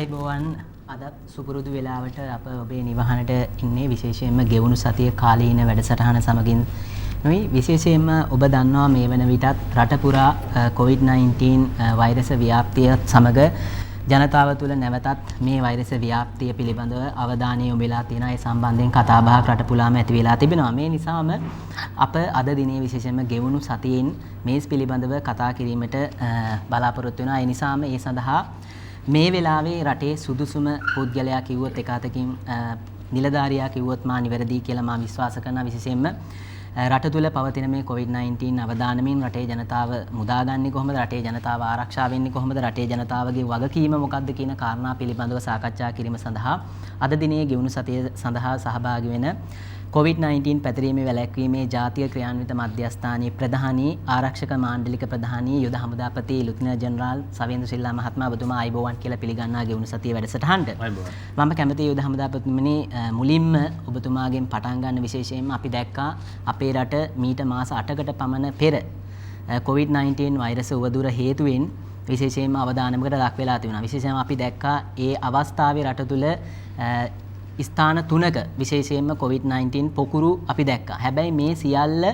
අයිබෝවන් අදත් සුපුරුදු වෙලාවට අප ඔබේ නිවහනට ඉන්නේ විශේෂයෙන්ම ගෙවුණු සතිය කාලීන වැඩසටහන සමගින් නොයි විශේෂයෙන්ම ඔබ දන්නවා මේ වන විටත් රට පුරා COVID-19 වෛරස ව්‍යාප්තියත් සමග ජනතාව තුළ නැවතත් මේ වෛරස ව්‍යාප්තිය පිළිබඳව අවධානය යොමු වෙලා තියෙනවා. ඒ සම්බන්ධයෙන් කතාබහක් රට පුරාම ඇති වෙලා තිබෙනවා. මේ නිසාම අප අද දිනේ විශේෂයෙන්ම ගෙවුණු සතියෙන් මේස් පිළිබඳව කතා කිරීමට බලාපොරොත්තු වෙනවා. ඒ නිසාම ඒ සඳහා මේ වෙලාවේ රටේ සුදුසුම පුද්ගලයා කිව්වොත් එක අතකින් නිලධාරියා කිව්වොත් මා නිවැරදි කියලා මා විශ්වාස කරනවා. විශේෂයෙන්ම රට තුළ පවතින මේ COVID-19 අවදානමින් රටේ ජනතාව මුදාගන්නේ කොහොමද, රටේ ජනතාව ආරක්ෂා වෙන්නේ කොහොමද, රටේ ජනතාවගේ වගකීම මොකක්ද කියන කාරණා පිළිබඳව සාකච්ඡා කිරීම සඳහා අද දිනේ ගෙවුණු සතිය සඳහා සහභාගී වෙන COVID-19 පැතිරීමේ වැළැක්වීමේ ජාතික ක්‍රියාන්විත මධ්‍යස්ථානයේ ප්‍රධානී ආරක්ෂක මාණ්ඩලික ප්‍රධානී යුද හමුදාපති ලුතිනර් ජෙනරාල් සවේන්ද්‍ර සිල්වා මහත්මයා ඔබතුමා අයිබෝවන් කියලා පිළිගන්නා ගෙවුණු සතිය වැඩසටහනට. මම කැමතියි යුද හමුදාපතිතුමනි මුලින්ම ඔබතුමාගෙන් පටන් ගන්න විශේෂයෙන්ම අපි දැක්කා අපේ රට මීට මාස 8කට පමණ පෙර COVID-19 වෛරස උවදුර හේතුවෙන් විශේෂයෙන්ම අවදානමකට ලක් වෙලා තිබුණා. විශේෂයෙන්ම අපි දැක්කා ඒ අවස්ථාවේ රට තුළ ස්ථාන 3ක විශේෂයෙන්ම COVID-19 පොකුරු අපි දැක්කා. හැබැයි මේ සියල්ල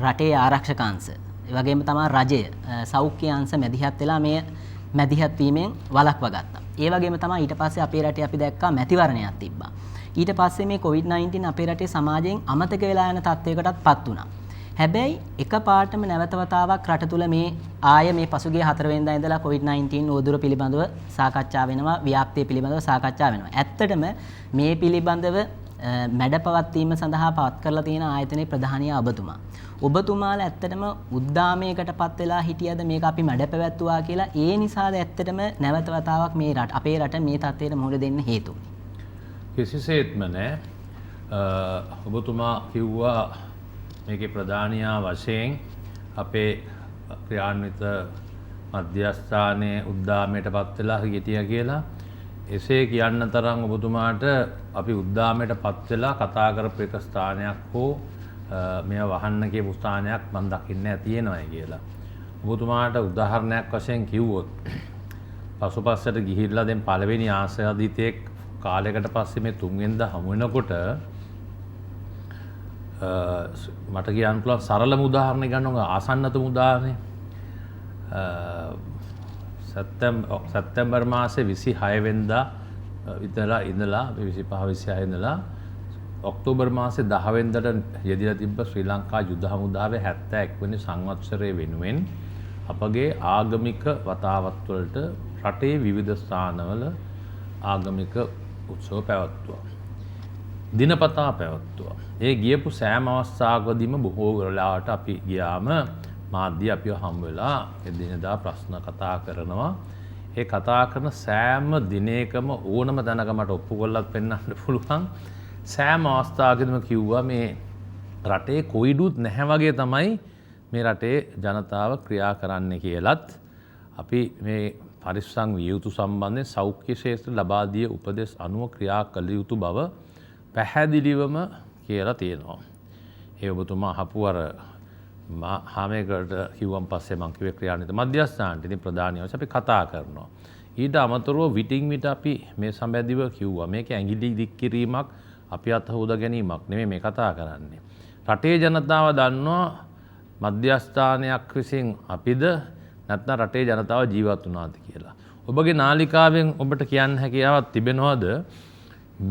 රටේ ආරක්ෂක අංශ, ඒ වගේම තමයි රජය සෞඛ්‍ය අංශ මැදිහත් වෙලා මේ මැදිහත් වීමෙන් වළක්වා ගත්තා. ඒ වගේම තමයි ඊට පස්සේ අපේ රටේ අපි දැක්කා මැතිවරණයක් තිබ්බා. ඊට පස්සේ මේ COVID-19 අපේ රටේ සමාජයෙන් අමතක වෙලා යන තත්වයකටත්පත් වුණා. හැබැයි එකපාරටම නැවත වතාවක් රට තුළ මේ ආය මේ පසුගිය 4 වෙනිදා ඉඳලා COVID-19 උවදුර පිළිබඳව සාකච්ඡා වෙනවා, ව්‍යාප්තිය පිළිබඳව සාකච්ඡා වෙනවා. ඇත්තටම මේ පිළිබඳව මැඩපවත්වීම සඳහා පවත් කරලා තියෙන ආයතනයේ ප්‍රධානියා ඔබතුමා. ඔබතුමාලා ඇත්තටම උද්දාමයකටපත් වෙලා හිටියද මේක අපි මැඩපැවැත්තුවා කියලා? ඒ නිසාද ඇත්තටම නැවත වතාවක් මේ රට අපේ රට මේ තත්ත්වයට මුහුණ දෙන්න හේතු වුනේ? කිසිසේත්ම නෑ. ඔබතුමා කිව්වා මේකේ ප්‍රධානියා වශයෙන් අපේ ක්‍රියාන්විත මධ්‍යස්ථානයේ උද්දාමයටපත් වෙලා හිටියා කියලා. එසේ කියන්න තරම් ඔබතුමාට අපි උද්දාමයටපත් වෙලා කතා කරපු එක ස්ථානයක් හෝ මෙය වහන්න කියපු ස්ථානයක් මම දකින්නේ තියෙනවායි කියලා. ඔබතුමාට උදාහරණයක් වශයෙන් කිව්වොත් පසුපස්සට ගිහිල්ලා දැන් පළවෙනි ආසාදිතේ කාලයකට පස්සේ මේ 3 වෙනිදා හමු වෙනකොට මට කියන්න පුළුවන් සරලම උදාහරණයක් ගන්නවා. ආසන්නතම උදාහරණය සැප්තැම්බර් මාසේ 26 වෙනිදා ඉඳලා 25 26 ඉඳලා ඔක්තෝබර් මාසේ 10 වෙනිදාට යෙදিলা තිබ්බ ශ්‍රී ලංකා යුද හමුදාවේ 71 වෙනි සංවත්සරයේ වෙනුවෙන් අපගේ ආගමික වතාවත් වලට රටේ විවිධ ස්ථානවල ආගමික උත්සව පැවැත්වුවා. දිනපතා පැවැත්වුවා. ඒ ගියපු සෑම අවස්ථාවකදීම බොහෝ වෙලාවට අපි ගියාම මාධ්‍ය අපිව හම් වෙලා එදිනෙදා ප්‍රශ්න කතා කරනවා. ඒ කතා කරන සෑම දිනයකම ඕනම තැනක මට ඔප්පු කරලත් පෙන්වන්න පුළුවන්. සෑම අවස්ථාවකදීම කිව්වා මේ රටේ කොයිඩුත් නැහැ වගේ තමයි මේ රටේ ජනතාව ක්‍රියා කරන්නේ කියලත් අපි මේ පරිස්සම් විය යුතු සම්බන්ධයෙන් සෞඛ්‍ය ශාස්ත්‍ර ලබා දිය උපදෙස් අනුව ක්‍රියා කළ යුතු බව පැහැදිලිවම කියලා තියෙනවා. ඒ ඔබතුමා අහපු අර හාමේකට කිව්වන් පස්සේ මම කිව්වේ ක්‍රියාන්විත මධ්‍යස්ථානට ඉතින් ප්‍රධානී වශයෙන් අපි කතා කරනවා. ඊට අමතරව විටින් විට අපි මේ සම්බන්ධව කිව්වා මේක ඇඟිලි දික් කිරීමක් අපි අත හොදා ගැනීමක් නෙමෙයි මේ කතා කරන්නේ. රටේ ජනතාව දන්නවා මධ්‍යස්ථානයක් විසින් අපිද නැත්නම් රටේ ජනතාව ජීවත් වුණාද කියලා. ඔබගේ නාලිකාවෙන් ඔබට කියන්න හැකියාවක් තිබෙනවද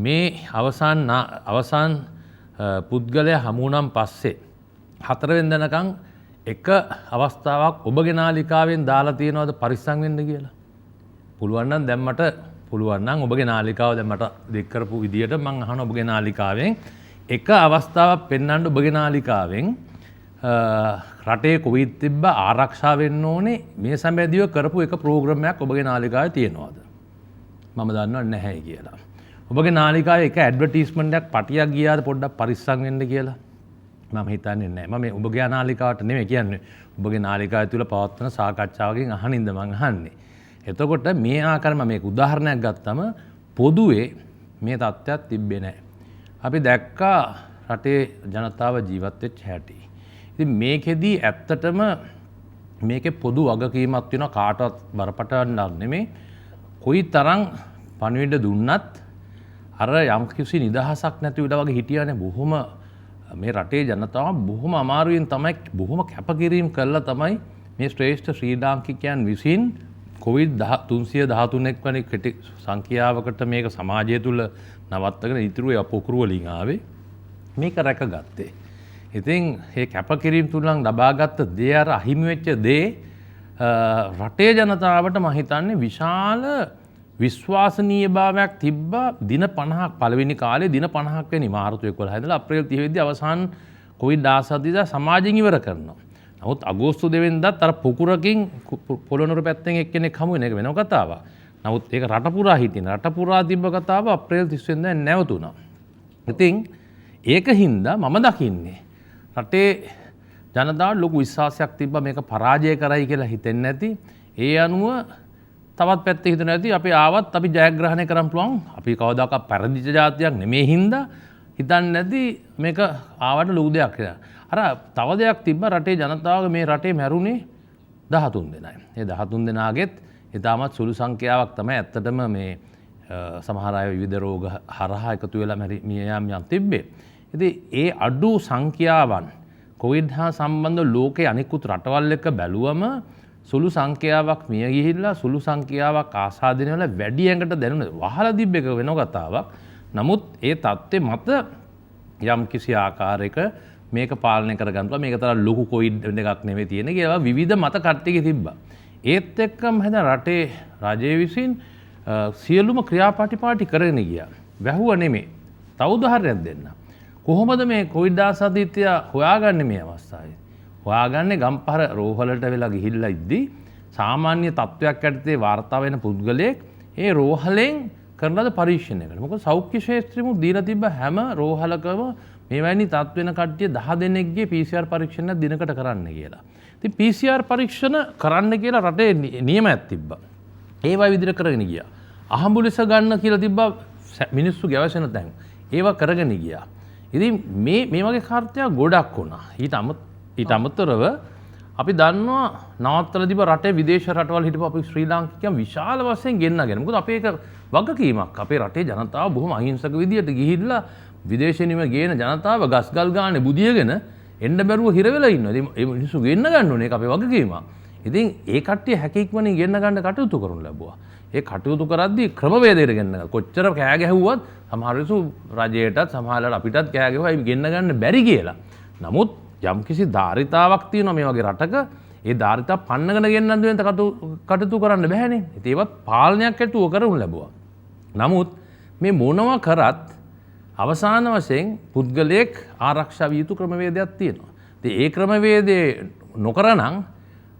මේ අවසාන පුද්ගලයා හමු වුණාන් පස්සේ 4 වෙනිදානකම් එක අවස්ථාවක් ඔබගේ නාලිකාවෙන් දාලා තියෙනවද පරිස්සම් වෙන්න කියලා? පුළුවන් නම් දැන් මට පුළුවන් නම් ඔබගේ නාලිකාව දැන් මට දෙක් කරපු විදියට මම අහන ඔබගේ නාලිකාවෙන් එක අවස්ථාවක් පෙන්වන්න ඔබගේ නාලිකාවෙන් රටේ කොවිඩ් තිබ්බ ආරක්ෂා වෙන්න ඕනේ මේ සම්බන්ධව කරපු එක ප්‍රෝග්‍රෑම් එකක් ඔබගේ නාලිකාවේ තියෙනවද? මම දන්නව නැහැ කියලා. ඔබගේ නාලිකාවේ එක ඇඩ්වර්ටයිස්මන්ට් එකක් පටියක් ගියාද පොඩ්ඩක් පරිස්සම් වෙන්න කියලා? මම හිතන්නේ නැහැ. මම ඔබගේ නාලිකාවට නෙමෙයි කියන්නේ. ඔබගේ නාලිකාව තුළ පවත්වන සාකච්ඡාවකින් අහනින්ද මම අහන්නේ. එතකොට මේ ආකාරම මේක උදාහරණයක් ගත්තම පොදුවේ මේ තත්ත්වයක් තිබ්බේ නැහැ. අපි දැක්කා රටේ ජනතාව ජීවත් වෙච්ච හැටි. ඉතින් මේකෙදී ඇත්තටම මේකේ පොදු වගකීමක් වෙනවා කාටවත් බරපතල නෙමෙයි. කොයි තරම් පණිවිඩ දුන්නත් අර යම්කිසි නිදහසක් නැති විට වගේ හිටියානේ බොහොම මේ රටේ ජනතාව බොහොම අමාරුවෙන් තමයි බොහොම කැපකිරීම කළා තමයි මේ ශ්‍රේෂ්ඨ ශ්‍රී ලාංකිකයන් විසින් කොවිඩ් 313ක් වැනි කෙටි සංඛ්‍යාවකට මේක සමාජය තුළ නවත්තගෙන ඉතුරු අපොකුරු වලින් ආවේ මේක රැකගත්තේ. ඉතින් මේ කැපකිරීම තුලින් ලබාගත් දේ අර අහිමි වෙච්ච දේ රටේ ජනතාවට මම හිතන්නේ විශාල විශ්වාසනීයභාවයක් තිබ්බා දින 50ක් පළවෙනි කාලේ දින 50ක් වෙනි මාර්තු 11 ඉඳලා අප්‍රේල් 30 වෙනිදා අවසාන කොවිඩ් 19 සමාජයෙන් ඉවර කරනවා. නමුත් අගෝස්තු 2 වෙනිදාත් අර පුකුරකින් පොළොන්නරු පැත්තෙන් එක්කෙනෙක් හමු වෙන එක වෙනම කතාවක්. නමුත් ඒක රට පුරා හිටින රට පුරා තිබ්බ කතාව අප්‍රේල් 30 වෙනිදා නැවතුණා. ඉතින් ඒක හින්දා මම දකින්නේ රටේ ජනතාවට ලොකු විශ්වාසයක් තිබ්බා මේක පරාජය කරයි කියලා හිතෙන්නේ නැති. ඒ අනුව තවත් පැත්තේ හිතන ඇති අපි ආවත් අපි ජයග්‍රහණය කරන්න පුළුවන්. අපි කවදාකවත් පෙරදිච්ච જાතියක් නෙමේ හින්දා හිතන්නේ නැති මේක ආවට ලොකු දෙයක් කියලා. අර තව දෙයක් තිබ්බා රටේ ජනතාවගේ මේ රටේ මැරුණේ 13 දෙනයි. ඒ 13 දෙනාගෙත් ඊටමත් සුළු සංඛ්‍යාවක් තමයි ඇත්තටම මේ සමහර අය විවිධ රෝග හරහා එකතු වෙලා මිය යාම් තිබ්බේ. ඉතින් ඒ අඩු සංඛ්‍යාවන් කොවිඩ් හා සම්බන්ධ ලෝකයේ අනිකුත් රටවල් එක්ක බැලුවම සුළු සංඛ්‍යාවක් මිය ගිහිල්ලා සුළු සංඛ්‍යාවක් ආසාදනය වල වැඩි ඇඟට දැනුනේ වහලා තිබ්බ එක වෙන කතාවක්. නමුත් ඒ தත්ත්වෙ මත යම් කිසි ආකාරයක මේක පාලනය කරගන්න පුළුවන්. මේක තරම් ලොකු කොවිඩ් එකක් නෙමෙයි තියෙන්නේ කියලා විවිධ මත කට්ටියක තිබ්බා. ඒත් එක්කම හැද රටේ රජය විසින් සියලුම ක්‍රියාපටිපාටි කරගෙන ගියා. වැහුව නෙමෙයි. තව උදාහරණයක් දෙන්න. කොහොමද මේ කොවිඩ් ආසාදිතය හොයාගන්නේ මේ අවස්ථාවේ? හොයාගන්නේ ගම්පහර රෝහලට වෙලා ගිහිල්ලා ඉද්දි සාමාන්‍ය තත්ත්වයක් යටතේ වාර්තා වෙන පුද්ගලයෙක් ඒ රෝහලෙන් කරන ලද පරීක්ෂණයකට. මොකද සෞඛ්‍ය ශාස්ත්‍රෙමු දීලා තිබ්බ හැම රෝහලකම මේවැනි තත්ත්ව වෙන කට්ටිය 10 දෙනෙක්ගේ PCR පරීක්ෂණ දිනකට කරන්න කියලා. ඉතින් PCR පරීක්ෂණ කරන්න කියලා රටේ නියමයක් තිබ්බා. ඒවා විදිහට කරගෙන ගියා. අහඹුලිස ගන්න කියලා තිබ්බා මිනිස්සු ගැවසෙන තැන්. ඒවා කරගෙන ගියා. ඉතින් මේ වගේ කාර්යයක් ගොඩක් වුණා. ඊට අමතරව අපි දන්නවා නවත්තලා තිබ්බ රටේ විදේශ රටවල් හිටපු අපි ශ්‍රී ලාංකිකයන් විශාල වශයෙන් ගෙන්නගෙන. මොකද අපේ ඒක වගකීමක්. අපේ රටේ ජනතාව බොහොම අහිංසක විදියට ගිහිල්ලා විදේශෙනිම ගේන ජනතාව ගස්ගල් ගානේ බුදියගෙන එන්න බැරුව හිර වෙලා ඉන්නවා. ඉතින් ඒ මිනිස්සු ගෙන්න ගන්න ඕනේ. ඒක අපේ වගකීමක්. ඉතින් ඒ කට්ටිය හැකියක්මනින් ගෙන්න ගන්න කටයුතු කරනු ලැබුවා. ඒ කටයුතු කරද්දී ක්‍රමවේදයට ගෙන්න කොච්චර කෑ ගැහුවත් සමහර විට රජයටත් සමහරවල් අපිටත් කෑ ගැහුවා ගෙන්න ගන්න බැරි කියලා. නමුත් යම්කිසි ධාරිතාවක් තියෙනවා මේ වගේ රටක. ඒ ධාරිතාව පන්නගෙන ගෙන්නන්න වෙන කටයුතු කරන්න බෑනේ. ඉතින් ඒවත් පාලනයක් ඇතුව කරනු ලැබුවා. නමුත් මේ මොනවා කරත් අවසාන වශයෙන් පුද්ගලයෙක් ආරක්ෂා විය යුතු ක්‍රමවේදයක් තියෙනවා. ඉතින් ඒ ක්‍රමවේදේ නොකරනම්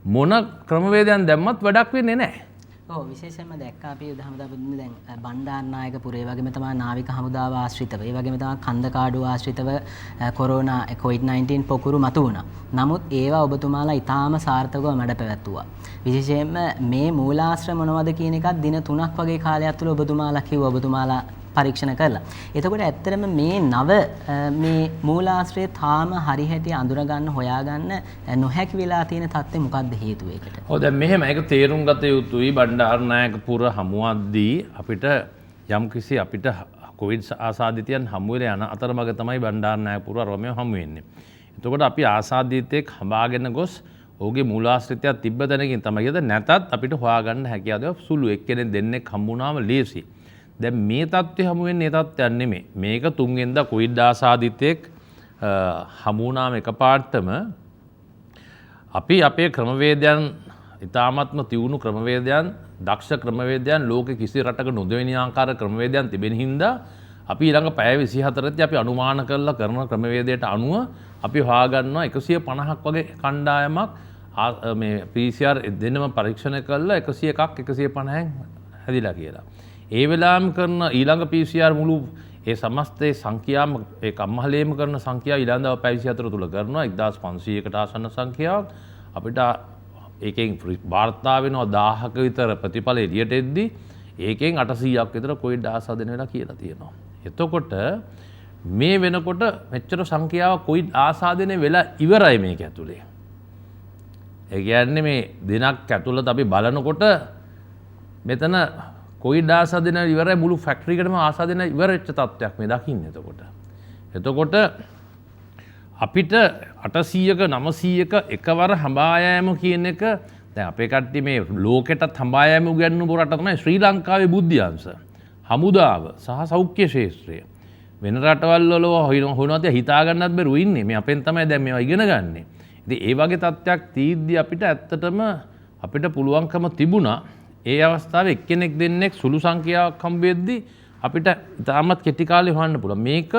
මොන ක්‍රමවේදයන් දැම්මත් වැඩක් වෙන්නේ නැහැ. ඔව් විශේෂයෙන්ම දැක්කා අපි උදාහරණයක් දැන් බණ්ඩාරනායකපුරේ වගේම තමයි නාවික හමුදාව ආශ්‍රිතව ඒ වගේම තමයි කන්දකාඩුව ආශ්‍රිතව කොරෝනා COVID-19 පොකුරු මතු වුණා. නමුත් ඒවා ඔබතුමාලා ඊටාම සාර්ථකව මැඩ පැවැත්තුවා. විශේෂයෙන්ම මේ මූලාශ්‍ර මොනවද කියන එකත් දින 3ක් වගේ කාලයක් තුළ ඔබතුමාලා කිව්වා ඔබතුමාලා පරීක්ෂණ කරලා. එතකොට ඇත්තටම මේ නව මේ මූලාශ්‍රය තාම හරි හැටි අඳුරගන්න හොයාගන්න නොහැකි වෙලා තියෙන තත්ත්වය මොකක්ද හේතුව ඒකට? ඔව් දැන් මෙහෙම ඒක තේරුම් ගත යුතුයි. බණ්ඩාරනායකපුර හමුවද්දී අපිට යම්කිසි අපිට කොවිඩ් ආසාදිතයන් හමු වෙලා යන අතරමඟ තමයි බණ්ඩාරනායකපුර රෝමියෝ හමු වෙන්නේ. එතකොට අපි ආසාදිතෙක් හඹාගෙන ගොස් ඔහුගේ මූලාශ්‍රිතයක් තිබ්බ තැනකින් තමයි යද නැතත් අපිට හොයාගන්න හැකියාව සුළු එක්කෙනෙක් දෙන්නෙක් හම්බුනාම ලේසි. දැන් මේ තත්ත්වය හමු වෙන්නේ ඒ තත්ත්වයක් නෙමෙයි. මේක තුන්වෙනිදා කොවිඩ් ආසාදිතෙක් හමු වුණාම එකපාරටම අපි අපේ ක්‍රමවේදයන් ඉතාමත්ම තියුණු ක්‍රමවේදයන් දක්ෂ ක්‍රමවේදයන් ලෝකෙ කිසි රටක නොදෙවෙන ආකාර ක්‍රමවේදයන් තිබෙන හින්දා අපි ඊළඟ පැය 24දී අපි අනුමාන කරලා කරන ක්‍රමවේදයට අනුව අපි හොයාගන්නවා 150ක් වගේ කණ්ඩායමක් මේ PCR දෙන්නම පරීක්ෂණ කළා 101ක් 150න් හැදිලා කියලා. ඒ වෙලාවම කරන ඊළඟ PCR මුළු ඒ සමස්තයේ සංඛ්‍යාව ඒ කම්මහලේම කරන සංඛ්‍යාව ඊළඟ පැය 24 තුල කරනවා 1500කට ආසන්න සංඛ්‍යාවක් අපිට ඒකෙන් වාර්තා වෙනවා 1000ක විතර ප්‍රතිඵල එළියට එද්දී ඒකෙන් 800ක් විතර කොවිඩ් ආසාදනය වෙලා කියලා තියෙනවා. එතකොට මේ වෙනකොට මෙච්චර සංඛ්‍යාවක් කොවිඩ් ආසාදනය වෙලා ඉවරයි මේක ඇතුලේ. ඒ කියන්නේ මේ දිනක් ඇතුළත අපි බලනකොට මෙතන කොවිඩ් ආසාදන ඉවරයි මුළු ෆැක්ටරි එකටම ආසාදන ඉවර වෙච්ච තත්ත්වයක් මේ දකින්නේ එතකොට අපිට 800ක 900ක එකවර හඹා යෑම කියන එක දැන් අපේ කට්ටිය මේ ලෝකෙටත් හඹා යෑම උගන්වපු රට තමයි ශ්‍රී ලංකාවේ බුද්ධි අංශ හමුදාව සහ සෞඛ්‍ය ශාස්ත්‍රය වෙන රටවල් වල හොනවත් හිතා ගන්නත් බැරුව ඉන්නේ මේ අපෙන් තමයි දැන් මේවා ඉගෙන ගන්නෙ. ඉතින් ඒ වගේ තත්ත්වයක් තීද්දි අපිට ඇත්තටම අපිට පුළුවන්කම තිබුණා ඒ අවස්ථාවේ එක්කෙනෙක් දෙන්නෙක් සුළු සංඛ්‍යාවක් හම්බෙද්දි අපිට තාමත් කෙටි කාලේ හොයන්න පුළුවන්. මේක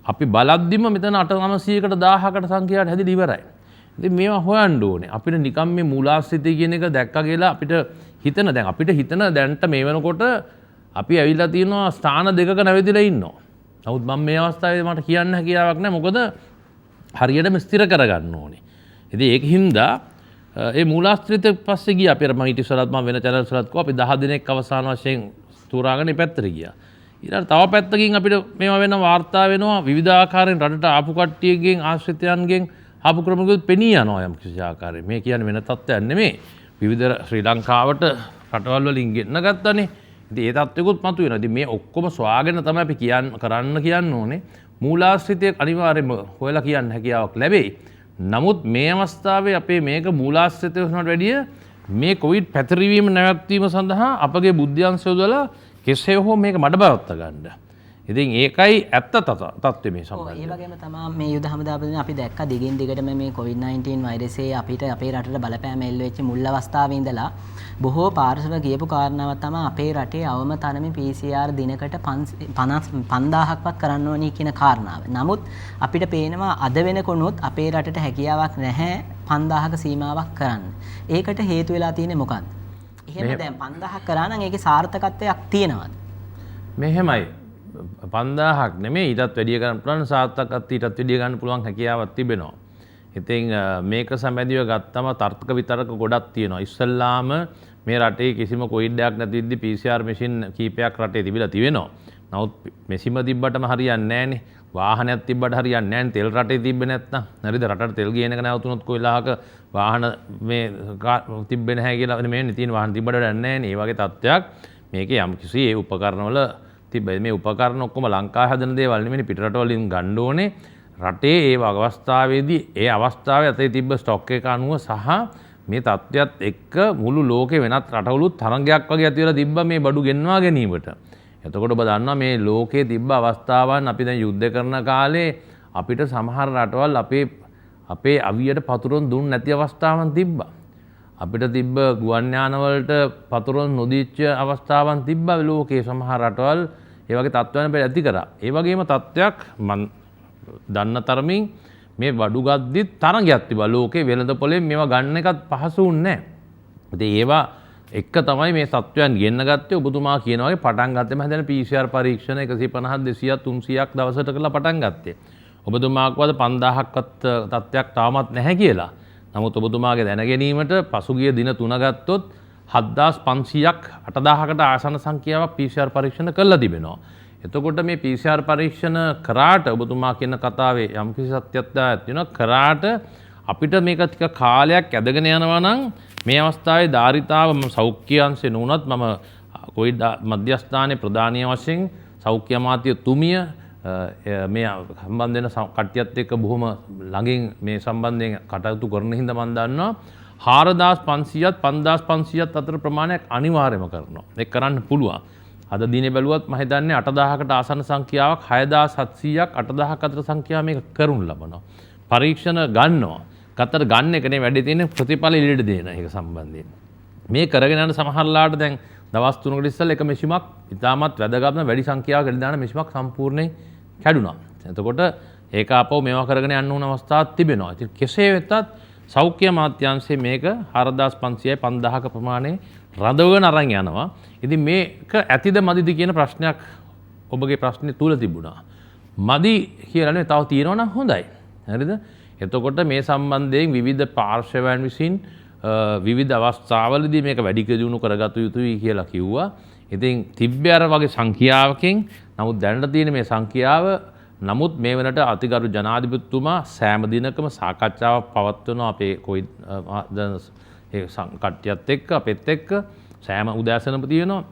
අපි බලද්දිම මෙතන 800කට 1000කට සංඛ්‍යාවට හැදිලා ඉවරයි. ඉතින් මේවා හොයන්න ඕනේ. අපිට නිකම් මේ මූලාශ්‍රිතය කියන එක දැක්කා කියලා අපිට හිතන දැන්ට මේ වෙනකොට අපි ඇවිල්ලා තියෙනවා ස්ථාන දෙකක නැවතිලා ඉන්නවා. නමුත් මම මේ අවස්ථාවේ මට කියන්න හැකියාවක් නැහැ. මොකද හරියටම ස්ථිර කරගන්න ඕනේ. ඉතින් ඒකින්ද ඒ මූලාශ්‍රිතය පස්සේ ගියා. අපි අර මම ඊට ඉස්සරහත් මම වෙන channels වලත් කිව්වා අපි 10 දිනක් අවසාන වශයෙන් තෝරාගෙන මේ පැත්තට ගියා. ඊළඟට තව පැත්තකින් අපිට මේවා වෙන වාර්තා වෙනවා විවිධ ආකාරයෙන් රටට ආපු කට්ටියගෙන් ආශ්‍රිතයන්ගෙන් ආපු ක්‍රමවලුත් පෙනී යනවා යම් කිසි ආකාරයෙන්. මේ කියන්නේ වෙන තත්ත්වයක් නෙමෙයි. විවිධ ශ්‍රී ලංකාවට රටවල් වලින් ගෙන්න ගත්තනේ. ඉතින් ඒ තත්ත්වෙකුත් මතුවෙනවා. ඉතින් මේ ඔක්කොම සොයාගෙන තමයි අපි කියන්න ඕනේ. මූලාශ්‍රිතය අනිවාර්යයෙන්ම හොයලා කියන්න හැකියාවක් ලැබෙයි. නමුත් මේ අවස්ථාවේ අපේ මේක මූලාශ්‍රිතය වෙනවට වැඩිය මේ කොවිඩ් පැතිරවීම නැවැත්වීම සඳහා අපගේ බුද්ධ්‍යංශය යොදලා කෙසේ හෝ මේක මඩබවත්ත ගන්න. ඉතින් ඒකයි ඇත්ත තත්ත්වය මේ සම්බන්ධයෙන්. ඒ වගේම තමයි මේ යුද හමුදාපතිතුමා අපි දැක්ක දිගින් දිගටම මේ COVID-19 වෛරසයේ අපිට අපේ රටට බලපෑම එල්ල වෙච්ච මුල් අවස්ථාවේ ඉඳලා බොහෝ පාර්ශව කියපු කාරණාවක් තමයි අපේ රටේ අවම තරමේ PCR දිනකට 5000ක්වත් කරන්න ඕනි කියන කාරණාව. නමුත් අපිට පේනවා අද වෙනකොනුත් අපේ රටට හැකියාවක් නැහැ 5000ක සීමාවක් කරන්න. ඒකට හේතු වෙලා තියෙන්නේ මොකක්ද? එහෙම දැන් 5000ක් කරා නම් ඒකේ සාර්ථකත්වයක් තියෙනවද? මෙහෙමයි 5000ක් නෙමෙයි ඊටත් වැඩිය ගන්න පුළුවන් සාර්ථකත්වයක් ඊටත් වැඩිය ගන්න පුළුවන් හැකියාවක් තිබෙනවා. ඉතින් මේක සම්බන්ධව ගත්තම තර්ක විතරක ගොඩක් තියෙනවා. ඉස්සල්ලාම මේ රටේ කිසිම කොවිඩ් එකක් නැතිද්දි PCR මැෂින් කීපයක් රටේ තිබිලා තියෙනවා. නමුත් මෙසිම තිබ්බටම හරියන්නේ නැහනේ. වාහනයක් තිබ්බට හරියන්නේ නැහනේ. තෙල් රටේ තිබ්බේ නැත්තම්. හරිද? රටට තෙල් ගේන එක නැවතුනොත් කොයිලාහක වාහන මේ තිබ්බේ නැහැ කියලා නෙමෙයි තියෙන වාහන තිබ්බට වැඩක් නැහනේ. ඒ වගේ තත්ත්වයක් මේකේ යම් කිසි ඒ උපකරණවල තිබ්බයි. මේ උපකරණ ඔක්කොම ලංකාවේ හදන දේවල් නෙමෙයි පිටරට වලින් ගන්න ඕනේ. රටේ ඒ අවස්ථාවේදී ඒ අවස්ථාවේ අතේ තිබ්බ ස්ටොක් එක අනුව සහ මේ තත්ත්වයක් එක්ක මුළු ලෝකේ වෙනත් රටවලුත් තරංගයක් වගේ ඇති වෙලා තිබ්බා මේ බඩු ගෙන්වා ගැනීමට. එතකොට ඔබ දන්නවා මේ ලෝකේ තිබ්බ අවස්ථාවන් අපි දැන් යුද්ධ කරන කාලේ අපිට සමහර රටවල් අපේ අවියට පතුරොන් දුන්නේ නැති අවස්ථාවන් තිබ්බා. අපිට තිබ්බ ගුවන් යාන වලට පතුරොන් නොදීච්ච අවස්ථාවන් තිබ්බා ලෝකේ සමහර රටවල් ඒ වගේ තත්ත්වයන් අපිට ඇති කරා. ඒ වගේම තත්ත්වයක් මම දන්න තරමින් මේ බඩු ගද්දිත් තරගයක් තිබ්බා ලෝකේ වෙළඳ පොලෙන් මේවා ගන්න එකත් පහසු වුණේ නැහැ. ඉතින් ඒවා එක තමයි මේ සත්වයන් ගෙන්න ගත්තේ. ඔබතුමා කියන වගේ පටන් ගත්තේම හැදෙන PCR පරීක්ෂණ 150 200 300ක් දවසට කරලා පටන් ගත්තේ. ඔබතුමා කවද 5000ක්වත් තත්ත්වයක් තාමත් නැහැ කියලා. නමුත් ඔබතුමාගේ දැන ගැනීමට පසුගිය දින 3 ගත්තොත් 7500ක් 8000කට ආසන්න සංඛ්‍යාවක් PCR පරීක්ෂණ කළා තිබෙනවා. එතකොට මේ PCR පරීක්ෂණ කරාට ඔබතුමා කියන කතාවේ යම්කිසි සත්‍යත්වයක් තියෙනවා. කරාට අපිට මේක ටික කාලයක් ඇදගෙන යනවා නම් මේ අවස්ථාවේ ධාරිතාව සෞඛ්‍ය අංශේ නුනත් මම කොවිඩ් මධ්‍යස්ථානයේ ප්‍රධානීය වශයෙන් සෞඛ්‍ය අමාත්‍ය තුමිය මේ සම්බන්ධ වෙන කට්ටියත් එක්ක බොහොම ළඟින් මේ සම්බන්ධයෙන් කටයුතු කරන හින්දා මම දන්නවා 4500ත් 5500ත් අතර ප්‍රමාණයක් අනිවාර්යම කරනවා. ඒක කරන්න පුළුවන්. අද දිනේ බැලුවත් මම හිතන්නේ 8000කට ආසන්න සංඛ්‍යාවක් 6700ක් 8000ක අතර සංඛ්‍යාව මේක කරුණු ලබනවා. පරීක්ෂණ ගන්නවා. කතර ගන්න එකනේ වැඩි තියෙන ප්‍රතිඵල ඉලිට දෙන එක සම්බන්ධයෙන්. මේ කරගෙන යන සමහරලාට දැන් දවස් 3කට ඉස්සෙල්ලා එක මෙෂිමක් ඉතාමත් වැදගත්ම වැඩි සංඛ්‍යාවක එළි දාන මෙෂිමක් සම්පූර්ණයෙන් කැඩුනා. එතකොට ඒක ආපහු මේවා කරගෙන යන්න උන අවස්ථාවක් තිබෙනවා. ඉතින් කෙසේ වෙතත් සෞඛ්‍ය අමාත්‍යාංශයේ මේක 4500යි 5000ක ප්‍රමාණය රඳවගෙන අරන් යනවා. ඉතින් මේක ඇතිද මදිද කියන ප්‍රශ්නයක් ඔබගේ ප්‍රශ්නේ තුල තිබුණා. මදි කියලා නෙවෙයි තව තියෙනවා නම් හොඳයි. හරිද? එතකොට මේ සම්බන්ධයෙන් විවිධ පාර්ශවයන් විසින් විවිධ අවස්ථාවලදී මේක වැඩි දියුණු කරගත යුතුයි කියලා කිව්වා. ඉතින් තිබ්බේ අර වගේ සංඛ්‍යාවකින් නමුත් දැනට තියෙන මේ සංඛ්‍යාව නමුත් මේ වෙනට අතිගරු ජනාධිපතිතුමා සෑම දිනකම සාකච්ඡාවක් පවත්වනවා අපේ කොවිඩ් කට්ටියත් එක්ක අපෙත් එක්ක සෑම උදෑසනම තියෙනවා.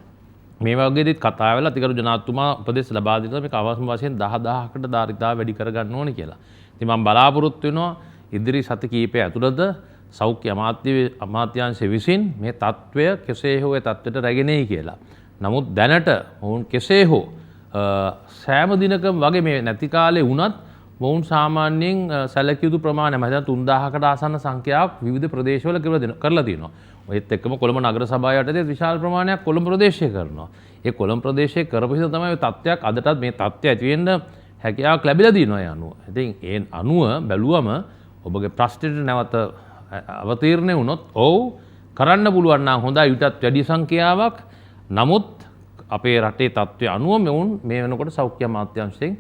මේ වගේදීත් කතා වෙලා අතිගරු ජනාධිපතිතුමා උපදෙස් ලබා දෙනවා මේක අවශ්‍ය වශයෙන් 10000කට ධාරිතාව වැඩි කරගන්න ඕනේ කියලා. ඉතින් මම බලාපොරොත්තු වෙනවා ඉදිරි සති කිහිපය ඇතුළත සෞඛ්‍ය අමාත්‍යාංශය විසින් මේ තත්ත්වය කෙසේ හෝ ඒ තත්ත්වයට රැගෙන එයි කියලා. නමුත් දැනට මොවුන් කෙසේ හෝ සෑම දිනකම වගේ මේ නැති කාලේ වුණත් මොවුන් සාමාන්‍යයෙන් සැලකිය යුතු ප්‍රමාණය මම හිතනවා 3000කට ආසන්න සංඛ්‍යාවක් විවිධ ප්‍රදේශවල කරලා තියෙනවා. ඒත් එක්කම කොළඹ නගර සභාව යටතේ විශාල ප්‍රමාණයක් කොළඹ ප්‍රදේශයේ කරනවා. ඒ කොළඹ ප්‍රදේශයේ කරපු නිසා තමයි මේ තත්ත්වයක් අදටත් මේ තත්ත්වය ඇති වෙන්න හැකියාවක් ලැබිලා තියෙනවා ඒ අනුව. ඉතින් ඒ අනුව බැලුවම ඔබගේ ප්‍රශ්නෙට නැවත අවතීර්ණය වුණොත් ඔව් කරන්න පුළුවන් නම් හොඳයි ඊටත් වැඩි සංඛ්‍යාවක්. නමුත් අපේ රටේ තත්ත්වය අනුව මෙවුන් මේ වෙනකොට සෞඛ්‍ය අමාත්‍යාංශයෙන්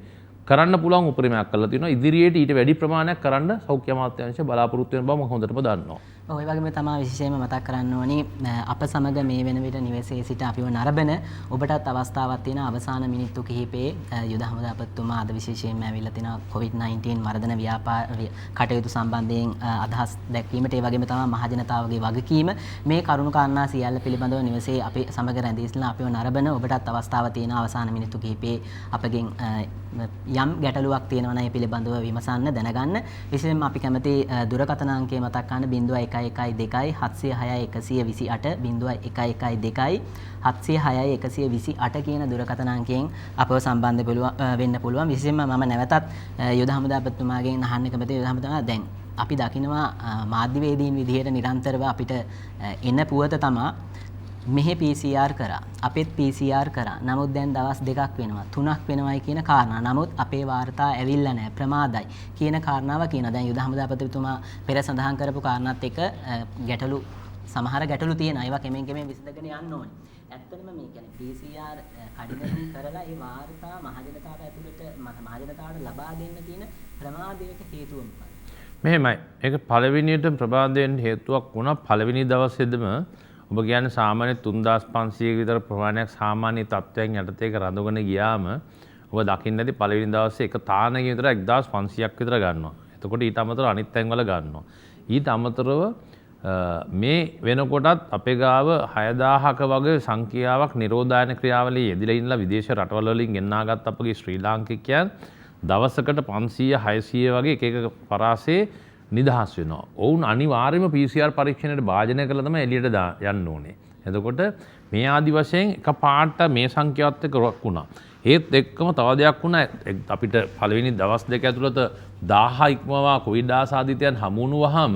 කරන්න පුළුවන් උපරිමයක් කරලා තියෙනවා. ඉදිරියට ඊට වැඩි ප්‍රමාණයක් කරන්න සෞඛ්‍ය අමාත්‍යාංශය බලාපොරොත්තු වෙන බව මම හොඳටම දන්නවා. ඔය වගේම තමයි විශේෂයෙන්ම මතක් කරන්න ඕනේ අප සමග මේ වෙන විට නිවසේ සිට අපිව නරඹන ඔබටත් අවස්ථාවක් තියෙන අවසාන මිනිත්තු කිහිපයේ යුද හමුදාපතිතුමා අද විශේෂයෙන්ම ඇවිල්ලා තිනවා COVID-19 මර්ධන ව්‍යාපාර කටයුතු සම්බන්ධයෙන් අදහස් දැක්වීමට ඒ වගේම තමයි මහජනතාවගේ වගකීම මේ කරුණු කාරණා සියල්ල පිළිබඳව නිවසේ අපි සමග රැඳී සිටින අපිව නරඹන ඔබටත් අවස්ථාවක් තියෙන අවසාන මිනිත්තු කිහිපයේ අපගෙන් යම් ගැටලුවක් තියෙනවා නම් ඒ පිළිබඳව විමසන්න දැනගන්න විශේෂයෙන්ම අපි කැමති දුරකථන අංකය මතක් කරන්න 0112 706 128 0112 706 128 කියන දුරකථන අංකයෙන් අපව සම්බන්ධ වෙන්න පුළුවන්. විශේෂයෙන්ම මම නැවතත් යුද හමුදාපතිතුමාගෙන් අහන්න කැමති යුද හමුදාපතිතුමා දැන් අපි දකිනවා මාධ්‍යවේදීන් විදිහට නිරන්තරව අපිට එන පුවත තමයි මෙහෙ PCR කරා අපෙත් PCR කරා. නමුත් දැන් දවස් 2ක් වෙනවා 3ක් වෙනවයි කියන කාරණා. නමුත් අපේ වාර්තා ඇවිල්ලා නැහැ ප්‍රමාදයි කියන කාරණාව කියනවා. දැන් යුද හමුදාපතිතුමා පෙර සඳහන් කරපු කාරණාත් එක්ක ගැටලු සමහර ගැටලු තියෙනවා. ඒවා කෙමෙන් විසඳගෙන යන්න ඕනේ. ඇත්තටම මේ කියන්නේ PCR කඩිනකින් කරලා ඒ වාර්තා මහජනතාවට ඇතුළට මහජනතාවට ලබා දෙන්න තියෙන ප්‍රමාදයට හේතුව මොකක්ද? මෙහෙමයි. ඒක පළවෙනියට ප්‍රමාදයෙන් හේතුවක් වුණා. පළවෙනි දවසේදම ඔබ කියන්නේ සාමාන්‍ය 3500 විතර ප්‍රමාණයක් සාමාන්‍ය තත්ත්වයන් යටතේ රඳවගෙන ගියාම ඔබ දකින්න ඇති පළවෙනි දවසේ එක තානකින් විතර 1500ක් විතර ගන්නවා. එතකොට ඊට අමතරව අනිත් තැන්වල ගන්නවා. ඊට අමතරව මේ වෙනකොටත් අපේ ගාව 6000ක වගේ සංඛ්‍යාවක් නිරෝධායන ක්‍රියාවලියේ යෙදලා ඉන්නලා විදේශ රටවල වලින් ගෙන්නාගත් අපගේ ශ්‍රී ලාංකිකයන් දවසකට 500 600 වගේ එක එක පරාසයේ නිදහස් වෙනවා. ඔවුන් අනිවාර්යයෙන්ම PCR පරීක්ෂණයට භාජනය කළා තමයි එළියට යන්න ඕනේ. එතකොට මේ ආදි වශයෙන් එක පාට මේ සංඛ්‍යාවත් එක්ක රොක් වුණා. ඒත් එක්කම තව දෙයක් වුණා අපිට පළවෙනි දවස් දෙක ඇතුළත 1000 ඉක්මවා කොවිඩ් ආසාදිතයන් හමු වුණාම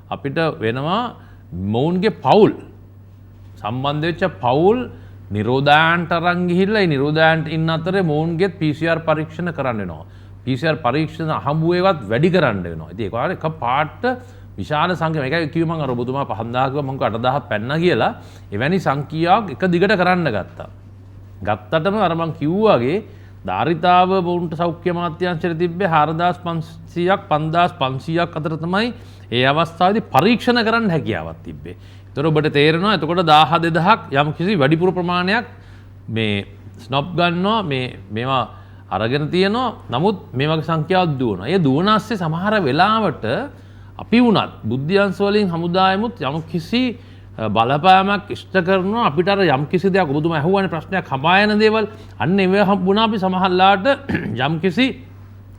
අපිට වෙනවා මොවුන්ගේ පවුල් සම්බන්ධ වෙච්ච පවුල් නිරෝධායන්ට අරන් ගිහිල්ලා ඒ නිරෝධායන්ට ඉන්න අතරේ මොවුන්ගේ PCR පරීක්ෂණ කරන්න වෙනවා. PCR පරීක්ෂණ හම්බුවේවත් වැඩි කරන්න වෙනවා. ඉතින් ඒක වගේ එක පාට විශාල සංඛ්‍යාවක්. ඒකයි කිව්ව මම අර ඔබතුමා 5000ක මම 8000ක් පැන්නා කියලා. එවැනි සංඛ්‍යාවක් එක දිගට කරන්න ගත්තා. ගත්තටම අර මම කිව්වාගේ ධාරිතාව වුන්ට සෞඛ්‍ය අමාත්‍යාංශයට තිබ්බේ 4500ක් 5500ක් අතර තමයි ඒ අවස්ථාවේදී පරීක්ෂණ කරන්න හැකියාවක් තිබ්බේ. ඒතර ඔබට තේරෙනවා එතකොට 1000 2000ක් යම් කිසි වැඩිපුර ප්‍රමාණයක් මේ ස්නොප් ගන්නවා මේවා අරගෙන තියෙනවා. නමුත් මේ වගේ සංඛ්‍යාවක් දුවනවා. ඒ දුවන ASCII සමහර වෙලාවට අපි වුණත් බුද්ධ්‍යංශ වලින් හමුදායෙමුත් යම් කිසි බලපෑමක් ඉෂ්ට කරනවා අපිට අර යම් කිසි දෙයක් ඔබතුමා අහුවානේ ප්‍රශ්නයක් හඹා යන දේවල් අන්න ඒව හම්බුණා අපි සමහරලාට යම් කිසි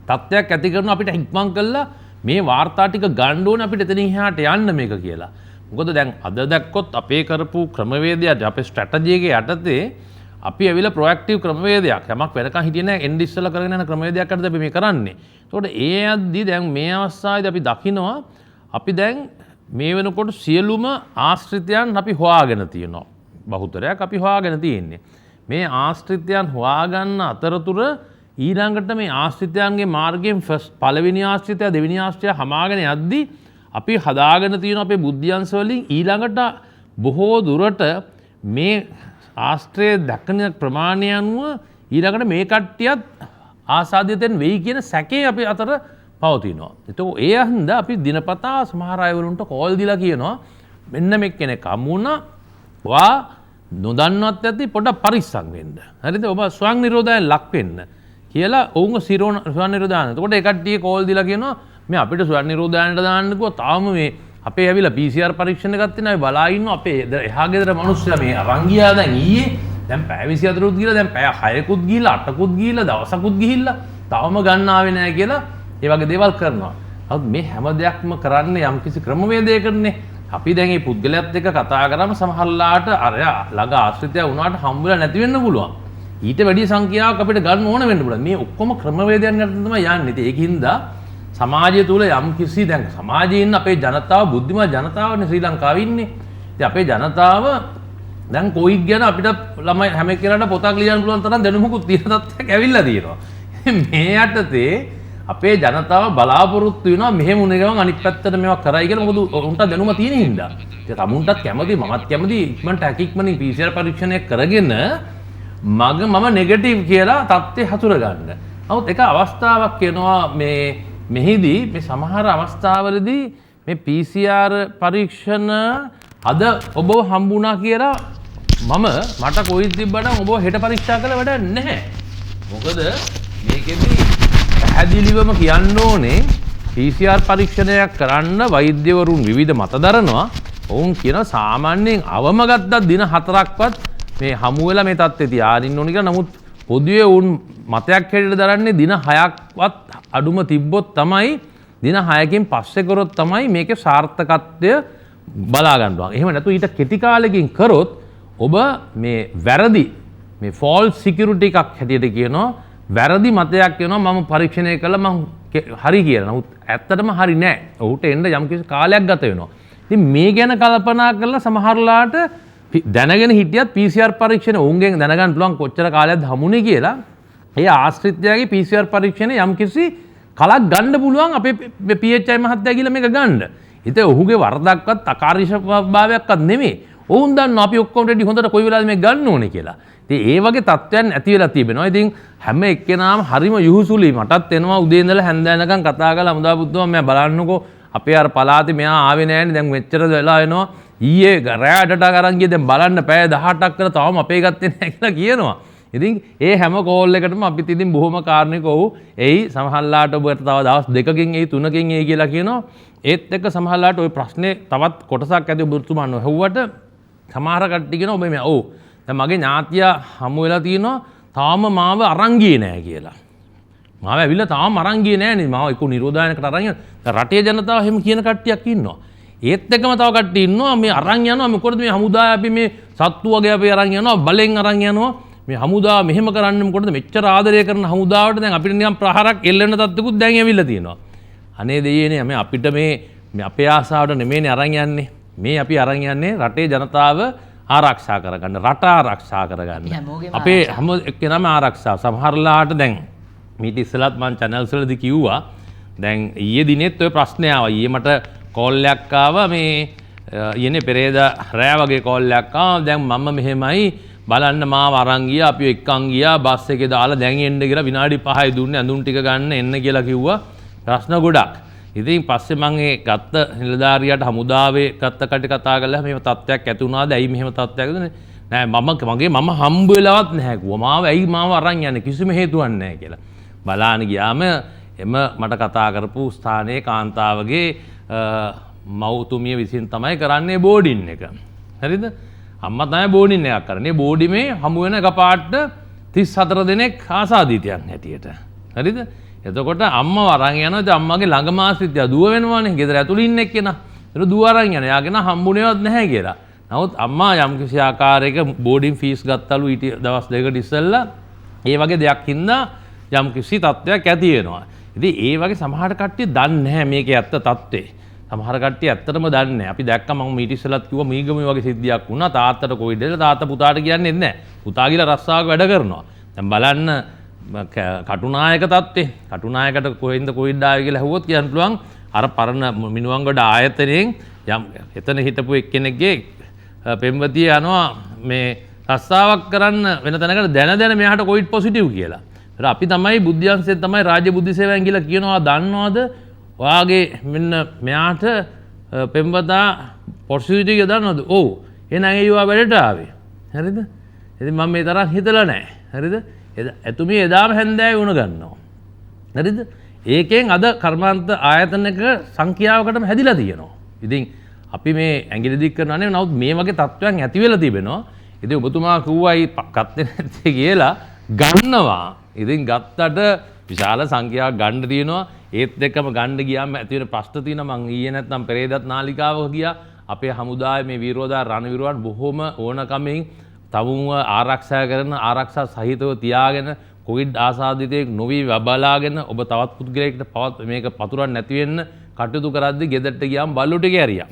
තත්ත්වයක් ඇති කරනවා අපිට ඉක්මන් කළා මේ වාර්තා ටික ගන්න ඕනේ අපිට එතනින් එහාට යන්න මේක කියලා. මොකද දැන් අද දැක්කොත් අපේ කරපු ක්‍රමවේදයට අපේ ස්ට්‍රැටජි එකේ යටතේ අපි ඇවිල්ලා ප්‍රොඇක්ටිව් ක්‍රමවේදයක් යමක් වෙනකන් හිටියේ නැහැ එන්ඩ් ඉස්සලා කරගෙන යන ක්‍රමවේදයක් අරද අපි මේ කරන්නේ. ඒකට ඒ යද්දී දැන් මේ අවස්ථාවේදී අපි දකිනවා අපි දැන් මේ වෙනකොට සියලුම ආශ්‍රිතයන් අපි හොයාගෙන තියෙනවා. බහුතරයක් අපි හොයාගෙන තියෙන්නේ. මේ ආශ්‍රිතයන් හොයාගන්න අතරතුර ඊළඟට මේ ආශ්‍රිතයන්ගේ මාර්ගයෙන් පළවෙනි ආශ්‍රිතය දෙවෙනි ආශ්‍රිතය හමාගෙන යද්දී අපි හදාගෙන තියෙන අපේ බුද්ධ්‍යංශ වලින් ඊළඟට බොහෝ දුරට මේ ආශ්‍රය දක්වන ප්‍රමාණය අනුව ඊළඟට මේ කට්ටියත් ආසාදිතෙන් වෙයි කියන සැකේ අපි අතර පවතිනවා. එතකොට ඒ හින්දා අපි දිනපතා සමහර අයවලුන්ට කෝල් දීලා කියනවා මෙන්න මේ කෙනෙක් හමුුණා වා නොදන්නවත් ඇති පොඩ්ඩක් පරිස්සම් වෙන්න. හරිද? ඔබ ස්වයං නිරෝධයෙන් ලක් වෙන්න කියලා ඔවුන්ව ස්වයං නිරෝධාන. එතකොට ඒ කට්ටිය කෝල් දීලා කියනවා මේ අපිට ස්වයං නිරෝධානයට දාන්නකෝ තාම මේ අපේ ඇවිල්ලා PCR පරීක්ෂණ ගත්තේ නැහැ බලා ඉන්නවා අපේ එහා ගෙදර මිනිස්සුලා මේ අරන් ගියා දැන් ඊයේ දැන් පැය 24කුත් ගිහලා දැන් පැය 6කුත් ගිහලා 8කුත් ගිහලා දවසකුත් ගිහිල්ලා තවම ගන්න ආවේ නැහැ කියලා ඒ වගේ දේවල් කරනවා. නමුත් මේ හැම දෙයක්ම කරන්නේ යම්කිසි ක්‍රමවේදයකටනේ. අපි දැන් මේ පුද්ගලයාත් එක්ක කතා කරාම සමහරලාට අර ළඟ ආශ්‍රිතය වුණාට හම්බුලා නැති වෙන්න පුළුවන්. ඊට වැඩි සංඛ්‍යාවක් අපිට ගන්න ඕන වෙන්න පුළුවන්. මේ ඔක්කොම ක්‍රමවේදයන් යටතේ තමයි යන්නේ. ඉතින් ඒකින්ද සමාජය තුල යම්කිසි දැන් සමාජයේ ඉන්න අපේ ජනතාව බුද්ධිමත් ජනතාවනේ ශ්‍රී ලංකාවේ ඉන්නේ. ඉතින් අපේ ජනතාව දැන් කොයික් ගැන අපිට ළමයි හැම කෙනාට පොතක් ලියන්න පුළුවන් තරම් දැනුමකුත් තියෙන තත්ත්වයක් ඇවිල්ලා තියෙනවා. මේ යටතේ අපේ ජනතාව බලාපොරොත්තු වෙනවා මෙහෙම උනේ ගමන් අනිත් පැත්තට මේවා කරයි කියලා. මොකද උන්ට දැනුම තියෙන හින්දා. ඉතින් තමුන්ටත් කැමති මමත් කැමති ඉක්මනට හැකියක්මනින් PCR පරීක්ෂණය කරගෙන මම නෙගටිව් කියලා තත්ත්වේ හසුර ගන්න. නමුත් එක අවස්ථාවක් එනවා මෙහිදී මේ සමහර අවස්ථාවලදී මේ PCR පරීක්ෂණ අද ඔබව හම්බුණා කියලා මට කොයි තිබ්බනම් ඔබව හෙට පරීක්ෂා කළ වැඩක් නැහැ. මොකද මේකෙදී පැහැදිලිවම කියන්න ඕනේ PCR පරීක්ෂණයක් කරන්න වෛද්‍යවරුන් විවිධ මත දරනවා. ඔවුන් කියන සාමාන්‍යයෙන් අවම ගත්තත් දින 4ක්වත් මේ හමු වෙලා මේ තත්ත්වය තියාගෙන ඕන කියලා. නමුත් පොදුවේ උන් මතයක් හැටියට දරන්නේ දින 6ක්වත් අඩුම තිබ්බොත් තමයි දින 6කින් පස්සේ කරොත් තමයි මේකේ සාර්ථකත්වය බලා ගන්නවා. එහෙම නැතු ඊට කෙටි කාලෙකින් කරොත් ඔබ මේ වැරදි මේ ෆෝල්ස් සිකියුරිටි එකක් හැටියට කියනවා. වැරදි මතයක් වෙනවා මම පරීක්ෂණය කළා මම හරි කියලා. නමුත් ඇත්තටම හරි නෑ. ඔහුට එන්න යම්කිසි කාලයක් ගත වෙනවා. ඉතින් මේ ගැන කල්පනා කරලා සමහරලාට දැනගෙන හිටියත් PCR පරීක්ෂණ උන්ගෙන් දැනගන්න පුළුවන් කොච්චර කාලයක්ද හමුනේ කියලා. ඒ ආශ්‍රිතයාගේ PCR පරීක්ෂණය යම්කිසි කලක් ගන්න පුළුවන් අපේ PHI මහත්තයා කියලා මේක ගන්න. ඉතින් ඔහුගේ වරදක්වත් අකාර්යශීලීභාවයක්වත් නෙමෙයි. ඔවුන් දන්නවා අපි ඔක්කොම රෙඩි හොඳට කොයි වෙලාවෙද මේක ගන්න ඕනේ කියලා. ඉතින් ඒ වගේ තත්ත්වයන් ඇති වෙලා තිබෙනවා. ඉතින් හැම එක්කෙනාම හරිම යහුසුලි මටත් එනවා උදේ ඉඳලා හැන්ද වෙනකන් කතා කරලා හමුදා බුද්ධවා මම බලන්නකෝ අපේ අර පළාතේ මෙයා ආවේ නෑනේ දැන් මෙච්චර වෙලා එනවා. ඊයේ රැයටට අරන් ගියේ දැන් බලන්න පැය 18ක් කරලා තාම අපේ ගත්තේ නැහැ කියලා කියනවා. ඉතින් ඒ හැම කෝල් එකටම අපිත් ඉතින් බොහොම කාරණේක ඔව් එයි සමහරලාට ඔබට තව දවස් 2කින් එයි 3කින් එයි කියලා කියනවා. ඒත් එක්ක සමහරලාට ওই ප්‍රශ්නේ තවත් කොටසක් ඇති ඔබතුමා නොහෙව්වට සමහර කට්ටිය කියනවා ඔබ මේ ඔව් දැන් මගේ ඥාතියා හමු වෙලා තියෙනවා තාම මාව අරන් ගියේ නැහැ කියලා. මාව ඇවිල්ලා තාම අරන් ගියේ නැහැ නේ. මාව එක්ක නිරෝධායනකට අරන් යන. රටේ ජනතාව එහෙම කියන කට්ටියක් ඉන්නවා. ඒත් එක්කම තව කට්ටිය ඉන්නවා මේ අරන් යනවා මොකද මේ හමුදාය අපි මේ සත්තු වගේ අපි අරන් යනවා බලෙන් අරන් යනවා මේ හමුදාව මෙහෙම කරන්නේ මොකටද මෙච්චර ආදරය කරන හමුදාවට දැන් අපිට නිකන් ප්‍රහාරක් එල්ලෙන තත්ත්වකුත් දැන් ඇවිල්ලා තියෙනවා. අනේ දෙයියනේ මේ අපිට මේ අපේ ආසාවට නෙමෙයිනේ අරන් යන්නේ. මේ අපි අරන් යන්නේ රටේ ජනතාව ආරක්ෂා කරගන්න රට ආරක්ෂා කරගන්න අපේ හැම එක්කෙනාම ආරක්ෂාව. සමහරලාට දැන් මීට ඉස්සෙල්ලත් මම channels වලදී කිව්වා දැන් ඊයේ දිනෙත් ඔය ප්‍රශ්නේ ආවා. ඊයේ මට කෝල් එකක් ආවා මේ ඊයේ පෙරේදා රෑ වගේ කෝල් එකක් ආවා. දැන් මම මෙහෙමයි බලන්න මාව අරන් ගියා අපි එක්කන් ගියා බස් එකේ දාලා දැන් එන්න කියලා විනාඩි 5යි දුන්නේ අඳුන් ටික ගන්න එන්න කියලා කිව්වා. ප්‍රශ්න ගොඩක්. ඉතින් පස්සේ මම ඒ ගත්ත නිලධාරියාට හමුදාවේ ගත්ත කට කතා කරලා මෙහෙම තත්ත්වයක් ඇති වුණාද ඇයි මෙහෙම තත්ත්වයක් ඇතිනේ නෑ මම හම්බ වෙලවත් නැහැ කිව්වා. මාව ඇයි මාව අරන් යන්නේ කිසිම හේතුවක් නැහැ කියලා. බලාන ගියාම එම මට කතා කරපු ස්ථානයේ කාන්තාවගේ මව්තුමිය විසින් තමයි කරන්නේ බෝඩින් එක. හරිද? අම්මා තමයි බෝඩින් එකක් කරන්නේ. බෝඩිමේ හමු වෙන එකපාරට 34 දෙනෙක් ආසාදිතයන් හැටියට. හරිද? එතකොට අම්මව අරන් යනවා. ඉතින් අම්මගේ ළඟම ආශ්‍රිතයා දුව වෙනවානේ. ගෙදර ඇතුළේ ඉන්න එක්කෙනා. ඒක දුව අරන් යනවා. යාගෙන හම්බුනේවත් නැහැ කියලා. නමුත් අම්මා යම් කිසි ආකාරයක බෝඩින් ෆීස් ගත්තලු ඊට දවස් දෙකකට ඉස්සෙල්ලා. ඒ වගේ දෙයක් හින්දා යම් කිසි තත්ත්වයක් ඇති වෙනවා. ඉතින් ඒ වගේ සමහර කට්ටිය දන්නේ නැහැ මේකේ ඇත්ත තත්ත්වේ. සමහර කට්ටිය ඇත්තටම දන්නේ නැහැ. අපි දැක්ක මම මීට ඉස්සෙල්ලත් කිව්වා මීගමේ වගේ සිද්ධියක් වුණා. තාත්තට කොවිඩ් එක තාත්තා පුතාට කියන්නේ නැහැ. පුතා ගිහලා රස්සාවක වැඩ කරනවා. දැන් බලන්න කටුනායක තත්ත්වේ. කටුනායකට කොහෙන්ද කොවිඩ් ආවේ කියලා ඇහුවොත් කියන්න පුළුවන් අර පරණ මිනුවන්ගොඩ ආයතනයෙන් යම් එතන හිටපු එක්කෙනෙක්ගේ පෙම්වතිය යනවා මේ රස්සාවක් කරන්න වෙන තැනකට දැන මෙයාට කොවිඩ් පොසිටිව් කියලා. ඒත් අපි තමයි බුද්ධ්‍යංශයෙන් තමයි රාජ්‍ය බුද්ධි සේවයෙන් කියලා කියනවා දන්නවද? ඔයාගේ මෙන්න මෙයාට පෙම්වතා පොසිටිව් එක දන්නවද? ඔව්. එහෙනම් ඒවා වැඩට ආවේ. හරිද? ඉතින් මම මේ තරම් හිතලා නැහැ. හරිද? එතුමිය එදාම හැන්දෑවේ වුණ ගන්නවා. හරිද? ඒකෙන් අද කර්මාන්ත ආයතනයක සංඛ්‍යාවකටම හැදිලා තියෙනවා. ඉතින් අපි මේ ඇඟිලි දික් කරනවා නෙවෙයි නමුත් මේ වගේ තත්ත්වයන් ඇති වෙලා තිබෙනවා. ඉතින් ඔබතුමා කිව්වයි ගත්තේ නැත්තේ කියලා ගන්නවා. ඉතින් ගත්තට විශාල සංඛ්‍යාවක් ගන්න තියෙනවා. ඒත් එක්කම ගන්න ගියාම ඇති වෙන ප්‍රශ්න තියෙනවා. මං ඊයේ නැත්නම් පෙරේදත් නාලිකාවක ගියා. අපේ හමුදාවේ මේ වීරෝදා රණවිරුවන් බොහොම ඕනකමින් තමුන්ව ආරක්ෂා කරන ආරක්ෂා සහිතව තියාගෙන කොවිඩ් ආසාදිතයෙක් නොවි බලාගෙන ඔබ තවත් පුද්ගලයෙක්ට මේක පතුරන්න නැති වෙන්න කටයුතු කරද්දී ගෙදරට ගියාම බල්ලෝ ටික ඇරියා.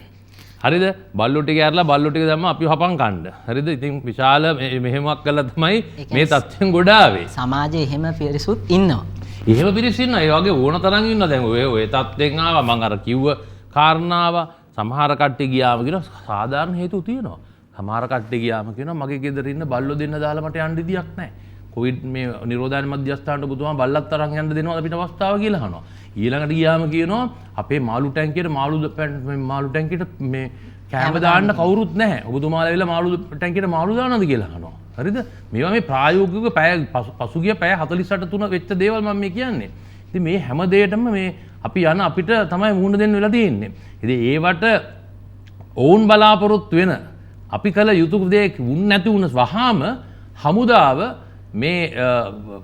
හරිද? බල්ලෝ ටික ඇරලා බල්ලෝ ටික දැම්ම අපි හපන් කන්න. හරිද? ඉතින් විශාල මෙහෙමක් කළා තමයි මේ තත්ත්වෙන් ගොඩ ආවේ. සමාජයේ එහෙම පිරිසුත් ඉන්නවා. එහෙම පිරිස් ඉන්නවා. ඒ වගේ ඕන තරම් ඉන්නවා. දැන් ඔය තත්ත්වෙන් ආවා. මම අර කිව්ව කාරණාව සමහර කට්ටිය ගියාම කියන සාධාරණ හේතු තියෙනවා. සමහර කට්ටිය ගියාම කියනවා මගේ ගෙදර ඉන්න බල්ලෝ දෙන්න දාලා මට යන්න විදියක් නැහැ. කොවිඩ් මේ නිරෝධායන මධ්‍යස්ථානට ඔබතුමා බල්ලත් තරම් යන්න දෙනවද අපිට අවස්ථාව කියලා අහනවා. ඊළඟට ගියාම කියනවා අපේ මාළු ටැංකියට මාළු ටැංකියට මේ කෑම දාන්න කවුරුත් නැහැ. ඔබතුමාලා ඇවිල්ලා මාළු ටැංකියට මාළු දානවද කියලා අහනවා. හරිද? මේවා මේ ප්‍රායෝගිකව පසුගිය පැය 48 3 වෙච්ච දේවල් මම මේ කියන්නේ. ඉතින් මේ හැම දෙයකටම මේ අපි යන අපිට තමයි මුහුණ දෙන්න වෙලා තියෙන්නේ. ඉතින් ඒවට ඔවුන් බලාපොරොත්තු වෙන අපි කළ යුතු දේ වුන් නැති වුණ වහාම හමුදාව මේ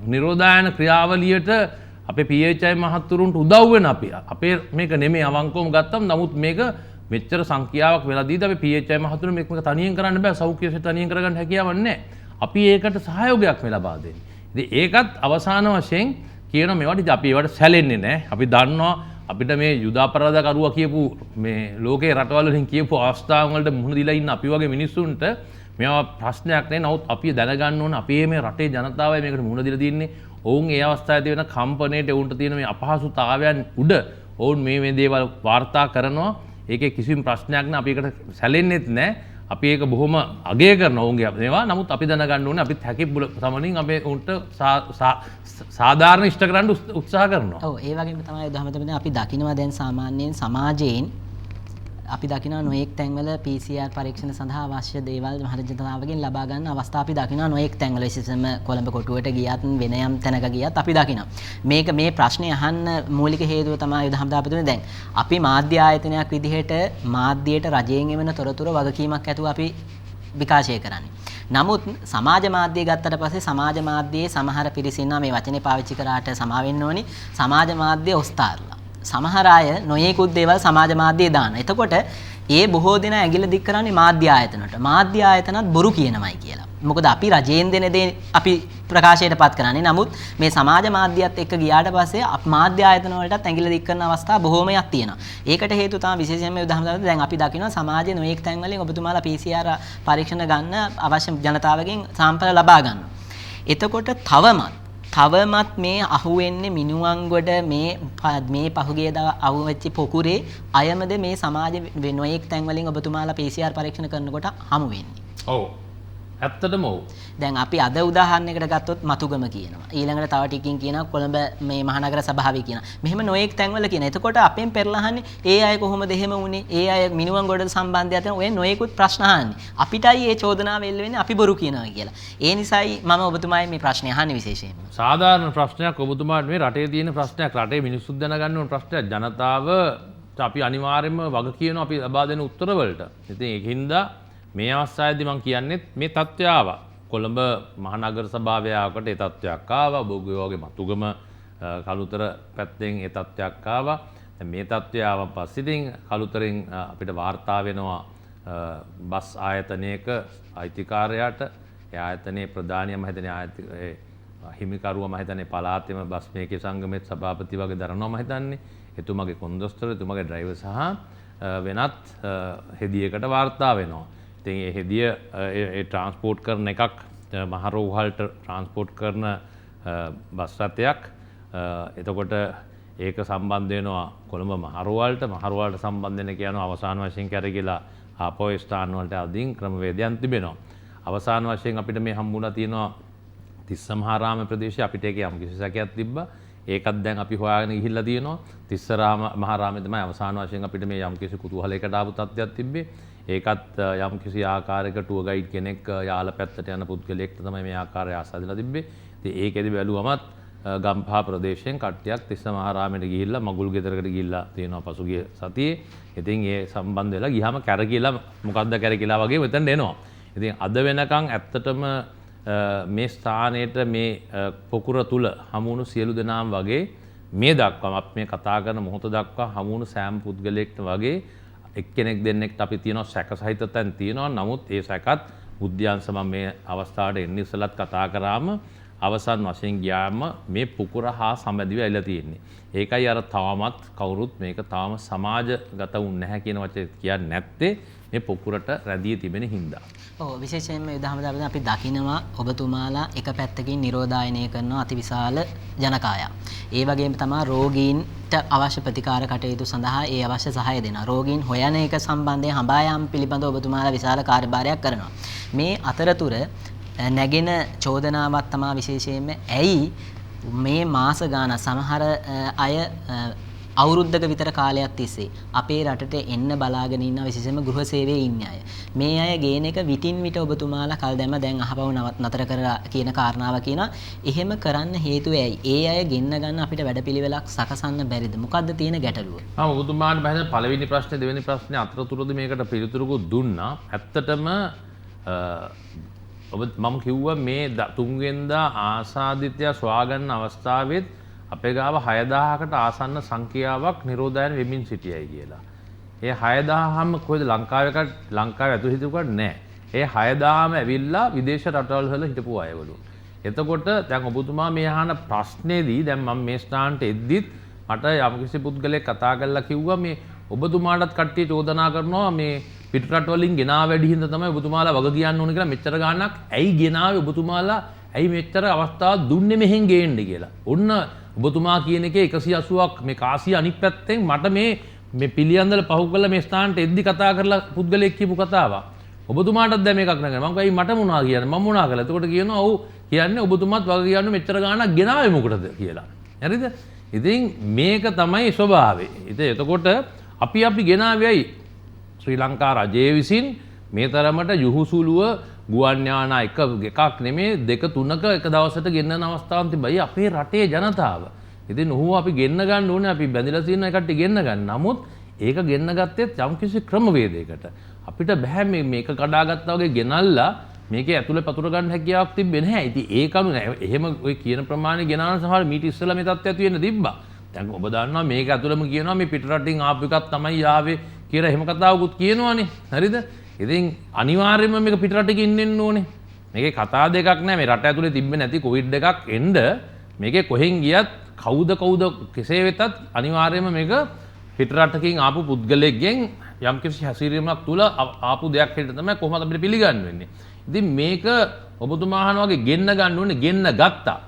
නිරෝධායන ක්‍රියාවලියට අපේ PHI මහත්තුරුන්ට උදව් වෙන අපේ මේක නෙමෙයි අවංකවම ගත්තම නමුත් මේක මෙච්චර සංඛ්‍යාවක් වෙලා දීද අපි PHI මහත්තුරුන් මේක තනියෙන් කරන්න බෑ සෞඛ්‍ය ශිෂ්ට තනියෙන් කරගන්න හැකියාවක් නැහැ. අපි ඒකට සහයෝගයක් මේ ලබා දෙන්නේ. ඉතින් ඒකත් අවසාන වශයෙන් කියන මේවට අපි ඒවට සැලෙන්නේ නැහැ. අපි දන්නවා අපිට මේ යුද අපරාධකරුවා කියපු මේ ලෝකේ රටවල් වලින් කියපු අවස්ථාවන් වලට මුහුණ දීලා ඉන්න අපි වගේ මිනිස්සුන්ට මේවා ප්‍රශ්නයක් නේ. නමුත් අපි දැනගන්න ඕන අපි මේ රටේ ජනතාවයි මේකට මුහුණ දීලා තින්නේ. ඔවුන් ඒ අවස්ථාවේදී වෙන කම්පණයට උන්ට තියෙන මේ අපහසුතාවයන් උඩ ඔවුන් මේ දේවල් වාර්තා කරනවා. ඒකේ කිසිම ප්‍රශ්නයක් නෑ. අපි ඒකට සැලෙන්නෙත් නෑ. අපි ඒක බොහොම අගය කරනවා ඔවුන්ගේ මේවා. නමුත් අපි දැනගන්න ඕනේ අපිත් හැකි සමනින් අපි උන්ට සාධාරණ ඉෂ්ට කරන්න උත්සාහ කරනවා. ඔව් ඒ වගේම තමයි දහමතම අපි දකිනවා දැන් සාමාන්‍යයෙන් සමාජයෙන් අපි දකිනවා නොඑක් තැන්වල PCR පරීක්ෂණ සඳහා අවශ්‍ය දේවල් මහජන ජනතාවගෙන් ලබා ගන්න අවස්ථා අපි දකිනවා නොඑක් තැන්වල විශේෂයෙන්ම කොළඹ කොටුවට ගියත් වෙන යම් තැනක ගියත් අපි දකිනවා. මේක මේ ප්‍රශ්නේ අහන්න මූලික හේතුව තමයි දහම්දාපතුනේ දැන් අපි මාධ්‍ය ආයතනයක් විදිහට මාධ්‍යයට රජයෙන් එවන තොරතුරු වගකීමක් ඇතුව අපි විකාශය කරන්නේ. නමුත් සමාජ මාධ්‍ය ගත්තට පස්සේ සමාජ මාධ්‍යයේ සමහර පිරිස ඉන්නවා මේ වචනේ පාවිච්චි කරාට සමා වෙන්න ඕනි. සමාජ මාධ්‍ය ඔස්තාරලා. සමහර අය නොයෙකුත් දේවල් සමාජ මාධ්‍යයේ දාන. එතකොට ඒ බොහෝ දෙනා ඇඟිල්ල දික් කරන්නේ මාධ්‍ය ආයතනට. මාධ්‍ය ආයතනත් බොරු කියනමයි කියලා. මොකද අපි රජයෙන් දෙන දේ අපි ප්‍රකාශයටපත් කරන්නේ. නමුත් මේ සමාජ මාධ්‍යයත් එක්ක ගියාට පස්සේ මාධ්‍ය ආයතන වලටත් ඇඟිල්ල දික් කරන අවස්ථා බොහෝමයක් තියෙනවා. ඒකට හේතුව තමයි විශේෂයෙන්ම උදාහරණයක් දැන් අපි දකිනවා සමාජයේ නොයෙක් තැන් වලින් ඔබතුමාලා PCR පරීක්ෂණ ගන්න අවශ්‍ය ජනතාවගෙන් සාම්පල ලබා ගන්නවා. එතකොට තවමත් මේ අහුවෙන්නේ මිනුවන්ගොඩ මේ පහුගිය දා අහුවෙච්ච පොකුරේ අයමද මේ සමාජයේ නොයෙක් තැන් වලින් ඔබතුමාලා PCR පරීක්ෂණ කරනකොට හමු වෙන්නේ. ඔව්. ඇත්තටම ඔව්. දැන් අපි අද උදාහරණයකට ගත්තොත් මතුගම කියනවා. ඊළඟට තව ටිකකින් කියනවා කොළඹ මේ මහනගර සභාවේ කියනවා. මෙහෙම නොයෙක් තැන්වල කියනවා. එතකොට අපෙන් පෙරලහන්නේ ඒ අය කොහොමද එහෙම වුනේ? ඒ අය මිනුවන්ගොඩට සම්බන්ධයක් තියෙන ඔය නොයෙකුත් ප්‍රශ්න අහන්නේ. අපිටයි මේ චෝදනාව එල්ල වෙන්නේ අපි බොරු කියනවා කියලා. ඒ නිසායි මම ඔබතුමායි මේ ප්‍රශ්නේ අහන්නේ විශේෂයෙන්ම. සාධාරණ ප්‍රශ්නයක් ඔබතුමාට මේ රටේ තියෙන ප්‍රශ්නයක්. රටේ මිනිස්සුත් දැනගන්න ඕන ප්‍රශ්නයක්. ජනතාව අපි අනිවාර්යයෙන්ම වග කියනවා අපි ලබා දෙන උත්තර වලට. ඉතින් ඒකින්ද මේ අවස්ථාවේදී මම කියන්නේ මේ තත්ත්වය ආවා. කොළඹ මහනගර සභාවේ ආවකට ඒ තත්ත්වයක් ආවා. බොග්ගෝගේ මතුගම කළුතර පැත්තෙන් ඒ තත්ත්වයක් ආවා. දැන් මේ තත්ත්වය ආවන් පස්සේ ඉතින් කළුතරෙන් අපිට වාර්තා වෙනවා බස් ආයතනයක අයිතිකාරයාට ඒ ආයතනයේ ප්‍රධානියම හිතන්නේ හිමිකරුවා මම හිතන්නේ පළාතේම බස් මේකේ සංගමයේ සභාපති වගේ දරනවා මම හිතන්නේ. එතුමාගේ කොන්දොස්තර එතුමාගේ ඩ්‍රයිවර් සහ වෙනත් හෙදියකට වාර්තා වෙනවා. ඉතින් ඒ හෙදිය ඒ ට්‍රාන්ස්පෝර්ට් කරන එකක් මහරෝහලට ට්‍රාන්ස්පෝර්ට් කරන බස් රථයක්. එතකොට ඒක සම්බන්ධ වෙනවා කොළඹ මහරෝහලට සම්බන්ධ වෙන කියනවා අවසාන වශයෙන් කරගිලා ආපෝ ස්ථාන වලට අදින් ක්‍රමවේදයන් තිබෙනවා. අවසාන වශයෙන් අපිට මේ හම්බුණා තියෙනවා තිස්ස මහාරාම ප්‍රදේශයේ අපිට ඒක යම් කිසි සැකයක් තිබ්බා. ඒකත් දැන් අපි හොයාගෙන ගිහිල්ලා තියෙනවා. තිස්ස මහාරාමයේ තමයි අවසාන වශයෙන් අපිට මේ යම් කිසි කුතුහලයකට ආපු තත්ත්වයක් තිබ්බේ. ඒකත් යම් කිසි ආකාරයක ටුවර් ගයිඩ් කෙනෙක් යාල පැත්තට යන පුද්ගලයෙක්ට තමයි මේ ආකාරය ආසාදලා තිබ්බේ. ඉතින් ඒකෙදි බැලුවමත් ගම්පහ ප්‍රදේශයෙන් කට්ටියක් තිස්ස මහාරාමයට ගිහිල්ලා මගුල් ගෙදරකට ගිහිල්ලා තියෙනවා පසුගිය සතියේ. ඉතින් ඒ සම්බන්ධ වෙලා ගියාම කැරකිලා මොකද්ද කැරකිලා වගේ මෙතනට එනවා. ඉතින් අද වෙනකන් ඇත්තටම මේ ස්ථානයට මේ පොකුර තුල හමු වුණු සියලු දෙනාම වගේ මේ දක්වා අපි මේ කතා කරන මොහොත දක්වා හමු වුණු සෑම පුද්ගලයෙක්ට වගේ එක්කෙනෙක් දෙන්නෙක්ට අපි තියෙනවා සැක සහිත තැන් තියෙනවා. නමුත් ඒ සැකත් බුද්ධ්‍යංශ මම මේ අවස්ථාවට එන්න ඉස්සලත් කතා කරාම අවසන් වශයෙන් ගියාම මේ පුකුර හා සම්බන්ධව ඇවිල්ලා තියෙන්නේ. ඒකයි අර තාමත් කවුරුත් මේක තාම සමාජගත වුන්නේ නැහැ කියන වචනේ කියන්නේ නැත්තේ මේ පුකුරට රැඳී තිබෙන හින්දා. ඔව් විශේෂයෙන්ම යුදහමදාවද අපි දකිනවා ඔබතුමාලා එක පැත්තකින් නිරෝධායනය කරන අතිවිශාල ජනකායක්. ඒ වගේම තමයි රෝගීන්ට අවශ්‍ය ප්‍රතිකාර කටයුතු සඳහා ඒ අවශ්‍ය සහාය දෙනවා. රෝගීන් හොයන එක සම්බන්ධයෙන් හඹා යාම පිළිබඳව ඔබතුමාලා විශාල කාර්යභාරයක් කරනවා. මේ අතරතුර නැගෙන චෝදනාවක් තමයි විශේෂයෙන්ම ඇයි මේ මාස ගාන සමහර අය අවුරුද්දක විතර කාලයක් තිස්සේ අපේ රටට එන්න බලාගෙන ඉන්න විශේෂයෙන්ම ගෘහ සේවයේ ඉන්න අය. මේ අය ගේන එක විටින් විට ඔබතුමාලා කල් දැම්ම දැන් අහපව නතර කරලා කියන කාරණාව කියනවා. එහෙම කරන්න හේතුව ඇයි? ඒ අය ගෙන්න ගන්න අපිට වැඩපිළිවෙලක් සකසන්න බැරිද? මොකද්ද තියෙන ගැටලුව? ඔබතුමාට බහින පළවෙනි ප්‍රශ්නේ දෙවෙනි ප්‍රශ්නේ අතරතුරදී මේකට පිළිතුරුකුත් දුන්නා. ඇත්තටම මම කිව්වා මේ තුන්වෙනිදා ආසාදිතයා සොයාගන්න අවස්ථාවෙත් අපේ ගාව 6000කට ආසන්න සංඛ්‍යාවක් නිරෝධායන වෙමින් සිටියයි කියලා. ඒ 6000ම කොහෙද ලංකාවේ ඇතුළේ හිටුවට නැහැ. ඒ 6000ම ඇවිල්ලා විදේශ රටවල් වල හිටපු අයවලු. එතකොට දැන් ඔබතුමා මේ අහන ප්‍රශ්නේදී දැන් මම මේ ස්ථානට එද්දිත් මට යම්කිසි පුද්ගලයෙක් කතා කරලා කිව්වා මේ ඔබතුමාටත් කට්ටිය චෝදනා කරනවා මේ පිටරට වලින් ගෙනා වැඩි හින්දා තමයි ඔබතුමාලා වග කියන්න ඕන කියලා මෙච්චර ගාණක් ඇයි ගෙනාවේ ඔබතුමාලා ඇයි මෙච්චර අවස්ථාවක් දුන්නේ මෙහෙන් ගේන්න කියලා. ඔන්න ඔබතුමා කියන එකේ 180ක් මේ කාසිය අනිත් පැත්තෙන් මට මේ පිළියන්දල පහු කරලා මේ ස්ථානට එද්දි කතා කරලා පුද්ගලයෙක් කියපු කතාවක්. ඔබතුමාටත් දැන් මේකක් නෑ. මම කිව්වා මට මොනවා කියන්නේ? මම මොනවා කළා? එතකොට කියනවා ඔව් කියන්නේ ඔබතුමාත් වග කියන්න මෙච්චර ගාණක් ගෙනාවේ මොකටද කියලා. හරිද? ඉතින් මේක තමයි ස්වභාවය. ඉතින් එතකොට අපි ගෙනාවේයි ශ්‍රී ලංකා රජය විසින් මේ තරමට යුහුසුලුව ගුවන් යාන එකක් නෙමේ දෙක තුනක එක දවසට ගෙන්නන අවස්ථාවක් තිබයි අපේ රටේ ජනතාව. ඉතින් ඔහු අපි ගෙන්න ගන්න ඕනේ අපි බැඳලා තියෙන එකට ගෙන්න ගන්න. නමුත් ඒක ගෙන්න ගත්තෙත් යම්කිසි ක්‍රමවේදයකට. අපිට බෑ මේක කඩාගත්තා වගේ ගෙනල්ලා මේකේ ඇතුලේ පතුර ගන්න හැකියාවක් තිබෙන්නේ නැහැ. ඉතින් ඒක අනු එහෙම ඔය කියන ප්‍රමාණය ගෙනාන සමහර මීට ඉස්සෙල්ලා මේ තත්ත්වය ඇති වෙන්න තිබ්බා. දැන් ඔබ දන්නවා මේක ඇතුළෙම කියනවා මේ පිටරටින් ආපු එකක් තමයි ආවේ කියලා එහෙම කතාවකුත් කියනවනේ. හරිද? ඉතින් අනිවාර්යයෙන්ම මේක පිටරටකින් එන්න ඕනේ. මේකේ කතා දෙකක් නැහැ. මේ රට ඇතුලේ තිබ්බේ නැති කොවිඩ් එකක් එන්න මේකේ කොහෙන් ගියත් කවුද කෙසේ වෙතත් අනිවාර්යයෙන්ම මේක පිටරටකින් ආපු පුද්ගලයෙක්ගෙන් යම්කිසි හැසිරීමක් තුල ආපු දෙයක් හැටියට තමයි කොහොමද අපිට පිළිගන්න වෙන්නේ. ඉතින් මේක ඔබතුමා අහන වගේ ගෙන්න ගන්න ඕනේ ගෙන්න ගත්තා.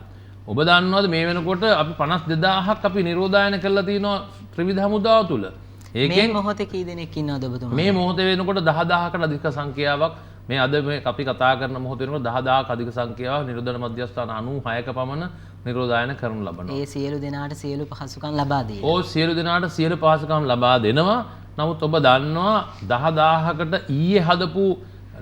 ඔබ දන්නවද මේ වෙනකොට අපි 52000ක් අපි නිරෝධායන කරලා තියෙනවා ත්‍රිවිධ හමුදාව තුල. මේ මොහොතේ කී දෙනෙක් ඉන්නවද ඔබතුමා? මේ මොහොතේ වෙනකොට 10000කට අධික සංඛ්‍යාවක් මේ අද මේ අපි කතා කරන මොහොතේ වෙනකොට 10000ක අධික සංඛ්‍යාවක් නිරෝධන මධ්‍යස්ථාන 96ක පමණ නිරෝධායන කරනු ලබනවා. ඒ සියලු දෙනාට සියලු පහසුකම් ලබා දෙයි. ඕ සියලු දෙනාට සියලු පහසුකම් ලබා දෙනවා. නමුත් ඔබ දන්නවා 10000කට ඊයේ හදපු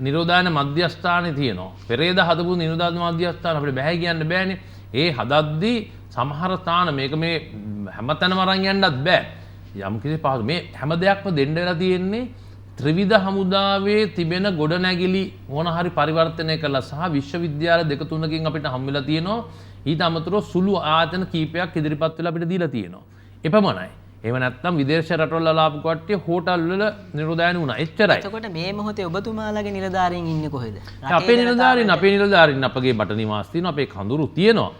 නිරෝධායන මධ්‍යස්ථානේ තියෙනවා. පෙරේද හදපු නිරෝධායන මධ්‍යස්ථාන අපිට බෑ කියන්න බෑනේ. ඒ හදද්දී සමහර ස්ථාන මේක මේ හැමතැනම අරන් යන්නත් බෑ. යම්කිසි පහසු මේ හැම දෙයක්ම දෙන්න වෙලා තියෙන්නේ ත්‍රිවිධ හමුදාවේ තිබෙන ගොඩනැගිලි මොන හරි පරිවර්තනය කළා සහ විශ්වවිද්‍යාල දෙක තුනකින් අපිට හම් වෙලා තියෙනවා. ඊට අමතරව සුළු ආයතන කීපයක් ඉදිරිපත් වෙලා අපිට දීලා තියෙනවා. එපමණයි. එහෙම නැත්නම් විදේශ රටවල ලාපු කට්ටිය හෝටල් වල නිරෝධායන වුණා. එච්චරයි. එතකොට මේ මොහොතේ ඔබතුමාලගේ නිලධාරීන් ඉන්නේ කොහෙද? අපේ නිලධාරීන් අපගේ බට නිවාස තියෙනවා. අපේ කඳුරු තියෙනවා.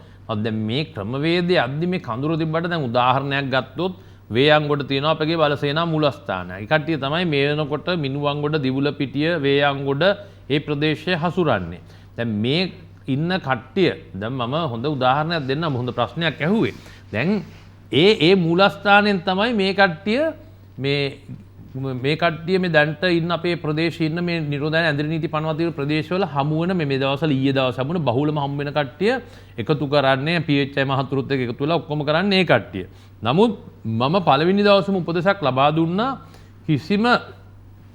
දැන් මේ ක්‍රමවේදය අද්දි මේ කඳුරු තිබ්බට දැන් උදාහරණයක් ගත්තොත් වේයන්ගොඩ තියෙනවා අපගේ බලසේනා මූලස්ථානය. ඒ කට්ටිය තමයි මේ වෙනකොට මිනුවන්ගොඩ දිවුල පිටිය වේයන්ගොඩ ඒ ප්‍රදේශයේ හසුරන්නේ. දැන් මේ ඉන්න කට්ටිය දැන් මම හොඳ උදාහරණයක් දෙන්නම්. හොඳ ප්‍රශ්නයක් ඇහුවේ. දැන් ඒ මූලස්ථානයෙන් තමයි මේ කට්ටිය මේ දැන්ට ඉන්න අපේ ප්‍රදේශයේ ඉන්න මේ නිරෝධායන ඇඳරි නීති පනවලා තියෙන ප්‍රදේශවල හමු වෙන මේ දවස්වල ඊයේ දවස් හමුන බහුලම හමු වෙන කට්ටිය එකතු කරන්නේ PHI මහතුරුත් එක්ක එකතු වෙලා ඔක්කොම කරන්නේ ඒ කට්ටිය. නමුත් මම පළවෙනි දවසේම උපදෙසක් ලබා දුන්නා කිසිම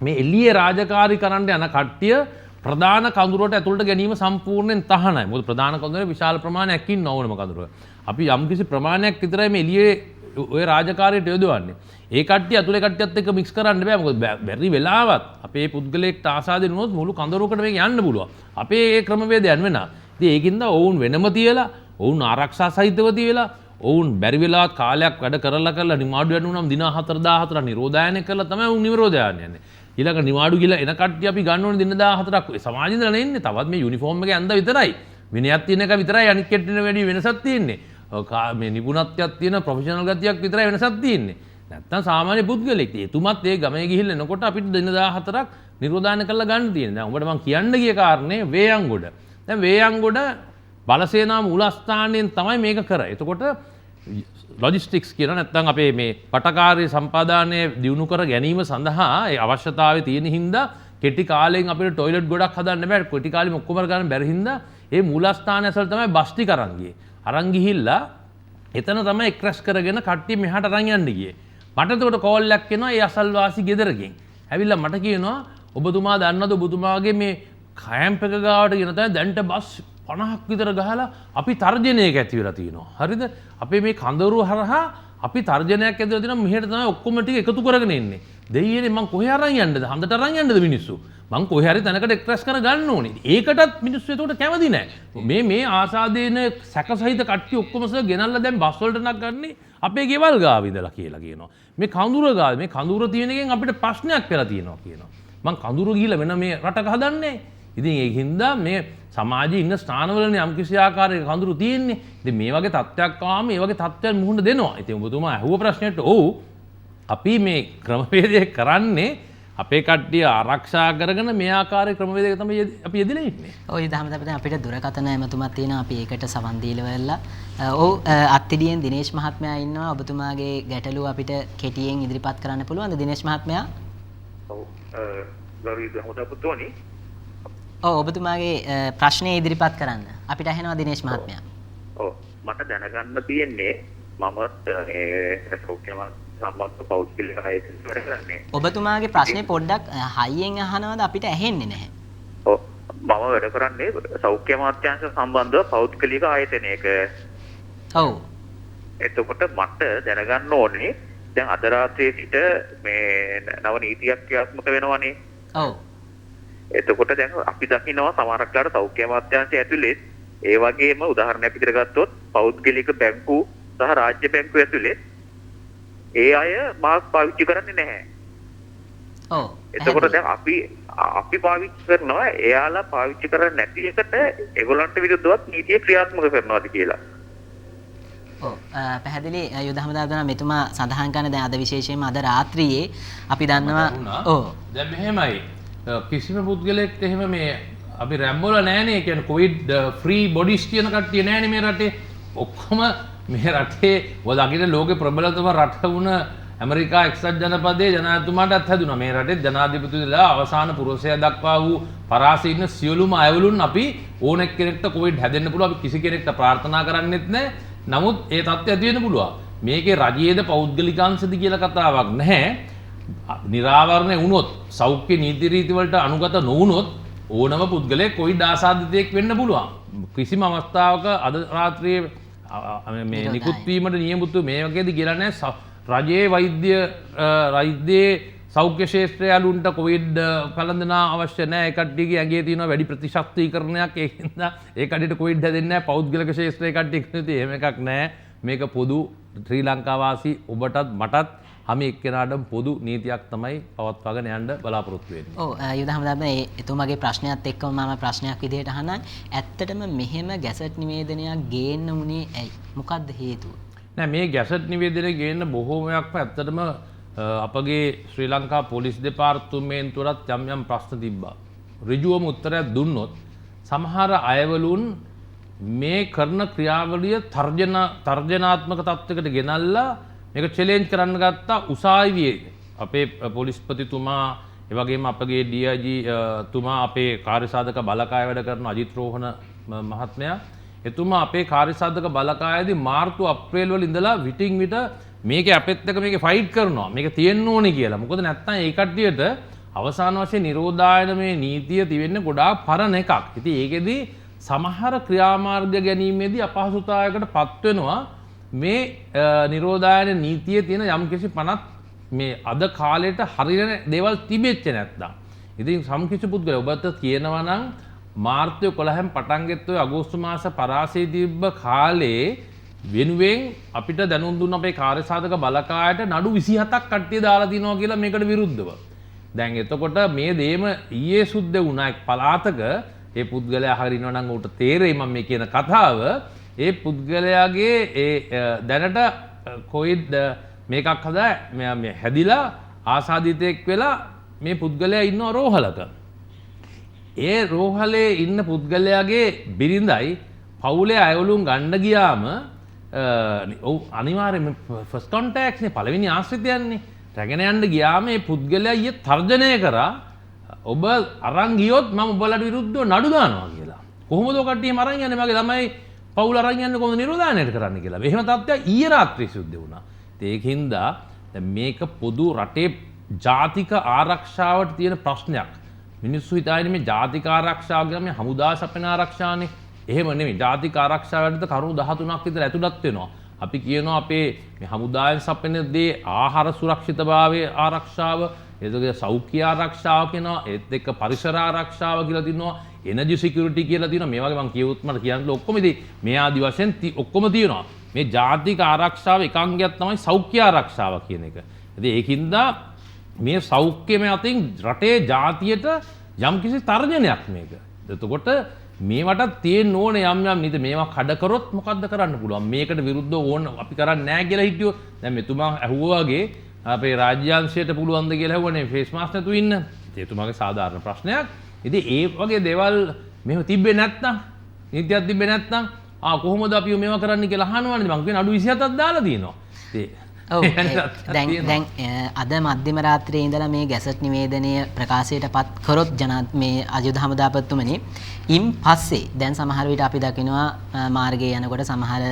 මේ එළියේ රාජකාරී කරන්න යන කට්ටිය ප්‍රධාන කඳුරට ඇතුළට ගැනීම සම්පූර්ණයෙන් තහනයි. මොකද ප්‍රධාන කඳුරේ විශාල ප්‍රමාණයක් ඉන්න ඕනම කඳුරක. අපි යම්කිසි ප්‍රමාණයක් විතරයි මේ එළියේ ඔය රාජකාරියට යොදවන්නේ. ඒ කට්ටිය අතුලේ කට්ටියත් එක්ක මික්ස් කරන්න බෑ. මොකද බැරි වෙලාවත් අපේ පුද්ගලයෙක්ට ආසාදෙන වුණොත් මුළු කඳවුරකට මේක යන්න පුළුවන්. අපේ ඒ ක්‍රමවේදයන් වෙනවා. ඉතින් ඒකින්ද ඔවුන් වෙනම තියලා, ඔවුන් ආරක්ෂා සහිතව තියලා, ඔවුන් බැරි වෙලාවත් කාලයක් වැඩ කරලා නිමාඩු යන්න උනම් දින 4-14 නිරෝධායනය කරලා තමයි උන් නිරෝධායනය යන්නේ. ඊළඟ නිවාඩු ගිහලා එන කට්ටිය අපි ගන්න ඕනේ දින 14ක්. සමාජෙ ඉඳලා නෙන්නේ. තවත් මේ යුනිෆෝම් එක ඇඳ විතරයි. විනයක් තියෙන එක විතරයි අනිත් කෙට්ටින වැඩි වෙනසක් තියෙන්නේ. මේ නිපුණත්වයක් තියෙන ප්‍රොෆෙෂනල් ගතියක් විතරයි වෙනසක් තියෙන්නේ. නැත්තම් සාමාන්‍ය පුද්ගලෙක්. එතුමත් ඒ ගමේ ගිහිල්ලා එනකොට අපිට දින 14ක් නිරෝධායන කරලා ගන්න තියෙනවා. දැන් උඹට මම කියන්න ගිය කාරණේ වේයන්ගොඩ. දැන් වේයන්ගොඩ බලසේනා මූලස්ථානයෙන් තමයි මේක කරා. එතකොට ලොජිස්ටික්ස් කියන නැත්නම් අපේ මේ පටකාරී සම්පාදානය දියුණු කර ගැනීම සඳහා ඒ අවශ්‍යතාවය තියෙන හින්දා කෙටි කාලෙන් අපිට টয়ලට් ගොඩක් හදන්න බෑ. කෙටි කාලෙම ඔක්කොම ගන්න බැරි හින්දා ඒ මූලස්ථානය ඇසල තමයි බස් ටික අරන් ගියේ. අරන් ගිහිල්ලා එතන තමයි ක්‍රැෂ් කරගෙන කට්ටිය මෙහාට අරන් යන්න ගියේ. මට එතකොට කෝල් එකක් එනවා ඒ අසල්වාසි ගෙදරකින්. ඇවිල්ලා මට කියනවා ඔබතුමා දන්නවද ඔබතුමාගේ මේ කැම්ප් එක ගාවට ගෙන තමයි දැන්ට බස් 50ක් විතර ගහලා අපි තර්ජනයක ඇති වෙලා තියෙනවා. හරිද? අපේ මේ කඳවුරු හරහා අපි තර්ජනයක් ඇදලා තියෙනවා. මෙහෙට තමයි ඔක්කොම ටික එකතු කරගෙන එන්නේ. දෙයියනේ මං කොහේ අරන් යන්නද? හන්දට අරන් යන්නද මිනිස්සු? මං කොහේ හරි තැනකට එක්ස්ප්‍රෙස් කර ගන්න ඕනේ. ඒකටත් මිනිස්සු ඒකට කැමති නැහැ. මේ ආසාදේන සැකසහිත කට්ටිය ඔක්කොම ගෙනල්ලා දැන් බස් වලට නගන්නේ අපේ ගෙවල් ගාව ඉඳලා කියලා කියනවා. මේ කඳුර ගාව මේ කඳුර තියෙන එකෙන් අපිට ප්‍රශ්නයක් වෙලා තියෙනවා කියනවා. මං කඳුර ගිහිල්ලා වෙන මේ රටක හදන්නේ. ඉතින් ඒ හින්දා මේ සමාජයේ ඉන්න ස්ථානවලනේ යම්කිසි ආකාරයක කඳුරු තියෙන්නේ. ඉතින් මේ වගේ තත්ත්වයක් ආවම මේ වගේ තත්ත්වයන් මුහුණ දෙනවා. ඉතින් ඔබතුමා අහුව ප්‍රශ්නෙට ඔව් අපි මේ ක්‍රමවේදය කරන්නේ අපේ කට්ටිය ආරක්ෂා කරගෙන මේ ආකාරයේ ක්‍රමවේදයක තමයි අපි යෙදලා ඉන්නේ. ඔව් ඒ දහම තමයි අපිට දුරකථන ඇමතුමක් තියෙනවා. අපි ඒකට සවන් දීලා ඔව් අත්තිඩියෙන් දිනේෂ් මහත්මයා ඉන්නවා. ඔබතුමාගේ ගැටලුව අපිට කෙටියෙන් ඉදිරිපත් කරන්න පුළුවන්ද දිනේෂ් මහත්මයා? ඔව් ගෞරවනීය හමුදාපතිතුමනි. ඔව් ඔබතුමාගේ ප්‍රශ්නේ ඉදිරිපත් කරන්න. අපිට ඇහෙනවා දිනේෂ් මහත්මයා. ඔව් මට දැනගන්න තියෙන්නේ මම සෞඛ්‍යම සම්බන්ධ පෞද්ගලික ආයතන වැඩ කරන්නේ. ඔබතුමාගේ ප්‍රශ්නේ පොඩ්ඩක් හයියෙන් අහනවද අපිට ඇහෙන්නේ නැහැ. ඔව් මම වැඩ කරන්නේ සෞඛ්‍ය අමාත්‍යාංශ සම්බන්ධව පෞද්ගලික ආයතනයක. ඔව්. එතකොට මට දැනගන්න ඕනේ දැන් අද රාත්‍රියේ සිට මේ නව නීතියක් ක්‍රියාත්මක වෙනවනේ. ඔව්. එතකොට දැන් අපි දකිනවා සමහරක්ලාට සෞඛ්‍ය අමාත්‍යාංශය ඇතුලේ ඒ වගේම උදාහරණයක් විදිහට ගත්තොත් පෞද්ගලික බැංකු සහ රාජ්‍ය බැංකු ඇතුලේ ඒ අය මාස්ක් පාවිච්චි කරන්නේ නැහැ. ඔව්. එතකොට දැන් අපි පාවිච්චි කරනවා එයාලා පාවිච්චි කරන්නේ නැති එකට ඒගොල්ලන්ට විරුද්ධවත් නීතිය ක්‍රියාත්මක කරනවාද කියලා. ඔව් පැහැදිලි යුද හමුදාවදන මෙතුමා සඳහන් කරන දැන් අද විශේෂයෙන්ම අද රාත්‍රියේ අපි දන්නවා ඔව් දැන් මෙහෙමයි කිසිම පුද්ගලයෙක්ට එහෙම මේ අපි රැම්බෝල නෑනේ. කියන්නේ කොවිඩ් ෆ්‍රී බොඩිස් කියන කට්ටිය නෑනේ මේ රටේ. ඔක්කොම මේ රටේ ඔය දකින්න ලෝකේ ප්‍රබලතම රට වුණ ඇමරිකා එක්සත් ජනපදයේ ජනාධිපතිතුමාටත් හැදුනා. මේ රටේ ජනාධිපතිතුමා අවසාන පුරසය දක්වා වූ පරාසය ඉන්න සියලුම අයවලුන් අපි ඕන එක්කෙනෙක්ට කොවිඩ් හැදෙන්න පුළුවන්. අපි කිසි කෙනෙක්ට ප්‍රාර්ථනා කරන්නෙත් නෑ. නමුත් ඒ තත්ත්වය ඇති වෙන්න පුළුවන්. මේකේ රජයේද පෞද්ගලිකාංශද කියලා කතාවක් නැහැ. නිරාවරණය වුණොත් සෞඛ්‍ය නීති රීති වලට අනුගත නොවුනොත් ඕනම පුද්ගලයෙක් කොවිඩ් ආසාදිතයෙක් වෙන්න පුළුවන්. කිසිම අවස්ථාවක අද රාත්‍රියේ මේ නිකුත් වීමට නියමිත මේ වගේද කියලා නැහැ. රජයේ වෛද්‍යයේ සෞඛ්‍ය ශාස්ත්‍රය අලුන්ට කොවිඩ් පළඳනා අවශ්‍ය නැහැ. ඒ කට්ටියගේ ඇඟේ තියෙන වැඩි ප්‍රතිශක්තිකරණයක් ඒකින්ද ඒ කට්ටියට කොවිඩ් හැදෙන්නේ නැහැ. පෞද්ගලික ශාස්ත්‍රයේ කට්ටියට එහෙම එකක් නැහැ. මේක පොදු ශ්‍රී ලංකා වාසී ඔබටත් මටත් හැම එක්කෙනාටම පොදු නීතියක් තමයි පවත්වාගෙන යන්න බලාපොරොත්තු වෙන්නේ. ඔව් යුද හමුදාපති එතුමාගේ ප්‍රශ්නයත් එක්කම මම ප්‍රශ්නයක් විදිහට අහනවා. ඇත්තටම මෙහෙම ගැසට් නිවේදනයක් ගේන්න උනේ ඇයි? මොකක්ද හේතුව? නෑ මේ ගැසට් නිවේදනය ගේන්න බොහෝමයක්ම ඇත්තටම අපගේ ශ්‍රී ලංකා පොලිස් දෙපාර්තමේන්තුවටත් යම් ප්‍රශ්න තිබ්බා. ඍජුවම උත්තරයක් දුන්නොත් සමහර අයවලුන් මේ කරන ක්‍රියාවලිය තර්ජනාත්මක තත්ත්වයකට ගෙනල්ලා මේක චැලෙන්ජ් කරන්න ගත්තා උසාවියේ අපේ පොලිස්පතිතුමා ඒ වගේම අපගේ DIG තුමා අපේ කාර්යසාධක බලකාය වැඩ කරන අජිත් රෝහණ මහත්මයා එතුමා අපේ කාර්යසාධක බලකායේදී මාර්තු අප්‍රේල් වල ඉඳලා විටින් විට මේක අපෙත් එක්ක මේක ෆයිට් කරනවා මේක තියෙන්න ඕනේ කියලා. මොකද නැත්තම් ඒ කට්ටියට අවසාන වශයෙන් නිරෝධායන මේ නීතිය තිබෙන්නේ ගොඩාක් පරණ එකක්. ඉතින් ඒකෙදී සමහර ක්‍රියාමාර්ග ගැනීමේදී අපහසුතාවයකට පත් වෙනවා. මේ නිරෝධායන නීතියේ තියෙන යම්කිසි පනත් මේ අද කාලයට හරියන දේවල් තිබෙච්ච නැත්නම්. ඉතින් සම්කිසි පුද්ගලයා ඔබට කියනවා නම් මාර්තු 11න් පටන් ගෙත්ත ඔය අගෝස්තු මාස පරාසයේ තිබ්බ කාලේ වෙනුවෙන් අපිට දැනුම් දුන්න අපේ කාර්යසාධක බලකායට නඩු 27ක් කට්ටිය දාලා තිනවා කියලා මේකට විරුද්ධව. දැන් එතකොට මේ දේම ඊයේ සුද්ධ වුණා එක් පළාතක ඒ පුද්ගලයා හරිනවා නම් උට තේරෙයි මම මේ කියන කතාව. ඒ පුද්ගලයාගේ ඒ දැනට කොයිඩ් මේකක් හදා මේ හැදිලා ආසාදිතයෙක් වෙලා මේ පුද්ගලයා ඉන්න රෝහලක. ඒ රෝහලේ ඉන්න පුද්ගලයාගේ බිරිඳයි පවුලේ අයවලුන් ගන්න ගියාම ඔව් අනිවාර්යයෙන්ම ෆස්ට් කොන්ටැක්ට්ස් නේ පළවෙනි ආශ්‍රිතයන්නේ. රැගෙන යන්න ගියාම මේ පුද්ගලයා ඊයේ තර්ජනය කරා ඔබ අරන් ගියොත් මම ඔබලට විරුද්ධව නඩු දානවා කියලා. කොහොමද ඔය කට්ටියම අරන් යන්නේ? මගේ ළමයි පවුල අරන් යන්නේ කොහොමද නිරෝධායනයට කරන්න කියලා. එහෙම තත්ත්වයක් ඊයේ රාත්‍රියේ සිද්ධ වුණා. ඒකින්ද දැන් මේක පොදු රටේ ජාතික ආරක්ෂාවට තියෙන ප්‍රශ්නයක්. මිනිස්සු හිතන්නේ මේ ජාතික ආරක්ෂාව කියලා මේ හමුදා සපයන ආරක්ෂානේ. එහෙම නෙමෙයි. ජාතික ආරක්ෂාවට කරුණු 13ක් විතර ඇතුළත් වෙනවා. අපි කියනවා අපේ මේ හමුදායෙන් සපයන දේ ආහාර සුරක්ෂිතභාවයේ ආරක්ෂාව, එතකොට සෞඛ්‍ය ආරක්ෂාව කියනවා, ඒත් එක්ක පරිසර ආරක්ෂාව කියලා තියෙනවා, එනර්ජි සිකියුරිටි කියලා තියෙනවා. මේ වගේ මම කියවුත් මට කියන්න ඔක්කොම ඉතින් මේ ආදි වශයෙන් ඔක්කොම තියෙනවා. මේ ජාතික ආරක්ෂාව එකංගයක් තමයි සෞඛ්‍ය ආරක්ෂාව කියන එක. ඉතින් ඒකින්ද මේ සෞඛ්‍යමය අතින් රටේ ජාතියට යම්කිසි තර්ජනයක් මේක. එතකොට මේවට තියෙන්න ඕනේ යම් නේද මේවා කඩ කරොත් මොකද්ද කරන්න පුළුවන්? මේකට විරුද්ධව ඕන අපි කරන්නේ නැහැ කියලා හිටියෝ. දැන් මෙතුමා ඇහුවා වගේ අපේ රාජ්‍යාංශයට පුළුවන් ද කියලා ඇහුවනේ ෆේස් මාස්ක් නැතුව ඉන්න. එතුමාගේ සාධාරණ ප්‍රශ්නයක්. ඉතින් ඒ වගේ දේවල් මෙහෙම තිබ්බේ නැත්නම් නීතියක් තිබ්බේ නැත්නම් කොහොමද අපි මේවා කරන්න කියලා අහනවනේ. මං කියන අඩු 27ක් දාලා තියෙනවා. දැන් අද මධ්‍යම රාත්‍රියේ ඉඳලා මේ ගැසට් නිවේදනය ප්‍රකාශයට පත් කරොත් මේ අයුධ හමුදාපතිතුමනි ඉන් පස්සේ දැන් සමහර විට අපි දකිනවා මාර්ගයේ යනකොට සමහර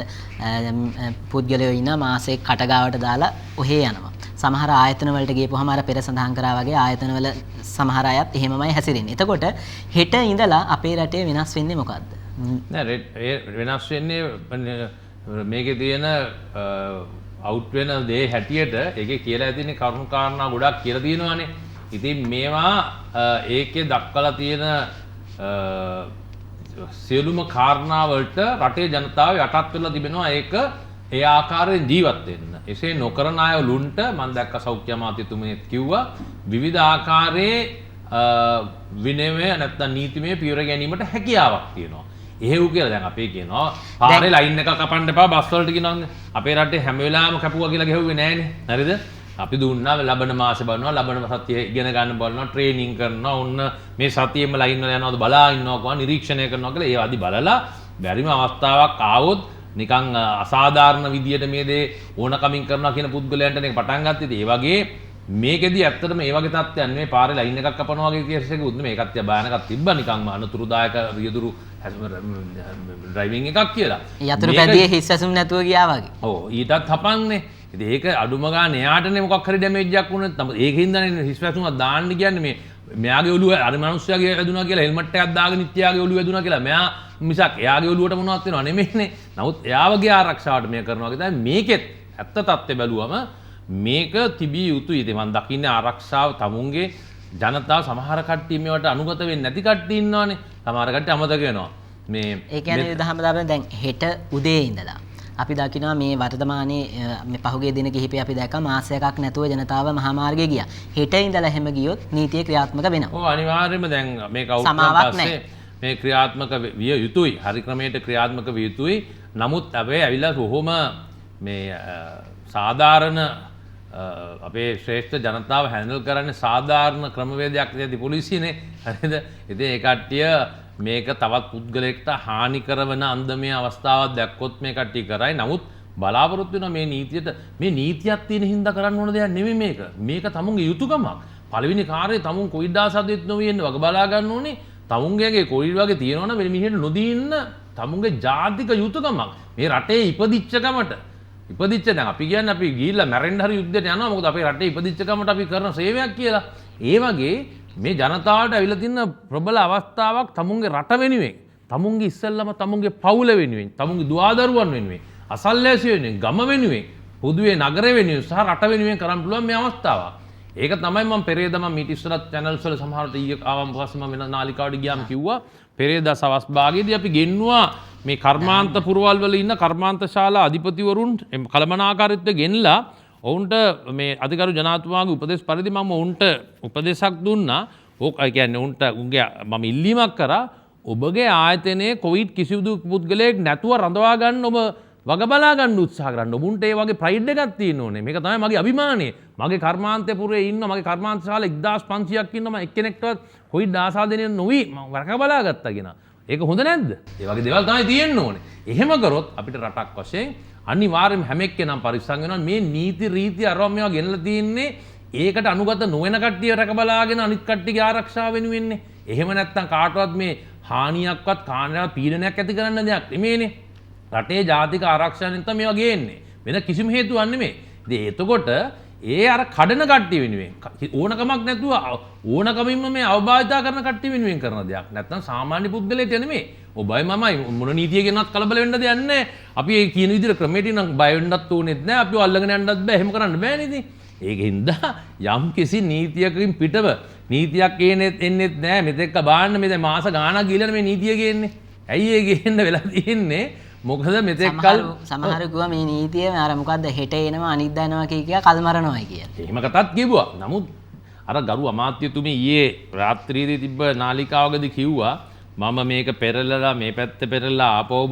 පුද්ගලයෝ ඉන්න මාසෙක කටගාවට දාලා ඔහේ යනවා. සමහර ආයතන වලට ගියපුවාම අර පෙර සඳහන් කරා වගේ ආයතන වල සමහර අයත් එහෙමමයි හැසිරෙන්නේ. එතකොට හෙට ඉඳලා අපේ රටේ වෙනස් වෙන්නේ මොකද්ද? නෑ වෙනස් වෙන්නේ මේකේ තියෙන අවුට් වෙන දේ හැටියට ඒකේ කියලා ඇතිනේ කරුණු කාරණා ගොඩක් කියලා තියෙනවානේ. ඉතින් මේවා ඒකේ දක්වලා තියෙන සියලුම කාරණා වලට රටේ ජනතාව යටත් වෙලා තිබෙනවා. ඒක ඒ ආකාරයෙන් ජීවත් වෙන්න. එසේ නොකරන අයලුන්ට මම දැක්ක සෞඛ්‍ය අමාත්‍යතුමනි කිව්වා විවිධ ආකාරයේ විනයමය නැත්නම් නීතිමය පියවර ගැනීමට හැකියාවක් තියෙනවා. එහෙව් කියලා දැන් අපි කියනවා පාරේ ලයින් එක කපන්න එපා බස් වලට කියනවානේ. අපේ රටේ හැම වෙලාවෙම කැපුවා කියලා ගෙහුවේ නෑනේ. හරිද? අපි දුන්නා ලබන මාසේ බලනවා, ලබන සතියේ ඉගෙන ගන්න බලනවා, ට්‍රේනින් කරනවා, ඔන්න මේ සතියෙම ලයින් වල යනවාද බලා ඉන්නවා කොහොම නිරීක්ෂණය කරනවා කියලා ඒ ආදි බලලා බැරිම අවස්ථාවක් ආවොත් නිකන් අසාධාරණ විදියට මේ දේ ඕනකමින් කරනවා කියන පුද්ගලයන්ට මේක පටන් ගත්තේ. ඒ වගේ මේකෙදි ඇත්තටම මේ වගේ තත්ත්වයන් මේ පාරේ ලයින් එකක් කපනවා වගේ කේස් එකකුත් මේකත් භයානකක් තිබ්බා නිකන්ම අනතුරුදායක රියදුරු ඩ්‍රයිවිං එකක් කියලා. යතුරු පැදියේ හිස් ඇසුම් නැතුව ගියා වගේ. ඔව් ඊටත් හපන්නේ. ඉතින් ඒක අඩුම ගාන එයාටනේ මොකක් හරි ඩැමේජ් එකක් වුණොත් තමයි ඒකින්දනේ හිස් ඇසුමක් දාන්න කියන්නේ මේ මෙයාගේ ඔළුව අර මිනිස්සයාගේ වැදුනා කියලා හෙල්මට් එකක් දාගෙන ඉත්‍යාගේ ඔළුව වැදුනා කියලා මෙයා මිසක් එයාගේ ඔළුවට මොනවත් වෙනව නෙමෙයිනේ. නමුත් එයාගේ ආරක්ෂාවට මේ කරනවා වගේ තමයි මේකෙත් ඇත්ත තත්ත්වය බැලුවම මේක තිබිය යුතුයි. ඉතින් මම දකින්නේ ආරක්ෂාව තමුන්ගේ ජනතාව සමහර කට්ටිය මේවට අනුගත වෙන්නේ නැති කට්ටිය ඉන්නවනේ. සමහර කට්ටිය අමතක වෙනවා. මේ ඒ කියන්නේ දහමදාපෙන් දැන් හෙට උදේ ඉඳලා අපි දකිනවා මේ වර්තමානයේ මේ පහුගිය දින කිහිපය අපි දැක්කා මාසයක්ක් නැතුව ජනතාව මහා මාර්ගයේ ගියා. හෙට ඉඳලා හැම ගියොත් නීතිය ක්‍රියාත්මක වෙනවා. ඔව් අනිවාර්යයෙන්ම දැන් මේක අවුරුද්දක් පස්සේ මේ ක්‍රියාත්මක විය යුතුයි. හරි ක්‍රමයට ක්‍රියාත්මක විය යුතුයි. නමුත් අපි ඇවිල්ලා කොහොම මේ සාධාරණ අපේ ශ්‍රේෂ්ඨ ජනතාව හැන්ඩල් කරන්නේ සාධාරණ ක්‍රමවේදයක් නැති පොලිසියනේ. හරිද? ඉතින් ඒ කට්ටිය මේක තවත් පුද්ගලයෙක්ට හානි කරන අන්දමේ අවස්ථාවක් දැක්කොත් මේ කට්ටිය කරයි. නමුත් බලාපොරොත්තු වෙනවා මේ නීතියට මේ නීතියක් තියෙන හින්දා කරන්න ඕන දෙයක් නෙමෙයි මේක. මේක තමුන්ගේ යුතුයකමක්. පළවෙනි කාර්යය තමුන් කොවිඩ් ආසාදිත නොවෙන්න වග බලා ගන්න ඕනේ. තමුන්ගේ කොවිඩ් වගේ තියෙනවනම් වෙන මිනිහෙට නොදී ඉන්න තමුන්ගේ ජාතික යුතුයකමක්. මේ රටේ ඉපදිච්ච ගමට ඉපදිච්ච දැන් අපි කියන්නේ අපි ගිහිල්ලා මැරෙන්න හරි යුද්ධයට යනවා. මොකද අපේ රටේ ඉපදිච්ච ගමට අපි කරන සේවයක් කියලා. ඒ වගේ මේ ජනතාවට ඇවිල්ලා තියෙන ප්‍රබල අවස්ථාවක් තමුන්ගේ රට වෙනුවෙන්, තමුන්ගේ ඉස්සෙල්ලම තමුන්ගේ පවුල වෙනුවෙන්, තමුන්ගේ දුවදරුවන් වෙනුවෙන් අසල්වැසියෝ වෙනුවෙන්, ගම වෙනුවෙන්, පොදුවේ නගරය වෙනුවෙන් සහ රට වෙනුවෙන් කරන්න පුළුවන් මේ අවස්ථාව. ඒක තමයි මම පෙරේදා මම මීට ඉස්සරත් channels වල සමහරට ඊයේ ආවම පස්සේ මම වෙන නාලිකාවට ගියාම කිව්වා පෙරේදා සවස් භාගයේදී අපි ගෙන්නුවා මේ කර්මාන්ත පුරවල් වල ඉන්න කර්මාන්ත ශාලා අධිපතිවරුන් කළමනාකාරීත්වය ගෙනලා ඔවුන්ට මේ අධිකරු ජනාධිපතිතුමාගේ උපදෙස් පරිදි මම ඔවුන්ට උපදේශක් දුන්නා. ඕක කියන්නේ උන්ට උන්ගේ මම ඉල්ලීමක් කරා ඔබගේ ආයතනයේ කොවිඩ් කිසිදු පුද්ගලයෙක් නැතුව රඳවා ගන්න ඔබ වග බලා ගන්න උත්සාහ කරන්න. ඔබුන්ට ඒ වගේ ප්‍රයිඩ් එකක් තියෙන්න ඕනේ. මේක තමයි මගේ අභිමානය. මගේ කර්මාන්තපුරේ ඉන්න මගේ කර්මාන්ත ශාලා 1500ක් ඉන්න මම එක්කෙනෙක්ටවත් කොවිඩ් ආසාදනය නොවි මම වරක බලා ගත්තා කියන. ඒක හොඳ නැද්ද? ඒ වගේ දේවල් තමයි තියෙන්න ඕනේ. එහෙම කරොත් අපිට රටක් වශයෙන් අනිවාර්යයෙන්ම හැම එක්කෙනාම පරිස්සම් වෙනවා. මේ නීති රීති අරවා මේවා ගෙනලා තියෙන්නේ ඒකට අනුගත නොවන කට්ටිය රැක බලාගෙන අනිත් කට්ටියගේ ආරක්ෂාව වෙනුවෙන්නේ. එහෙම නැත්තම් කාටවත් මේ හානියක්වත් කාණ්ඩයක් පීඩනයක් ඇති කරන්න දෙයක් නෙමෙයිනේ. රටේ ජාතික ආරක්ෂාව නිමිත්ත මේවා ගේන්නේ. වෙන කිසිම හේතුවක් නෙමෙයි. ඉතින් එතකොට ඒ අර කඩන කට්ටිය වෙනුවෙන් ඕනකමක් නැතුව ඕනකමින්ම මේ අවබෝධතා කරන කට්ටිය වෙනුවෙන් කරන දෙයක්. නැත්තම් සාමාන්‍ය පුද්ගලයෙක් නෙමෙයි. ඔබයි මමයි මොන නීතියකින්වත් කලබල වෙන්න දෙයක් නැහැ. අපි ඒ කියන විදිහට ක්‍රමයට නම් බය වෙන්නත් ඕනෙත් නැහැ. අපිව අල්ලගෙන යන්නත් බෑ. එහෙම කරන්න බෑනේ ඉතින්. ඒකින්ද යම් කිසි නීතියකින් පිටව නීතියක් එන්නෙත් නැහැ. මෙතෙක් බාන්න මේ දැන් මාස ගාණක් ගිහලා මේ නීතිය ගේන්නේ. ඇයි ඒ ගේන්න වෙලා තියෙන්නේ? මොකද මෙතෙක් කල් සමහර ගුවා මේ නීතිය අර මොකද්ද හෙට එනවා අනිද්දා එනවා කිය කල් මරනවා කියලා. එහෙම කතාත් කිව්වා. නමුත් අර ගරු අමාත්‍යතුමී ඊයේ රාත්‍රියේදී තිබ්බ නාලිකාවකදී කිව්වා මම මේක පෙරලලා මේ පැත්ත පෙරලලා ආපහු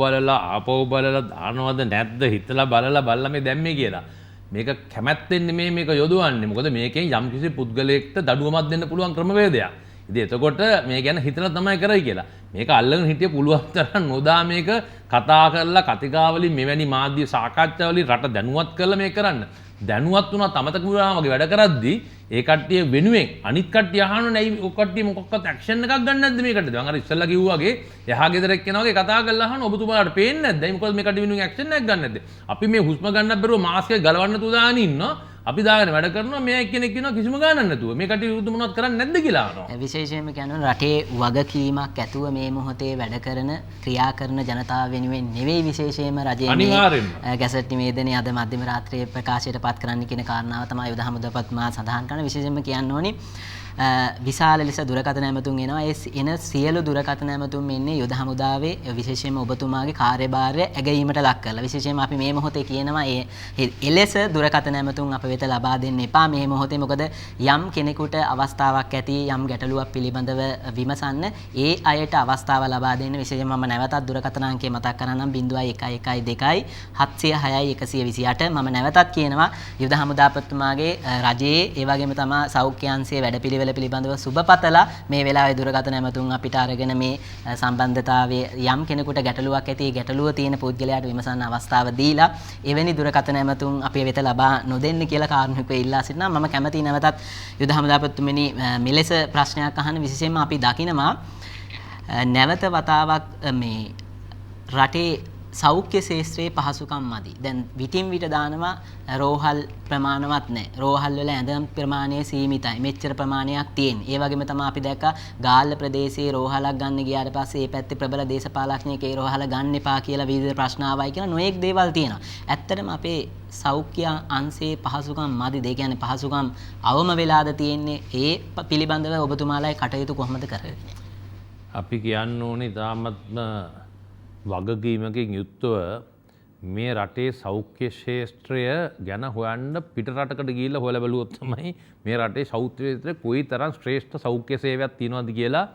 බලලා දානවද නැද්ද හිතලා බලලා මේ දැම්මේ කියලා. මේක කැමැත්තෙන් නෙමෙයි මේක යොදවන්නේ. මොකද මේකෙන් යම්කිසි පුද්ගලයෙක්ට දඩුවමක් දෙන්න පුළුවන් ක්‍රමවේදයක්. ඉතින් එතකොට මේ ගැන හිතලා තමයි කරයි කියලා. මේක අල්ලගෙන හිටිය පුළුවන් තරම් නොදා මේක කතා කරලා කතිකාවලින් මෙවැනි මාධ්‍ය සාකච්ඡාවලින් රට දැනුවත් කරලා මේක කරන්න. දැනුවත් වුණා තමතක වුණා වගේ වැඩ කරද්දී ඒ කට්ටිය වෙනුවෙන් අනිත් කට්ටිය අහනවා නැයි ඔය කට්ටිය මොකක්වත් ඇක්ෂන් එකක් ගන්න නැද්ද මේකට? දැන් අර ඉස්සෙල්ලා කිව්වා වගේ එහා ගෙදර එක්කෙනා වගේ කතා කරලා අහනවා ඔබතුමාලාට පේන්නේ නැද්ද? ඒ මොකද මේ කට්ටිය වෙනුවෙන් ඇක්ෂන් එකක් ගන්න නැද්ද? අපි මේ හුස්ම ගන්නත් බැරුව මාස්ක් එක ගලවන්න තුදාගෙන ඉන්නවා. අපි දාගෙන වැඩ කරනවා මේ එක්කෙනෙක් කියනවා කිසිම ගානක් නැතුව මේ කට්ටිය විරුද්ධ මොනවද කරන්නේ නැද්ද කියලා අහනවා. විශේෂයෙන්ම කියනවා රටේ වගකීමක් ඇතුව මේ මොහොතේ වැඩ කරන ක්‍රියා කරන ජනතාව වෙනුවෙන් නෙවෙයි විශේෂයෙන්ම රජයේ අනිවාර්යෙන්ම ගැසට් නිවේදනයේ අද මධ්‍යම රාත්‍රියේ ප්‍රකාශයට පත් කරන්න කියන කාරණාව තමයි යුද හමුදාපතිතුමා සඳහන් කරන. විශේෂයෙන්ම කියන්න ඕනි විශාල ලෙස දුරකථන ඇමතුම් එනවා. ඒ එන සියලු දුරකථන ඇමතුම් එන්නේ යුද හමුදාවේ විශේෂයෙන්ම ඔබතුමාගේ කාර්යභාරය ඇගීමට ලක් කරලා. විශේෂයෙන්ම අපි මේ මොහොතේ කියනවා එලෙස දුරකථන ඇමතුම් අප වෙත ලබා දෙන්න එපා මේ මොහොතේ. මොකද යම් කෙනෙකුට අවස්ථාවක් ඇති යම් ගැටලුවක් පිළිබඳව විමසන්න ඒ අයට අවස්ථාව ලබා දෙන්න. විශේෂයෙන්ම මම නැවතත් දුරකථන අංකය මතක් කරන්නම් 0112 706 128. මම නැවතත් කියනවා යුද හමුදාපතිතුමාගේ රජයේ ඒ වගේම තමයි සෞඛ්‍ය අංශයේ වැඩපිළිවෙල පිළිබඳව සුබපතලා මේ වෙලාවේ දුරකථන ඇමතුම් අපිට අරගෙන මේ සම්බන්ධතාවයේ යම් කෙනෙකුට ගැටලුවක් ඇති ගැටලුව තියෙන පුද්ගලයාට විමසන්න අවස්ථාව දීලා එවැනි දුරකථන ඇමතුම් අපේ වෙත ලබා නොදෙන්න කියලා කාරණිකව ඉල්ලා සිටිනවා. මම කැමැතියි නැවතත් යුද හමුදාපතිතුමනි මෙලෙස ප්‍රශ්නයක් අහන්න. විශේෂයෙන්ම අපි දකිනවා නැවත වතාවක් මේ රටේ සෞඛ්‍ය ශාස්ත්‍රයේ පහසුකම් මදි. දැන් විටින් විට දානවා රෝහල් ප්‍රමාණවත් නැහැ. රෝහල් වල ඇඳම් ප්‍රමාණය සීමිතයි. මෙච්චර ප්‍රමාණයක් තියෙන. ඒ වගේම තමයි අපි දැක්කා ගාල්ල ප්‍රදේශයේ රෝහලක් ගන්න ගියාට පස්සේ මේ පැත්තේ ප්‍රබල දේශපාලඥයෙක් ඒ රෝහල ගන්න එපා කියලා විවිධ ප්‍රශ්න ආවයි කියලා නොඑක් දේවල් තියෙනවා. ඇත්තටම අපේ සෞඛ්‍ය අංශයේ පහසුකම් මදි. ඒ කියන්නේ පහසුකම් අවම වෙලාද තියෙන්නේ. ඒ පිළිබඳව ඔබතුමාලායි කටයුතු කොහොමද කරන්නේ? අපි කියන්න ඕනේ තාමත්ම වගකීමකින් යුක්තව මේ රටේ සෞඛ්‍ය ශාස්ත්‍රය ගැන හොයන්න පිට රටකට ගිහිල්ලා හොයලා බලුවොත් තමයි මේ රටේ සෞඛ්‍ය ශාස්ත්‍රය කොයිතරම් ශ්‍රේෂ්ඨ සෞඛ්‍ය සේවයක් තියෙනවද කියලා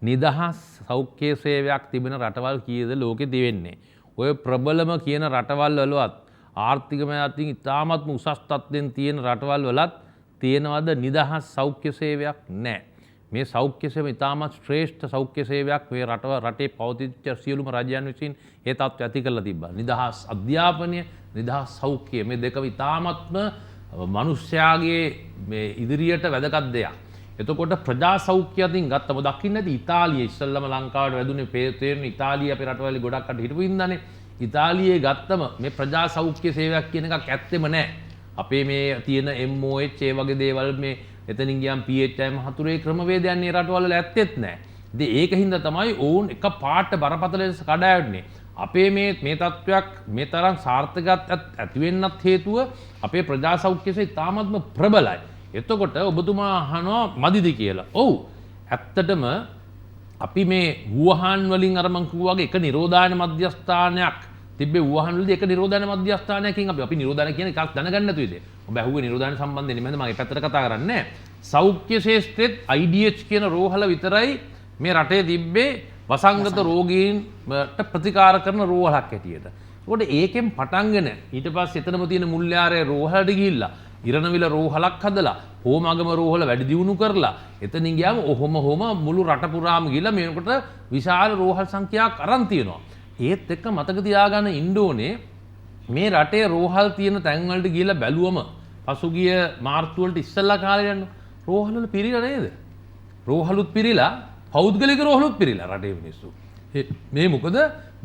නිදහස් සෞඛ්‍ය සේවයක් තිබෙන රටවල් කීයද ලෝකේ තියෙන්නේ. ඔය ප්‍රබලම කියන රටවල් වලවත් ආර්ථිකමය අතින් ඉතාමත්ම උසස් තත්ත්වෙන් තියෙන රටවල් වලත් තියෙනවද නිදහස් සෞඛ්‍ය සේවයක්? නැහැ. මේ සෞඛ්‍ය සේව ඉතාමත් ශ්‍රේෂ්ඨ සෞඛ්‍ය සේවයක් මේ රටේ පවතිච්ච සියලුම රජයන් විසින් ඒ තත්ත්වය ඇති කරලා තිබ්බා. නිදහස් අධ්‍යාපනය, නිදහස් සෞඛ්‍ය මේ දෙකම ඉතාමත්ම මිනිස්යාගේ මේ ඉදිරියට වැදගත් දෙයක්. එතකොට ප්‍රජා සෞඛ්‍ය අතින් ගත්තම දකින්න ඇති ඉතාලිය ඉස්සල්ලාම ලංකාවට වැදුනේ තේරෙන ඉතාලිය අපේ රටවල ගොඩක් අට හිටපු ඉඳන්නේ. ඉතාලියේ ගත්තම මේ ප්‍රජා සෞඛ්‍ය සේවයක් කියන එකක් ඇත්තෙම නැහැ. අපේ මේ තියෙන MOH ඒ වගේ දේවල් මේ එතනින් ගියාම PHM හතුරේ ක්‍රමවේදයන් මේ රටවල ඇත්තෙත් නැහැ. ඉතින් ඒක හින්දා තමයි ඕන් එක පාට බරපතල ලෙස කඩාවැටෙන්නේ. අපේ මේ තත්ත්වයක් මේ තරම් සාර්ථකත්වයක් ඇති වෙන්නත් හේතුව අපේ ප්‍රජා සෞඛ්‍යසේ ඉතාමත්ම ප්‍රබලයි. එතකොට ඔබතුමා අහනවා මදිද කියලා. ඔව්. ඇත්තටම අපි මේ වුවහන් වලින් අර මං කිව්වා වගේ එක නිරෝධායන මධ්‍යස්ථානයක් තිබ්බේ වුවහන් වලදී එක නිරෝධායන මධ්‍යස්ථානයකින් අපි නිරෝධායන කියන එකක් දැනගන්න නැතුව ඉතින්. ඔබ අහුවේ නිරෝධායන සම්බන්ධයෙන් නෙමෙයි මම මේ පැත්තට කතා කරන්නේ නැහැ. සෞඛ්‍ය ශාස්ත්‍රෙත් IDH කියන රෝහල විතරයි මේ රටේ තිබ්බේ වසංගත රෝගීන්ට ප්‍රතිකාර කරන රෝහලක් හැටියට. ඒකට ඒකෙන් පටන්ගෙන ඊට පස්සේ එතනම තියෙන මුල්යාරේ රෝහලට ගිහිල්ලා ඉරණවිල රෝහලක් හදලා හෝමාගම රෝහල වැඩි දියුණු කරලා එතනින් ගියාම ඔහොම මුළු රට පුරාම ගිහිල්ලා මේකට විශාල රෝහල් සංඛ්‍යාවක් අරන් තියෙනවා. ඒත් එක්ක මතක තියාගන්න ඉන්න ඕනේ මේ රටේ රෝහල් තියෙන තැන් වලට ගිහිල්ලා බැලුවම පසුගිය මාර්තු වලට ඉස්සෙල්ලා කාලේ යන රෝහල් වල පිරීලා නේද? රෝහලුත් පිරීලා පෞද්ගලික රෝහලුත් පිරීලා රටේ මිනිස්සු. මේ මොකද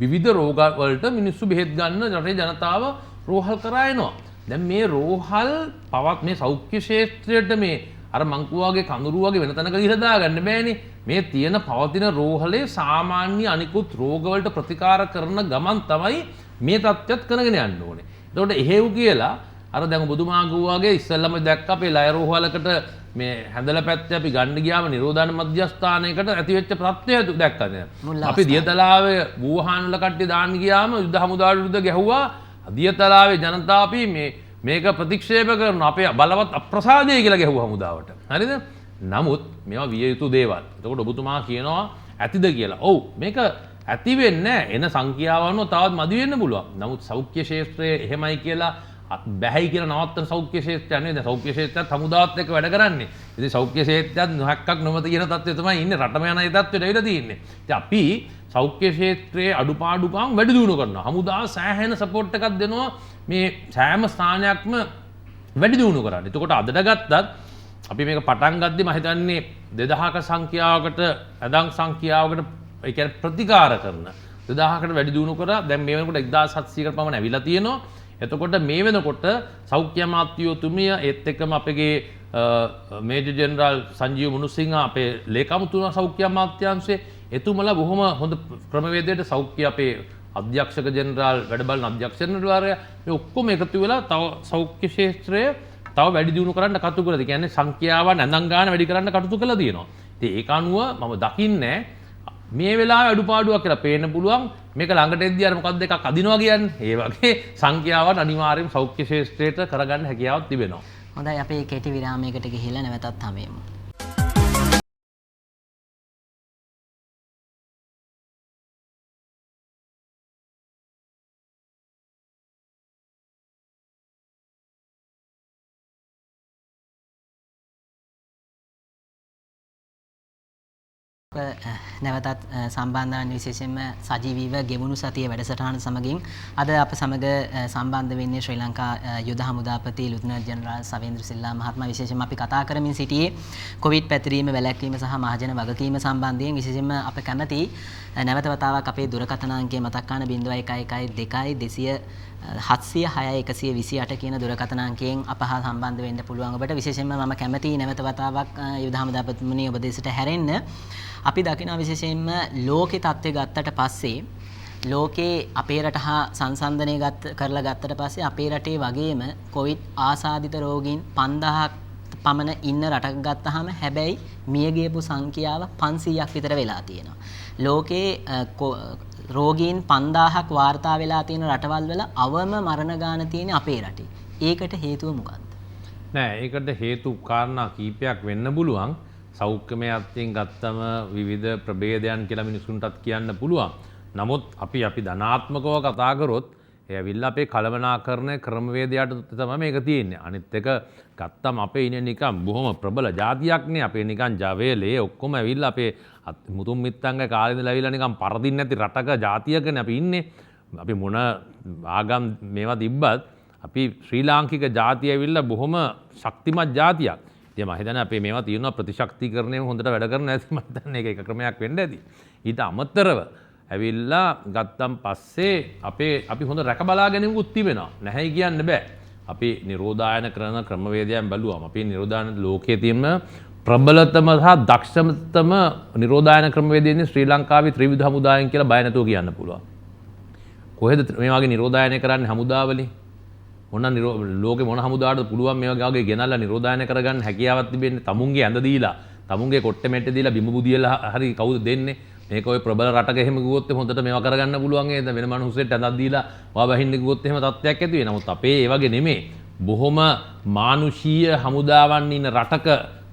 විවිධ රෝග වලට මිනිස්සු බෙහෙත් ගන්න රටේ ජනතාව රෝහල් කරා එනවා. දැන් මේ රෝහල් පවත් මේ සෞඛ්‍ය ක්ෂේත්‍රයට මේ අර මංකුවාගේ කඳුරු වගේ වෙන තැනක ගිහලා දාගන්න බෑනේ. මේ තියෙන පවතින රෝහලේ සාමාන්‍ය අනිකුත් රෝග වලට ප්‍රතිකාර කරන ගමන් තමයි මේ තත්ත්වයක් කරගෙන යන්න ඕනේ. එතකොට එහෙව් කියලා අර දැන් ඔබතුමා කිව්වාගේ ඉස්සෙල්ලම දැක්ක අපේ ලය රෝහලකට මේ හැඳලා පැත්තේ අපි ගන්න ගියාම නිරෝධායන මධ්‍යස්ථානයකට ඇති වෙච්ච ප්‍රත්‍යය දැක්කද? අපි දියතලාවේ වූහාන් වල කට්ටිය දාන්න ගියාම යුද හමුදාවට විරුද්ධ ගැහුවා. දියතලාවේ ජනතාව අපි මේක ප්‍රතික්ෂේප කරන අපේ බලවත් අප්‍රසාදය කියලා ගැහුවා හමුදාවට. හරිද? නමුත් මේවා විය යුතු දේවල්. එතකොට ඔබතුමා කියනවා ඇතිද කියලා. ඔව් මේක ඇති වෙන්නේ එන සංඛ්‍යාව අනුව තවත් මදි වෙන්න පුළුවන්. නමුත් සෞඛ්‍ය ශාස්ත්‍රයේ එහෙමයි කියලා බැහැයි කියලා නවත්තන සෞඛ්‍ය ශාස්ත්‍රය නෙවෙයි. දැන් සෞඛ්‍ය ශාස්ත්‍රයත් හමුදාවත් එක්ක වැඩ කරන්නේ. ඉතින් සෞඛ්‍ය ශාස්ත්‍රයත් නොහැක්කක් නොමත කියන තත්ත්වය තමයි ඉන්නේ. රටම යන ඒ තත්ත්වයට ඇවිල්ලා තියෙන්නේ. ඉතින් අපි සෞඛ්‍ය ශාස්ත්‍රයේ අඩුපාඩුකම් වැඩි දියුණු කරනවා. හමුදාව සෑහෙන සපෝට් එකක් දෙනවා මේ සෑම ස්ථානයක්ම වැඩි දියුණු කරන්න. එතකොට අදට ගත්තත් අපි මේක පටන් ගද්දි මම හිතන්නේ 2000ක සංඛ්‍යාවකට අදන් සංඛ්‍යාවකට ඒ කියන්නේ ප්‍රතිකාර කරන 2000කට වැඩි දියුණු කරා. දැන් මේ වෙනකොට 1700කට පමණ ඇවිල්ලා තියෙනවා. එතකොට මේ වෙනකොට සෞඛ්‍ය අමාත්‍යතුමිය ඒත් එක්කම අපගේ මේජර් ජෙනරාල් සංජීව මුනුසිංහ අපේ ලේකම්තුමා සෞඛ්‍ය අමාත්‍යාංශයේ එතුමලා බොහොම හොඳ ක්‍රමවේදයට සෞඛ්‍ය අපේ අධ්‍යක්ෂක ජෙනරාල් වැඩ බලන අධ්‍යක්ෂ ජෙනරාල්වරයා මේ ඔක්කොම එකතු වෙලා තව සෞඛ්‍ය ක්ෂේත්‍රය තව වැඩි දියුණු කරන්න කටයුතු කරලා. ඒ කියන්නේ සංඛ්‍යාවන් නැඳන් ගන්න වැඩි කරන්න කටයුතු කරලා තියෙනවා. ඉතින් ඒක අනුව මම දකින්නේ මේ වෙලාවේ අඩුපාඩුවක් කියලා පේන්න පුළුවන්. මේක ළඟට එද්දී අර මොකක්ද එකක් අදිනවා කියන්නේ. ඒ වගේ සංඛ්‍යාවන් අනිවාර්යයෙන් සෞඛ්‍ය ක්ෂේත්‍රයට කරගන්න හැකියාවක් තිබෙනවා. හොඳයි අපි කෙටි විරාමයකට ගිහිල්ලා නැවතත් හමෙමු. නැවතත් සම්බන්ධවන් විශේෂයෙන්ම සජීවීව ගෙවුණු සතිය වැඩසටහන සමගින් අද අප සමග සම්බන්ධ වෙන්නේ ශ්‍රී ලංකා යුද හමුදාපති ලුත්නර් ජෙනරාල් සවේන්ද්‍ර සිල්වා මහත්මයා. විශේෂයෙන්ම අපි කතා කරමින් සිටියේ කොවිඩ් පැතිරීම වැළැක්වීම සහ මහජන වගකීම සම්බන්ධයෙන්. විශේෂයෙන්ම අප කැමති නැවත වතාවක් අපේ දුරකථන අංකය මතක් කරන 0112 706 128 කියන දුරකථන අංකයෙන් අප හා සම්බන්ධ වෙන්න පුළුවන් ඔබට. විශේෂයෙන්ම මම කැමති නැවත වතාවක් යුද හමුදාපතිතුමනි ඔබ දෙසට හැරෙන්න. අපි දකිනවා විශේෂයෙන්ම ලෝකේ තත්ත්වය ගත්තට පස්සේ ලෝකේ අපේ රට හා සංසන්දනය කරලා ගත්තට පස්සේ අපේ රටේ වගේම කොවිඩ් ආසාදිත රෝගීන් 5000ක් පමණ ඉන්න රටක් ගත්තාම හැබැයි මිය ගියපු සංඛ්‍යාව 500ක් විතර වෙලා තියෙනවා. ලෝකේ රෝගීන් 5000ක් වාර්තා වෙලා තියෙන රටවල් වල අවම මරණ ගාන තියෙන අපේ රටේ. ඒකට හේතුව මොකක්ද? නෑ ඒකට හේතු කාරණා කීපයක් වෙන්න පුළුවන්. සෞඛ්‍යමය අත්යෙන් ගත්තම විවිධ ප්‍රභේදයන් කියලා මිනිසුන්ටත් කියන්න පුළුවන්. නමුත් අපි ධනාත්මකව කතා කරොත් ඒ ඇවිල්ලා අපේ කළමනාකරණ ක්‍රමවේදයට තමයි මේක තියෙන්නේ. අනිත් එක ගත්තම අපේ ඉන්නේ නිකන් බොහොම ප්‍රබල ජාතියක්නේ. අපේ නිකන් ජවයලේ ඔක්කොම ඇවිල්ලා අපේ මුතුන් මිත්තන්ගේ කාලේ ඉඳලා ඇවිල්ලා නිකන් පරදින්න නැති රටක ජාතියකනේ අපි ඉන්නේ. අපි මොන ආගම් මේවා තිබ්බත් අපි ශ්‍රී ලාංකික ජාතිය ඇවිල්ලා බොහොම ශක්තිමත් ජාතියක්. ඉතින් මම හිතන්නේ අපේ මේවා තියෙනවා ප්‍රතිශක්තිකරණයෙන් හොඳට වැඩ කරන ඇති. මම හිතන්නේ ඒක එක ක්‍රමයක් වෙන්න ඇති. ඊට අමතරව ඇවිල්ලා ගත්තන් පස්සේ අපි හොඳ රැක බලා ගැනීමකුත් තිබෙනවා. නැහැයි කියන්න බෑ. අපි නිරෝධායන කරන ක්‍රමවේදයන් බැලුවම අපි නිරෝධායන ලෝකයේ තියෙන ප්‍රබලතම සහ දක්ෂතම නිරෝධායන ක්‍රමවේදයන්නේ ශ්‍රී ලංකාවේ ත්‍රිවිධ හමුදායන් කියලා බය නැතුව කියන්න පුළුවන්. කොහෙද මේ වගේ නිරෝධායනය කරන්නේ හමුදාවලින්? මොන ලෝකේ මොන හමුදාවටද පුළුවන් මේ වගේ ගෙනල්ලා නිරෝධායනය කරගන්න හැකියාවක් තිබෙන්නේ? තමුන්ගේ ඇඳ දීලා, තමුන්ගේ කොට්ටෙ මෙට්ටේ දීලා බිම බුදියලා හරි කවුද දෙන්නේ? මේක ඔය ප්‍රබල රටක එහෙම ගියොත් හොඳට මේවා කරගන්න පුළුවන් නේද? වෙන මිනිස්සුන්ට ඇඳක් දීලා වා බහින්න ගියොත් එහෙම තත්ත්වයක් ඇති වෙනවා. නමුත් අපේ ඒ වගේ නෙමෙයි. බොහොම මානුෂීය හමුදාවන් ඉන්න රටක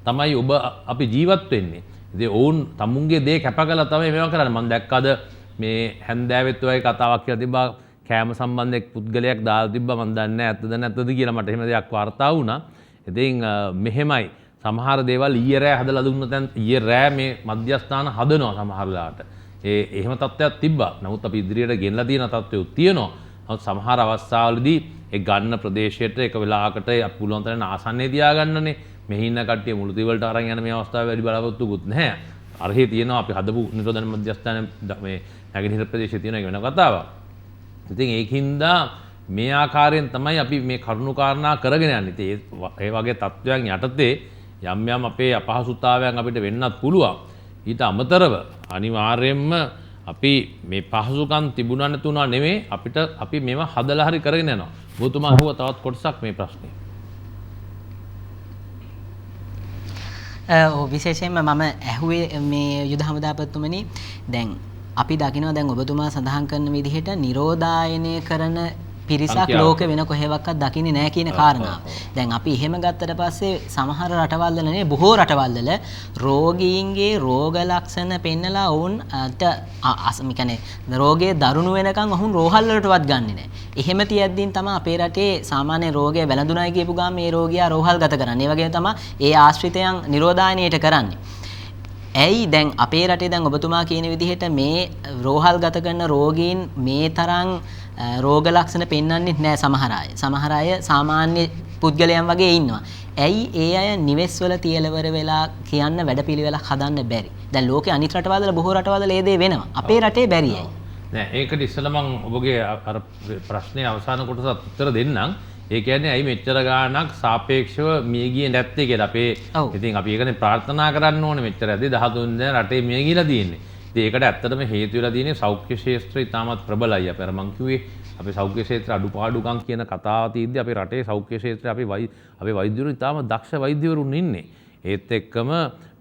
තමයි ඔබ අපි ජීවත් වෙන්නේ. ඉතින් ඔවුන් තමුන්ගේ දේ කැප කළා තමයි මේවා කරන්නේ. මම දැක්කද මේ හැන්දෑවෙත් ඔය කතාවක් කියලා තිබ්බා කෑම සම්බන්ධ පුද්ගලයෙක් දාලා තිබ්බා. මම දන්නේ නැහැ ඇත්තද නැත්තද කියලා. මට එහෙම දෙයක් වාර්තා වුණා. ඉතින් මෙහෙමයි සමහර දේවල් ඊයේ රෑ හදලා දුන්න තැන් ඊයේ රෑ මේ මධ්‍යස්ථාන හදනවා සමහරලාට. එහෙම තත්ත්වයක් තිබ්බා. නමුත් අපි ඉදිරියට ගෙනලා තියෙන තත්ත්වයක් තියෙනවා. නමුත් සමහර අවස්ථාවලදී ඒ ගන්න ප්‍රදේශයට එක වෙලාවකට පුළුවන් තරම් ආසන්නයේ තියාගන්නනේ. මෙහි ඉන්න කට්ටිය මුළුති වලට අරන් යන මේ අවස්ථාවේ වැඩි බලාපොරොත්තුකුත් නැහැ. අරහේ තියෙනවා අපි හදපු නිරෝධන මධ්‍යස්ථාන මේ නැගෙනහිර ප්‍රදේශයේ තියෙන එක වෙන කතාවක්. ඉතින් ඒකින්ද මේ ආකාරයෙන් තමයි අපි මේ කරුණු කාරණා කරගෙන යන්නේ. ඉතින් ඒ වගේ තත්ත්වයන් යටතේ යම් යම් අපේ අපහසුතාවයන් අපිට වෙන්නත් පුළුවන්. ඊට අමතරව අනිවාර්යයෙන්ම අපි මේ පහසුකම් තිබුණා නැතුණා නෙමෙයි අපි මේවා හදලා හරි කරගෙන යනවා. ඔබතුමා අහුව තවත් කොටසක් මේ ප්‍රශ්නේ. විශේෂයෙන්ම මම ඇහුවේ මේ යුද හමුදාපතිතුමනි දැන් අපි දකිනවා දැන් ඔබතුමා සඳහන් කරන විදිහට නිරෝධායනය කරන පිරිසක් ලෝකෙ වෙන කොහෙවත් දකින්නේ නැහැ කියන කාරණාව. දැන් අපි එහෙම ගත්තට පස්සේ සමහර රටවල් වල නේ බොහෝ රටවල් වල රෝගීන්ගේ රෝග ලක්ෂණ පෙන්නලා ඔවුන්ට කියන්නේ රෝගයේ දරුණු වෙනකන් ඔවුන් රෝහල් වලටවත් ගන්නෙ නැහැ. එහෙම තියද්දින් තමයි අපේ රටේ සාමාන්‍ය රෝගය වැළඳුනායි කියපු ගාම මේ රෝගියා රෝහල්ගත කරන්නේ. ඒ වගේම තමයි ඒ ආශ්‍රිතයන් නිරෝධායනයට කරන්නේ. ඇයි දැන් අපේ රටේ දැන් ඔබතුමා කියන විදිහට මේ රෝහල්ගත කරන රෝගීන් මේ තරම් රෝග ලක්ෂණ පෙන්වන්නේ නැහැ සමහර අය. සමහර අය සාමාන්‍ය පුද්ගලයන් වගේ ඉන්නවා. ඇයි ඒ අය නිවෙස් වල තියලවර වෙලා කියන්න වැඩපිළිවෙලක් හදන්න බැරි? දැන් ලෝකේ අනිත් රටවල් වල බොහෝ රටවල් වල ඒ දේ වෙනවා. අපේ රටේ බැරි ඇයි? නෑ ඒකට ඉස්සෙල්ලා මම ඔබගේ අර ප්‍රශ්නේ අවසාන කොටසත් උත්තර දෙන්නම්. ඒ කියන්නේ ඇයි මෙච්චර ගාණක් සාපේක්ෂව මිය ගියේ නැත්තේ කියලා අපේ ඉතින් අපි ඒකනේ ප්‍රාර්ථනා කරන්න ඕනේ මෙච්චර ඇද්දි 13 දෙනා රටේ මිය ගිලා තියෙන්නේ. ඉතින් ඒකට ඇත්තටම හේතු වෙලා තියෙන්නේ සෞඛ්‍ය ක්ෂේත්‍රය ඉතාමත් ප්‍රබලයි. අපි අර මං කිව්වේ අපේ සෞඛ්‍ය ක්ෂේත්‍ර අඩුපාඩුකම් කියන කතාව තියෙද්දි අපේ රටේ සෞඛ්‍ය ක්ෂේත්‍රය අපේ වෛද්‍යවරු ඉතාම දක්ෂ වෛද්‍යවරුන් ඉන්නේ. ඒත් එක්කම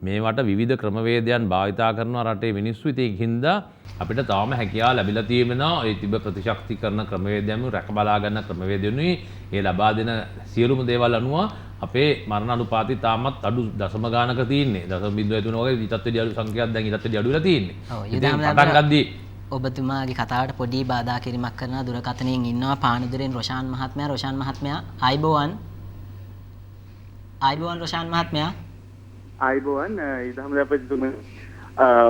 මේවට විවිධ ක්‍රමවේදයන් භාවිතා කරනවා රටේ මිනිස්සු. ඉතින් ඒකින්ද අපිට තාම හැකියාව ලැබිලා තියෙනවා. ඒ තිබ්බ ප්‍රතිශක්තිකරණ ක්‍රමවේදයන් රැක බලා ගන්න ක්‍රමවේදයන්ුයි ඒ ලබා දෙන සියලුම දේවල් අනුව අපේ මරණ අනුපාතය තාමත් අඩු දශම ගානක තියෙන්නේ. 0.3 වගේ ඊටත් වැඩි අඩු සංඛ්‍යාවක් දැන් ඊටත් වැඩි අඩු වෙලා තියෙන්නේ. ඉතින් පටන් ගද්දී ඔබතුමාගේ කතාවට පොඩි බාධා කිරීමක් කරන දුරකථනයෙන් ඉන්නවා පානදුරෙන් රොෂාන් මහත්මයා. රොෂාන් මහත්මයා ආයිබෝවන්. ආයිබෝවන් රොෂාන් මහත්මයා. ආයිබෝවන් ඉදහමදාපතිතුමනි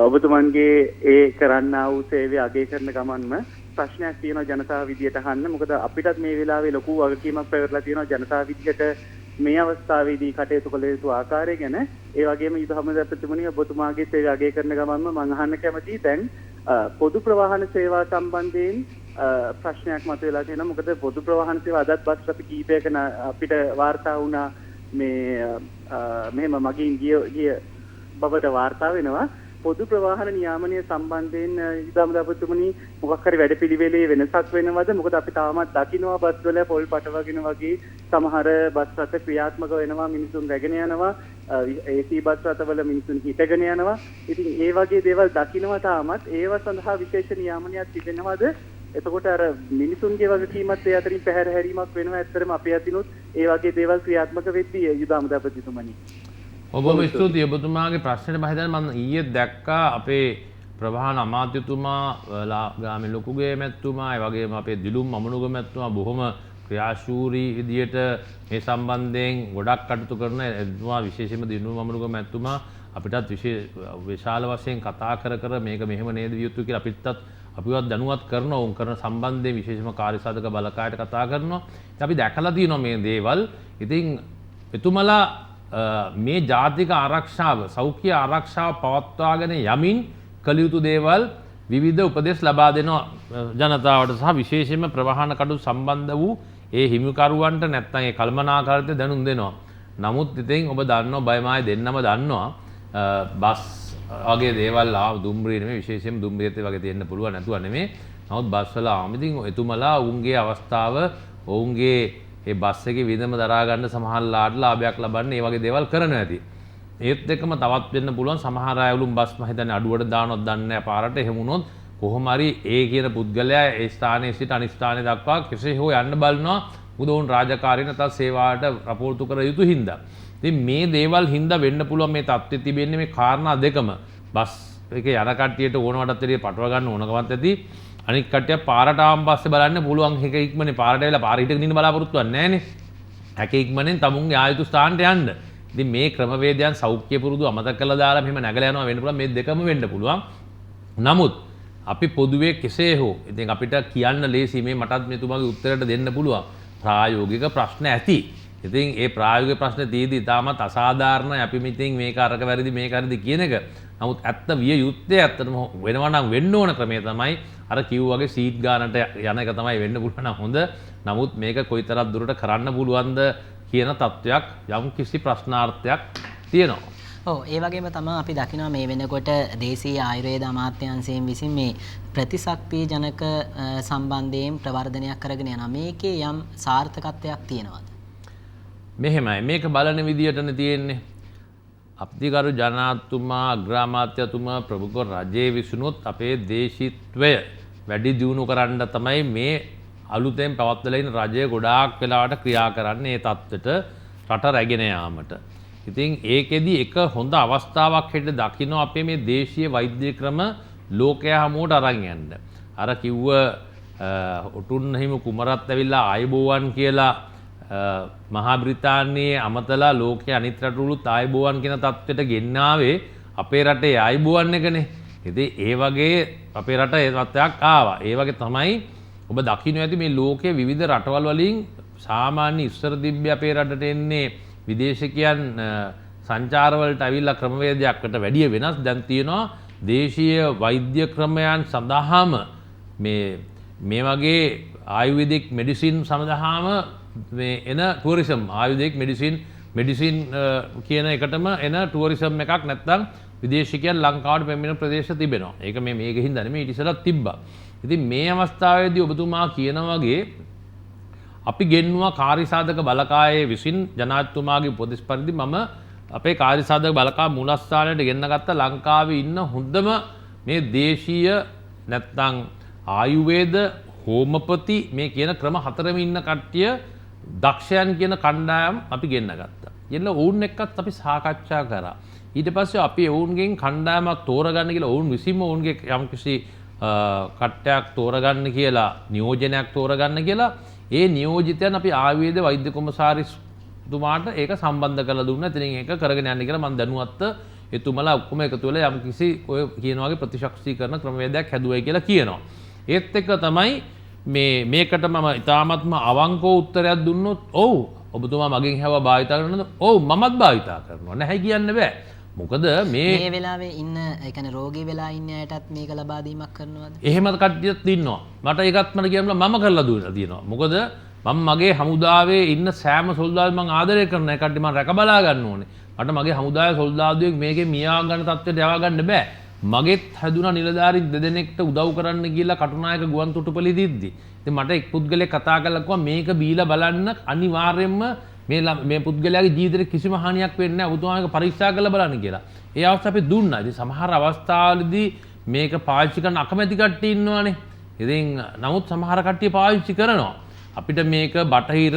ඔබතුමන්ගේ ඒ කරන්නා වූ සේවය අගය කරන ගමන්ම ප්‍රශ්නයක් තියෙනවා ජනතාව විදියට අහන්න. මොකද අපිටත් මේ වෙලාවේ ලොකු වගකීමක් පැවරලා තියෙනවා ජනතාව විදියට මේ අවස්ථාවේදී කටයුතු කළ යුතු ආකාරය ගැන. ඒ වගේම ඉදහමදාපතිතුමනි ඔබතුමාගේ සේවය අගය කරන ගමන්ම මම අහන්න කැමතියි දැන් පොදු ප්‍රවාහන සේවා සම්බන්ධයෙන් ප්‍රශ්නයක් මතුවලා තියෙනවා. මොකද පොදු ප්‍රවාහන සේවා අදත් බස් රථ කීපයක අපිට වාර්තා වුණා මෙහෙම මගින් ගිය බවට වාර්තා වෙනවා. පොදු ප්‍රවාහන නියාමනය සම්බන්ධයෙන් ඉදහමදාපතිතුමනි මොකක් හරි වැඩපිළිවෙලේ වෙනසක් වෙනවද? මොකද අපි තාමත් දකින්නවා බස් වල පොල් පටවගෙන වගේ සමහර බස් රථ ක්‍රියාත්මක වෙනවා, මිනිසුන් රැගෙන යනවා, AC බස් රථවල මිනිසුන් හිටගෙන යනවා. ඉතින් ඒ වගේ දේවල් දකින්නවා තාමත්. ඒව සඳහා විශේෂ නියාමනයක් තිබෙනවද? එතකොට අර මිනිසුන්ගේ වගකීමත් ඒ අතරින් පැහැර හැරීමක් වෙනවා. ඇත්තටම අපේ අතිනුත් ඒ වගේ දේවල් ක්‍රියාත්මක වෙද්දී ඉදහමදාපතිතුමනි. ඔබම ස්තුතියි ඔබතුමාගේ ප්‍රශ්නෙට මම හිතන්නේ මම ඊයේ දැක්කා අපේ ප්‍රවාහන අමාත්‍යතුමා ගාමේ ලොකුගේ මැතිතුමා ඒ වගේම අපේ දිලුම් අමනුගේ මැතිතුමා බොහොම ක්‍රියාශූරී විදියට මේ සම්බන්ධයෙන් ගොඩක් කටයුතු කරන එතුමා විශේෂයෙන්ම දිලුම් අමනුගේ මැතිතුමා අපිටත් විශාල වශයෙන් කතා කර මේක මෙහෙම නේද විය යුතු කියලා අපිවත් දැනුවත් කරනවා. උන් කරන සම්බන්ධයෙන් විශේෂම කාර්යසාධක බලකායට කතා කරනවා. ඉතින් අපි දැකලා තියෙනවා මේ දේවල්. ඉතින් එතුමලා මේ ජාතික ආරක්ෂාව සෞඛ්‍ය ආරක්ෂාව පවත්වාගෙන යමින් කළ යුතු දේවල් විවිධ උපදෙස් ලබා දෙනවා ජනතාවට සහ විශේෂයෙන්ම ප්‍රවාහන කටයුතු සම්බන්ධ වූ ඒ හිමිකරුවන්ට නැත්නම් ඒ කළමනාකාරීත්වය දැනුම් දෙනවා. නමුත් ඉතින් ඔබ දන්නවා බයමාය දෙන්නම දන්නවා බස් වගේ දේවල් දුම්රිය නෙමෙයි විශේෂයෙන්ම දුම්රියත් වගේ තියෙන්න පුළුවන් නැතුව නෙමෙයි නමුත් බස්වල ආමිතින් එතුමලා ඔවුන්ගේ අවස්ථාව ඔවුන්ගේ ඒ බස් එකේ විදම දරා ගන්න සමහරලාට ලාභයක් ලබන්න මේ වගේ දේවල් කරනවා ඇති. ඒත් එක්කම තවත් වෙන්න පුළුවන් සමහර අය වුන් බස් මම හිතන්නේ අඩුවට දානවත් දන්නේ නැහැ පාරට. එහෙම වුණොත් කොහොම හරි ඒ කියන පුද්ගලයා ඒ ස්ථානයේ සිට අනිත් ස්ථානයේ දක්වා කෙසේ හෝ යන්න බලනවා. මොකද ඔවුන් රාජකාරී නැත්නම් සේවාවට රපෝර්තු කර යුතු හින්දා. ඉතින් මේ දේවල් හින්දා වෙන්න පුළුවන් මේ තත්ත්වෙ තිබෙන්නේ මේ කාරණා දෙකම. බස් එකේ යන කට්ටියට ඕනවටත් එළිය පටව ගන්න ඕනකමත් ඇති. අනිත් කට්ටිය පාරට ආවන් පස්සේ බලන්න පුළුවන් එක ඉක්මනේ පාරට ඇවිල්ලා පාර හිටගෙන ඉන්න බලාපොරොත්තු වෙන්නේ නැහනේ. හැක ඉක්මනෙන් තමුන්ගේ ආයුතු ස්ථානට යන්න. ඉතින් මේ ක්‍රමවේදයන් සෞඛ්‍ය පුරුදු අමතක කළා දාලා මෙහෙම නැගලා යනවා වෙන්න පුළුවන්. මේ දෙකම වෙන්න පුළුවන්. නමුත් අපි පොදුවේ කෙසේ හෝ ඉතින් අපිට කියන්න ලේසි මේ මටත් මෙතුමාගේ උත්තරයට දෙන්න පුළුවන්. ප්‍රායෝගික ප්‍රශ්න ඇති. ඉතින් ඒ ප්‍රායෝගික ප්‍රශ්න තියෙදි තාමත් අසාධාරණයි අපි මිතින් මේක අරක වැරදි මේක හරිද කියන එක. නමුත් ඇත්ත විය යුත්තේ ඇත්තටම වෙනවා නම් වෙන්න ඕන ක්‍රමය තමයි අර කිව්වාගේ සීට් ගානට යන එක තමයි වෙන්න පුළුවන් නම් හොඳ. නමුත් මේක කොයිතරම් දුරට කරන්න පුළුවන්ද කියන තත්වයක් යම් කිසි ප්‍රශ්නාර්ථයක් තියෙනවා. ඔව් ඒ වගේම තමයි අපි දකිනවා මේ වෙනකොට දේශීය ආයුර්වේද අමාත්‍යාංශයෙන් විසින් මේ ප්‍රතිශක්තිය ජනක සම්බන්ධයෙන් ප්‍රවර්ධනයක් කරගෙන යනවා. මේකේ යම් සාර්ථකත්වයක් තියෙනවද? මෙහෙමයි මේක බලන විදියටනේ තියෙන්නේ. අපතිගරු ජනාධිපතිතුමා අග්‍රාමාත්‍යතුමා ප්‍රමුඛ රජයේ විසුණුත් අපේ දේශීත්වය වැඩි දියුණු කරන්න තමයි මේ අලුතෙන් පවත්වලා ඉන්න රජය ගොඩාක් වෙලාවට ක්‍රියා කරන්නේ මේ தත්ත්වයට රට රැගෙන යාමට. ඉතින් ඒකෙදි එක හොඳ අවස්ථාවක් හැටියට දකින්න අපේ මේ දේශීය වෛද්‍ය ක්‍රම ලෝකයා හමුවට අරන් යන්න. අර කිව්ව ඔටුන්න හිමි කුමරත් ඇවිල්ලා ආයුබෝවන් කියලා මහා බ්‍රිතාන්‍යයේ අමතලා ලෝකයේ අනිත් රටවලුත් ආයුබෝවන් කියන තත්ත්වයට ගෙන්නාවේ අපේ රටේ ආයුබෝවන් එකනේ. ඉතින් ඒ වගේ අපේ රට ඒ තත්ත්වයක් ආවා. ඒ වගේ තමයි ඔබ දකින්න ඇති මේ ලෝකයේ විවිධ රටවල් වලින් සාමාන්‍ය ඉස්සර තිබ්බේ අපේ රටට එන්නේ විදේශිකයන් සංචාර වලට අවිල්ලා ක්‍රමවේදයකට වැඩිය වෙනස් දැන් තියෙනවා දේශීය වෛද්‍ය ක්‍රමයන් සඳහාම මේ වගේ ආයුර්වේදික් මෙඩිසින් සඳහාම මේ එන ටුවරිසම් ආයුර්වේදික් මෙඩිසින් කියන එකටම එන ටුවරිසම් එකක් නැත්නම් විදේශිකයන් ලංකාවට පැමිණෙන ප්‍රදේශ තිබෙනවා. ඒක මේක හින්දා නෙමෙයි ඊට ඉස්සෙල්ලත් තිබ්බා. ඉතින් මේ අවස්ථාවේදී ඔබතුමා කියන වගේ අපි ගෙන්නුවා කාර්යසාධක බලකායේ විසින් ජනාධිපතිතුමාගේ උපදෙස් පරිදි මම අපේ කාර්යසාධක බලකා මූලස්ථානයට ගෙන්න ගත්ත ලංකාවේ ඉන්න හොඳම මේ දේශීය නැත්නම් ආයුර්වේද හෝමපති මේ කියන ක්‍රම හතරෙම ඉන්න කට්ටිය දක්ෂයන් කියන කණ්ඩායම් අපි ගෙන්න ගත්තා. ගෙන්න ඔවුන් එක්කත් අපි සාකච්ඡා කරා. ඊට පස්සේ අපි ඔවුන්ගෙන් කණ්ඩායමක් තෝරගන්න කියලා ඔවුන් විසින්ම ඔවුන්ගේ යම්කිසි කට්ටයක් තෝරගන්න කියලා නියෝජනයක් තෝරගන්න කියලා ඒ නියෝජිතයන් අපි ආයුර්වේද වෛද්‍ය කොමසාරිස්තුමාට ඒක සම්බන්ධ කරලා දුන්නා. ඉතින් ඒක කරගෙන යන්න කියලා මම දැනුවත්ව එතුමලා ඔක්කොම එකතු වෙලා යම්කිසි ඔය කියන වගේ ප්‍රතිශක්තිකරණ ක්‍රමවේදයක් හැදුවයි කියලා කියනවා. ඒත් එක්ක තමයි මේකට මම ඉතාමත්ම අවංකව උත්තරයක් දුන්නොත් ඔව් ඔබතුමා මගෙන් හැව භාවිතා කරනවද? ඔව් මමත් භාවිතා කරනවා. නැහැ කියන්න බෑ. මොකද මේ වෙලාවේ ඉන්න ඒ කියන්නේ රෝගී වෙලා ඉන්න අයටත් මේක ලබා දීමක් කරනවද? එහෙම කට්ටියත් ඉන්නවා. මට ඒකත් මට කියන්න මම කරලා දුන්නා තියෙනවා. මොකද මම මගේ හමුදාවේ ඉන්න සෑම සොල්දාදුවෙක් මම ආදරය කරන ඒ කට්ටිය මම රැක බලා ගන්න ඕනේ. මට මගේ හමුදාවේ සොල්දාදුවෙක් මේකේ මියා ගන්න තත්ත්වයට යවා ගන්න බෑ. මගෙත් හැදුනා නිලධාරීන් දෙදෙනෙක්ට උදව් කරන්න කියලා කටුනායක ගුවන් තොටුපළේ දිද්දි. ඉතින් මට එක් පුද්ගලෙක් කතා කරලා කිව්වා මේක බීලා බලන්න අනිවාර්යයෙන්ම මේ පුද්ගලයාගේ ජීවිතේ කිසිම හානියක් වෙන්නේ නැහැ. ඔබතුමාගේ පරීක්ෂා කරලා බලන්න කියලා. ඒ අවස්ථාව අපි දුන්නා. ඉතින් සමහර අවස්ථාවලදී මේක පාවිච්චි කරන අකමැති කට්ටිය ඉන්නවානේ. ඉතින් නමුත් සමහර කට්ටිය පාවිච්චි කරනවා. අපිට මේක බටහිර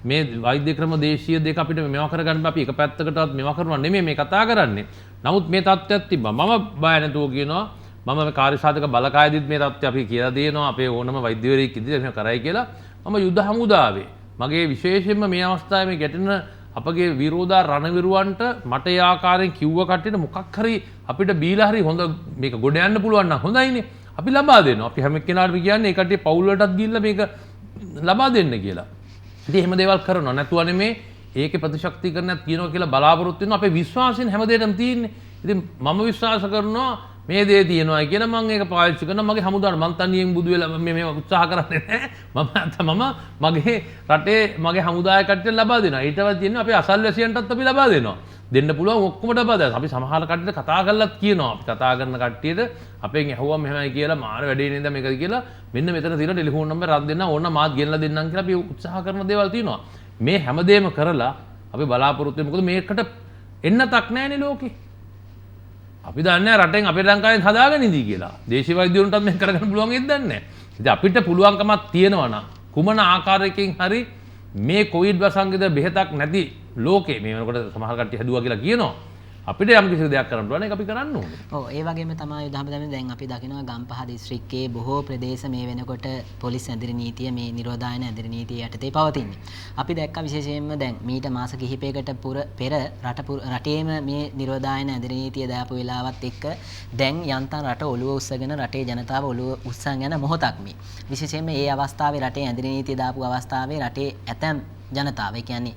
මේ වෛද්‍ය ක්‍රම දේශීය දෙක අපිට මේවා කරගන්න අපි එක පැත්තකටවත් මේවා කරනවා නෙමෙයි මේ කතා කරන්නේ. නමුත් මේ තත්ත්වයක් තිබ්බා. මම බය නැතුව කියනවා මම මේ කාර්යසාධක බලකායේදීත් මේ තත්ත්වය අපි කියලා දෙනවා අපේ ඕනම වෛද්‍යවරයෙක් ඉදිරියට එහෙම කරයි කියලා. මම යුද හමුදාවේ මගේ විශේෂයෙන්ම මේ අවස්ථාවේ මේ ගැටෙන අපගේ විරෝධා රණවිරුවන්ට මට ඒ ආකාරයෙන් කිව්ව කට්ටියට මොකක් හරි අපිට බීලා හරි හොඳ මේක ගොඩ යන්න පුළුවන් නම් හොඳයිනේ. අපි ලබා දෙනවා. අපි හැම කෙනාටම කියන්නේ ඒ කට්ටිය පවුල් වලටත් ගිහිල්ලා මේක ලබා දෙන්න කියලා. ඉතින් එහෙම දේවල් කරනවා. නැතුව නෙමේ ඒකේ ප්‍රතිශක්තිකරණයක් තියෙනවා කියලා බලාපොරොත්තු වෙනවා. අපේ විශ්වාසයෙන් හැමදේටම තියෙන්නේ. ඉතින් මම විශ්වාස කරනවා මේ දේ තියෙනවා කියලා මම ඒක පාවිච්චි කරනවා. මගේ හමුදාවට මං තනියෙන් බුදු වෙලා මේ උත්සාහ කරන්නේ නැහැ. මම මගේ රටේ මගේ හමුදාය කට්ටියට ලබා දෙනවා. ඊටවත් තියෙනවා අපේ අසල්වැසියන්ටත් අපි ලබා දෙනවා. දෙන්න පුළුවන් ඔක්කොමට බදා. අපි සමහර කට්ටියට කතා කරලත් කියනවා. අපි කතා කරන කට්ටියට අපෙන් ඇහුවම මෙහෙමයි කියලා මාර වැඩේ නේද මේකද කියලා මෙන්න මෙතන තියෙන ටෙලිෆෝන් නම්බර් රත් දෙන්න ඕන මාත් ගෙනලා දෙන්නම් කියලා අපි උත්සාහ කරන දේවල් තියෙනවා. මේ හැමදේම කරලා අපි බලාපොරොත්තු වෙන්නේ මොකද මේකට එන්නතක් නැහැනේ ලෝකේ. අපි දන්නේ රටෙන් අපේ ලංකාවෙන් හදාගෙන ඉඳී කියලා. දේශීය වෛද්‍යවරුන්ටත් මේක කරගන්න පුළුවන් ඒත් දන්නේ නැහැ. ඉතින් අපිට පුළුවන්කමක් තියෙනවා නම් කුමන ආකාරයකින් හරි මේ කොවිඩ් වසංගත බෙහෙතක් නැති ලෝකේ මේ වෙනකොට සමහර කට්ටිය හදුවා කියලා කියනවා. අපිට යම් කිසි දෙයක් කරන්න ඕන ඒක අපි කරන්න ඕනේ. ඔව් ඒ වගේම තමයි උදාහරණ දැන් අපි දකිනවා ගම්පහ දිස්ත්‍රික්කයේ බොහෝ ප්‍රදේශ මේ වෙනකොට පොලිස් ඇඳිරි නීතිය මේ නිරෝධායන ඇඳිරි නීතිය යටතේ පවතින්නේ. අපි දැක්ක විශේෂයෙන්ම දැන් මීට මාස කිහිපයකට පෙර රටේම මේ නිරෝධායන ඇඳිරි නීතිය දාපු වෙලාවත් එක්ක දැන් යන්තම් රට ඔළුව උස්සගෙන රටේ ජනතාව ඔළුව උස්සන් යන මොහොතක් මේ. විශේෂයෙන්ම මේ අවස්ථාවේ රටේ ඇඳිරි නීතිය දාපු අවස්ථාවේ රටේ ඇතැම් ජනතාව කියන්නේ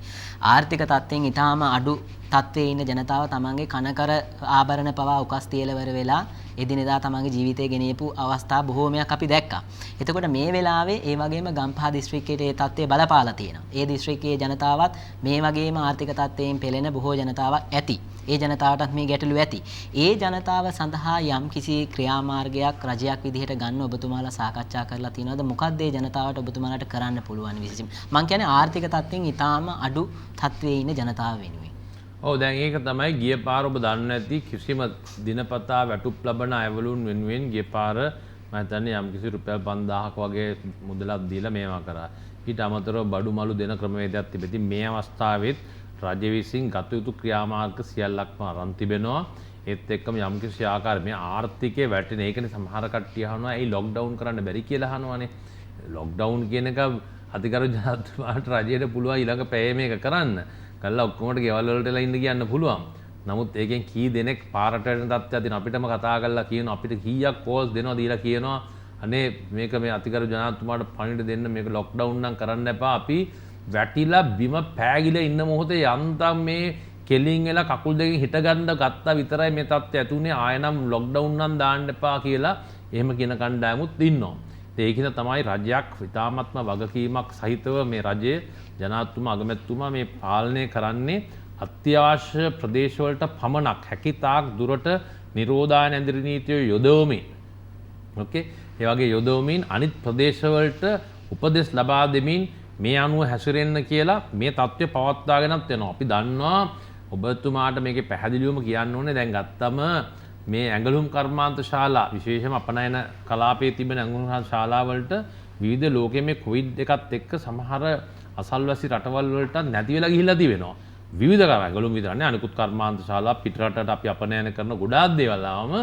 ආර්ථික තත්ත්වයෙන් ඉතාම අඩු තත්ත්වයේ ඉන්න ජනතාව තමන්ගේ කනකර ආභරණ පවා උකස් තියලවර වෙලා එදිනෙදා තමන්ගේ ජීවිතය ගෙනියපු අවස්ථා බොහෝමයක් අපි දැක්කා. එතකොට මේ වෙලාවේ ඒ වගේම ගම්පහ දිස්ත්‍රික්කයේ ඒ තත්ත්වය බලපාලා තියෙනවා. ඒ දිස්ත්‍රික්කයේ ජනතාවත් මේ වගේම ආර්ථික තත්ත්වයෙන් පෙළෙන බොහෝ ජනතාවක් ඇති. ඒ ජනතාවටත් මේ ගැටලු ඇති. ඒ ජනතාව සඳහා යම් කිසි ක්‍රියාමාර්ගයක් රජයක් විදිහට ගන්න ඔබතුමාලා සාකච්ඡා කරලා තියෙනවද? මොකක්ද ඒ ජනතාවට ඔබතුමාලාට කරන්න පුළුවන් විශේෂයෙන්? මම කියන්නේ ආර්ථික තත්ත්වයෙන් ඉතාම අඩු තත්ත්වයේ ඉන්න ජනතාව වෙනුවෙන්. ඔව් දැන් ඒක තමයි ගිය පාර ඔබ දන්නේ නැති කිසිම දිනපතා වැටුප් ලබන අයවලුන් වෙනුවෙන් ගිය පාර මම හිතන්නේ යම් කිසි රුපියල් 5000ක් වගේ මුදලක් දීලා මේවා කරා. ඊට අමතරව බඩු මලු දෙන ක්‍රමවේදයක් තිබෙති. මේ අවස්ථාවෙත් රජය විසින් ගත යුතු ක්‍රියාමාර්ග සියල්ලක්ම අරන් තිබෙනවා. ඒත් එක්කම යම් කිසි ආකාරයක මේ ආර්ථිකයේ වැටෙන ඒකනේ සමහර කට්ටිය අහනවා ඇයි ලොක්ඩවුන් කරන්න බැරි කියලා අහනවානේ. ලොක්ඩවුන් කියන එක අධිකරු ජනාධිපතිතුමාට රජයට පුළුවන් ඊළඟ පැය මේක කරන්න. කළා ඔක්කොමට ගෙවල් වලටලා ඉන්න කියන්න පුළුවන්. නමුත් ඒකෙන් කී දෙනෙක් පාරට යන තත්ත්වයක් තියෙන අපිටම කතා කරලා කියනවා අපිට කීයක් කෝල්ස් දෙනවා දීලා කියනවා අනේ මේක මේ අධිකරු ජනාධිපතිතුමාට පණිවිඩ දෙන්න මේක ලොක්ඩවුන් නම් කරන්න එපා. අපි වැටිලා බිම පෑගිලා ඉන්න මොහොතේ යන්තම් මේ කෙලින් වෙලා කකුල් දෙකෙන් හිට ගන්න ගත්තා විතරයි මේ තත්ත්වය ඇතුනේ ආයෙනම් ලොක්ඩවුන් නම් දාන්න එපා කියලා එහෙම කියන කණ්ඩායමුත් ඉන්නවා. ඒකින තමයි රජයක් ඉතාමත්ම වගකීමක් සහිතව මේ රජයේ ජනාධිපතිතුමා අගමැතිතුමා මේ පාලනය කරන්නේ අත්‍යවශ්‍ය ප්‍රදේශවලට පමණක් හැකිතාක් දුරට නිරෝධායන ඇඳිරි නීතිය යොදවමින් ඕකේ ඒ වගේ යොදවමින් අනිත් ප්‍රදේශවලට උපදෙස් ලබා දෙමින් මේ අනුව හැසිරෙන්න කියලා මේ தත්ත්වය පවත්වාගෙනත් යනවා. අපි දන්නවා ඔබතුමාට මේකේ පැහැදිලිවම කියන්න ඕනේ දැන් ගත්තම මේ ඇඟලුම් කර්මාන්ත ශාලා විශේෂයෙන්ම අපනයන කලාපයේ තිබෙන ඇඟලුම් ශාලා වලට විවිධ ලෝකයේ මේ කොවිඩ් එකත් එක්ක සමහර අසල්වැසි රටවල් වලට නැති වෙලා ගිහිල්ලා තියෙනවා. විවිධ ඇඟලුම් විතරනේ අනිකුත් කර්මාන්ත ශාලා පිටරටට අපි අපනයන කරන ගොඩාක් දේවල් ආවම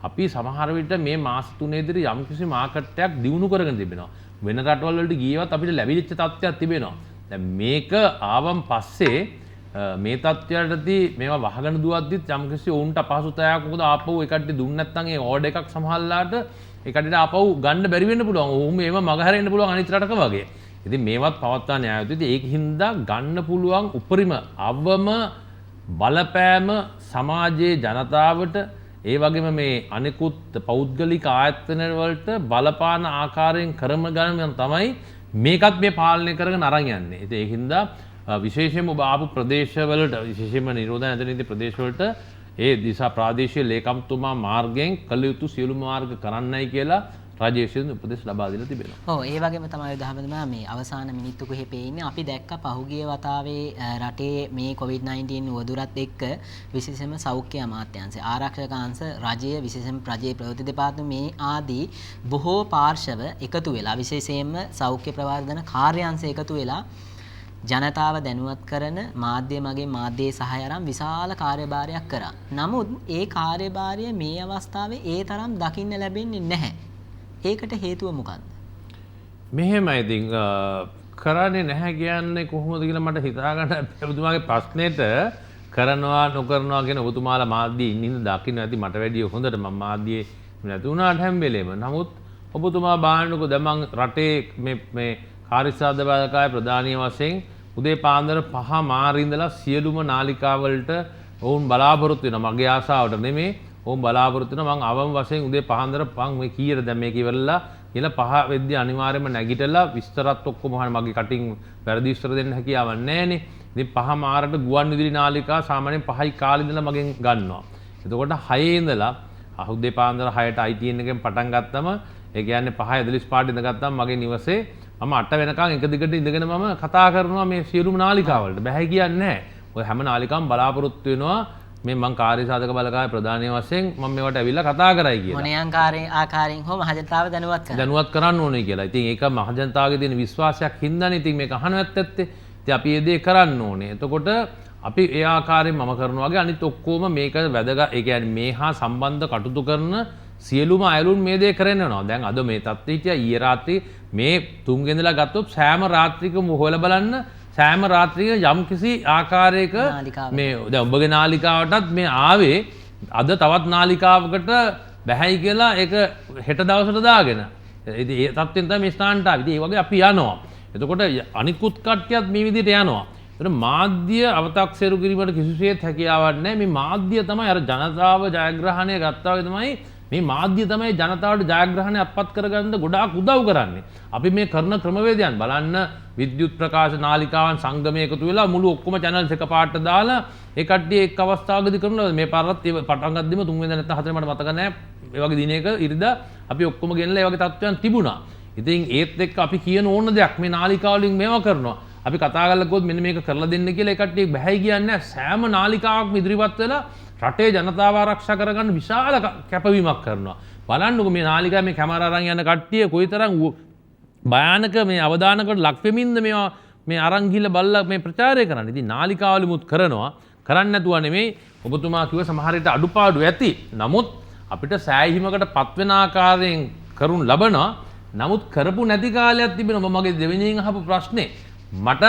අපි සමහර විට මේ මාස 3 ඉදිරි යම්කිසි මාකට් එකක් දියුණු කරගෙන තිබෙනවා. වෙන රටවල් වලට ගියවත් අපිට ලැබිච්ච තත්ත්වයක් තිබෙනවා. දැන් මේක ආවම් පස්සේ මේ තත්ත්වයටදී මේවා වහගෙන දුවද්දිත් යම්කිසි වුන්ට අපහසුතාවයක් මොකද ආපහු ඒ කට්ටිය දුන්නේ නැත්නම් ඒ ඕඩර් එකක් සමහරලාට ඒ කට්ටියට ආපහු ගන්න බැරි වෙන්න පුළුවන්. ඔහුම මේව මගහැරෙන්න පුළුවන් අනිත් රටක වගේ. ඉතින් මේවත් පවත්වා න්‍යායුතුයි. ඒක හින්දා ගන්න පුළුවන් උපරිම අවම බලපෑම සමාජයේ ජනතාවට ඒ වගේම මේ අනිකුත් පෞද්ගලික ආයතන වලට බලපාන ආකාරයෙන් කරම ගන්න තමයි මේකත් මේ පාලනය කරගෙන අරන් යන්නේ. ඉතින් ඒ හින්දා විශේෂයෙන්ම ඔබ ආපු ප්‍රදේශවලට විශේෂයෙන්ම නිරෝධායන ඇඳිරි නීති ප්‍රදේශවලට ඒ දිසා ප්‍රාදේශීය ලේකම්තුමා මාර්ගයෙන් කළ යුතු සියලු මාර්ග කරන්නයි කියලා රජය විසින් උපදෙස් ලබා දීලා තිබෙනවා. ඔව් ඒ වගේම තමයි උදාහරණයක් මේ අවසාන මිනිත්තු කිහිපෙ ඉන්නේ අපි දැක්ක පහුගිය වතාවේ රටේ මේ COVID-19 වදුරත් එක්ක විශේෂයෙන්ම සෞඛ්‍ය අමාත්‍යාංශය ආරක්ෂක අංශ රජය විශේෂයෙන්ම රජයේ ප්‍රවෘත්ති දෙපාර්තමේන්තුවේ ආදී බොහෝ පාර්ශව එකතු වෙලා විශේෂයෙන්ම සෞඛ්‍ය ප්‍රවර්ධන කාර්යාංශය එකතු වෙලා ජනතාව දැනුවත් කරන මාධ්‍ය මගින් මාධ්‍යයේ සහාය අරන් විශාල කාර්යභාරයක් කරා. නමුත් ඒ කාර්යභාරය මේ අවස්ථාවේ ඒ තරම් දකින්න ලැබෙන්නේ නැහැ. ඒකට හේතුව මොකක්ද? මෙහෙමයි ඉතින් කරන්නේ නැහැ කියන්නේ කොහොමද කියලා මට හිතා ගන්න ඔබතුමාගේ ප්‍රශ්නෙට කරනවා නොකරනවා කියන ඔබතුමාලා මාධ්‍යයේ ඉන්න දකින්න ඇති මට වැඩිය හොඳට මම මාධ්‍යයේ නැති වුණාට හැම වෙලේම. නමුත් ඔබතුමා බාන්නකෝ දැන් මං රටේ මේ කාර්යසාධක බලකාය ප්‍රධානීය වශයෙන් උදේ පාන්දර 5 මාරි ඉඳලා සියලුම නාලිකාවලට වුන් බලාපොරොත්තු වෙනවා. මගේ ආසාවට නෙමෙයි. ඕම් බලාපොරොත්තු වෙනවා මං අවම වශයෙන් උදේ පාන්දර 5 මේ කීයට දැන් මේක ඉවරලා කියලා 5 වෙද්දී අනිවාර්යයෙන්ම නැගිටලා විස්තරත් ඔක්කොම අහන්න මගේ කටින් වැරදි විස්තර දෙන්න හැකියාවක් නැහැනේ. ඉතින් 5 මාරට ගුවන් විදුලි නාලිකා සාමාන්‍යයෙන් 5යි කාලේ ඉඳලා මගෙන් ගන්නවා. එතකොට 6 ඉඳලා අහුද්දේ පාන්දර 6ට ITN එකෙන් පටන් ගත්තම ඒ කියන්නේ 5:45 ඉඳගත්තාම මගේ නිවසේ මම 8 වෙනකන් එක දිගට ඉඳගෙන මම කතා කරනවා මේ සියලුම නාලිකා වලට. බෑ කියන්නේ නැහැ. ඔය හැම නාලිකාවම බලාපොරොත්තු වෙනවා මේ මං කාර්ය සාධක බලකාය ප්‍රධානීය වශයෙන් මම මේවට ඇවිල්ලා කතා කරයි කියලා. මොනියන් ආකාරයෙන් හෝ මහජනතාව දැනුවත් කරන්න ඕනේ කියලා. ඉතින් ඒක මහජනතාවගේ තියෙන විශ්වාසයක් හින්දානේ ඉතින් මේක අහනවත් ඇත්තේ. ඉතින් අපි මේ දේ කරන්න ඕනේ. එතකොට අපි ඒ ආකාරයෙන් මම කරනවා වගේ අනිත් ඔක්කොම මේක වැදගත්. ඒ කියන්නේ මේ හා සම්බන්ධ කටයුතු කරන සියලුම අයලුන් මේ දේ කරන්න වෙනවා. දැන් අද මේ තත්ත්වය හිටියා ඊයේ රාත්‍රියේ මේ 3 ගෙඳලා ගත්තොත් සෑම රාත්‍රියකම හොයලා බලන්න සෑම රාත්‍රියක යම් කිසි ආකාරයක මේ දැන් ඔබගේ නාලිකාවටත් මේ ආවේ අද තවත් නාලිකාවකට බැහැයි කියලා ඒක හෙට දවසට දාගෙන. ඉතින් ඒ තත්ත්වෙන් තමයි මේ ස්ථානට ආවේ. ඉතින් ඒ වගේ අපි යනවා. එතකොට අනිකුත් කට්ටියත් මේ විදිහට යනවා. එතන මාධ්‍ය අව탁සේරු කිරීමට කිසිසේත් හැකියාවක් නැහැ. මේ මාධ්‍ය තමයි අර ජනතාව ජයග්‍රහණය ගත්තා වගේ තමයි මේ මාධ්‍ය තමයි ජනතාවට ජයග්‍රහණය අත්පත් කරගන්න ගොඩාක් උදව් කරන්නේ. අපි මේ කරන ක්‍රමවේදයන් බලන්න විද්‍යුත් ප්‍රකාශ නාලිකාවන් සංගමය එකතු වෙලා මුළු ඔක්කොම channels එකපාරට දාලා ඒ කට්ටිය එක් අවස්ථාවකදී කරනවා. මේ පාරත් ඒ පටන් ගද්දිම 3 වෙනිදා නැත්නම් 4 මට මතක නැහැ. ඒ වගේ දිනයක ඉරිදා අපි ඔක්කොම ගෙනලා ඒ වගේ තත්ත්වයන් තිබුණා. ඉතින් ඒත් එක්ක අපි කියන ඕන දෙයක් මේ නාලිකාවලින් මේවා කරනවා. අපි කතා කරලා ගොත් මෙන්න මේක කරලා දෙන්න කියලා ඒ කට්ටිය බැහැයි කියන්නේ සෑම නාලිකාවක්ම ඉදිරිපත් වෙලා රටේ ජනතාව ආරක්ෂා කරගන්න විශාල කැපවීමක් කරනවා. බලන්නකො මේ නාලිකාවේ මේ කැමරා අරන් යන කට්ටිය කොයිතරම් භයානක මේ අවදානකට ලක් වෙමින්ද මේවා මේ අරන් ගිහලා බලලා මේ ප්‍රචාරය කරන්නේ. ඉතින් නාලිකාවලිමුත් කරනවා. කරන්නේ නැතුව නෙමෙයි ඔබතුමා කිව්ව සමහර විට අඩුපාඩු ඇති. නමුත් අපිට සෑහීමකට පත්වෙන ආකාරයෙන් කරුණ ලබනවා. නමුත් කරපු නැති කාලයක් තිබෙනවා. මම මගේ දෙවෙනියෙන් අහපු ප්‍රශ්නේ මට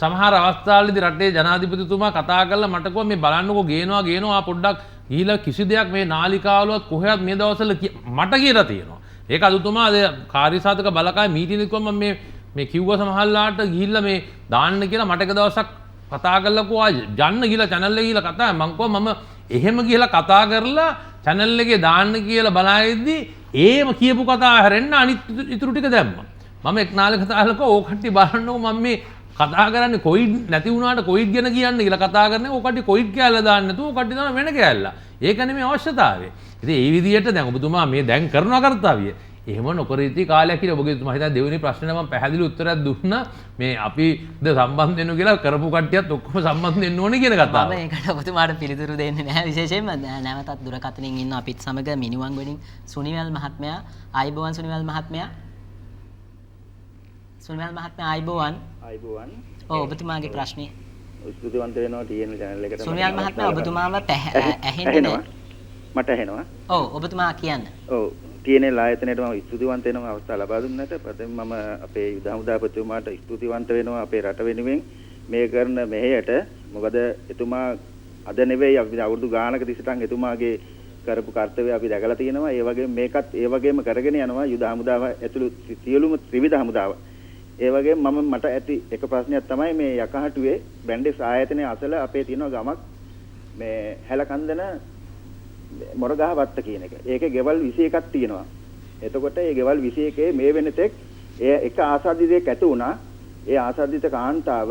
සමහර අවස්ථාවලදී රටේ ජනාධිපතිතුමා කතා කරලා මට කිව්වා මේ බලන්නකෝ ගේනවා පොඩ්ඩක් ගිහිලා කිසි දෙයක් මේ නාලිකාවලවත් කොහෙවත් මේ දවස්වල මට කියලා තියෙනවා. ඒක අදුතුමා කාර්ය සාධක බලකාය මීටින් එකක් මම මේ කිව්වා සමහරලාට ගිහිල්ලා මේ දාන්න කියලා මට එක දවසක් කතා කරලා කිව්වා යන්න ගිහිල්ලා channel එකේ ගිහිල්ලා කතා මං කිව්වා මම එහෙම ගිහිල්ලා කතා කරලා channel එකේ දාන්න කියලා බලාගෙද්දි ඒම කියපු කතාව හැරෙන්න අනිත් ඉතුරු ටික දැම්මා. මම එක් නාලිකාවක ඕ කට්ටිය බලන්නකො මම මේ කතා කරන්නේ කොයිඩ් නැති වුණාට කොයිඩ් ගැන කියන්න කියලා කතා කරන්නේ ඕ කට්ටිය කොයිඩ් කෑල්ල දාන්න නැතුව ඕ කට්ටිය දාන වෙන කෑල්ල. ඒක නෙමෙයි අවශ්‍යතාවය. ඉතින් ඒ විදිහට දැන් ඔබතුමා මේ දැන් කරන කර්තව්‍ය එහෙම නොකර ඉති කාලයක් කියලා ඔබගේ මම හිතා දෙවෙනි ප්‍රශ්නෙට මම පැහැදිලි උත්තරයක් දුන්නා. මේ අපිද සම්බන්ධ වෙනු කියලා කරපු කට්ටියත් ඔක්කොම සම්බන්ධ වෙන්න ඕනේ කියන කතාව. මම ඒකට ඔබතුමාට පිළිතුරු දෙන්නේ නැහැ. විශේෂයෙන්ම නැවතත් දුරකථනයෙන් ඉන්න අපිත් සමග මිනිවංග වලින් සුනිවල් මහත්මයා ආයිබෝවන් සුනිවල් මහත්මයා ආයිබෝවන්. ඔව් ඔබතුමාගේ ප්‍රශ්නේ. ස්තුතිවන්ත වෙනවා TN channel එකට. සුනිවල් මහත්මයා ඔබතුමාව ඇහෙන්නේ නැහැ. මට ඇහෙනවා. ඔව් ඔබතුමා කියන්න. ඔව් TN ආයතනයට මම ස්තුතිවන්ත වෙනවා අවස්ථාව ලබා දුන්නට. ප්‍රථම මම අපේ යුද හමුදාපතිතුමාට ස්තුතිවන්ත වෙනවා අපේ රට වෙනුවෙන් මේ කරන මෙහෙයට. මොකද එතුමා අද නෙවෙයි අපි අවුරුදු ගානක තිස්සටන් එතුමාගේ කරපු කර්තව්‍ය අපි දැකලා තියෙනවා. ඒ වගේම මේකත් ඒ වගේම කරගෙන යනවා යුද හමුදාව ඇතුළු සියලුම ත්‍රිවිධ හමුදාව. ඒ වගේම මට ඇති එක ප්‍රශ්නයක් තමයි මේ යකහටුවේ බැන්ඩෙස් ආයතනයේ අසල අපේ තියෙන ගමක් මේ හැලකන්දන මොරගහ වත්ත කියන එක. ඒකේ ගෙවල් 21ක් තියෙනවා. එතකොට මේ ගෙවල් 21 මේ වෙනතෙක් ඒ එක ආසාදිතයක් ඇති වුණා. ඒ ආසාදිත කාන්තාව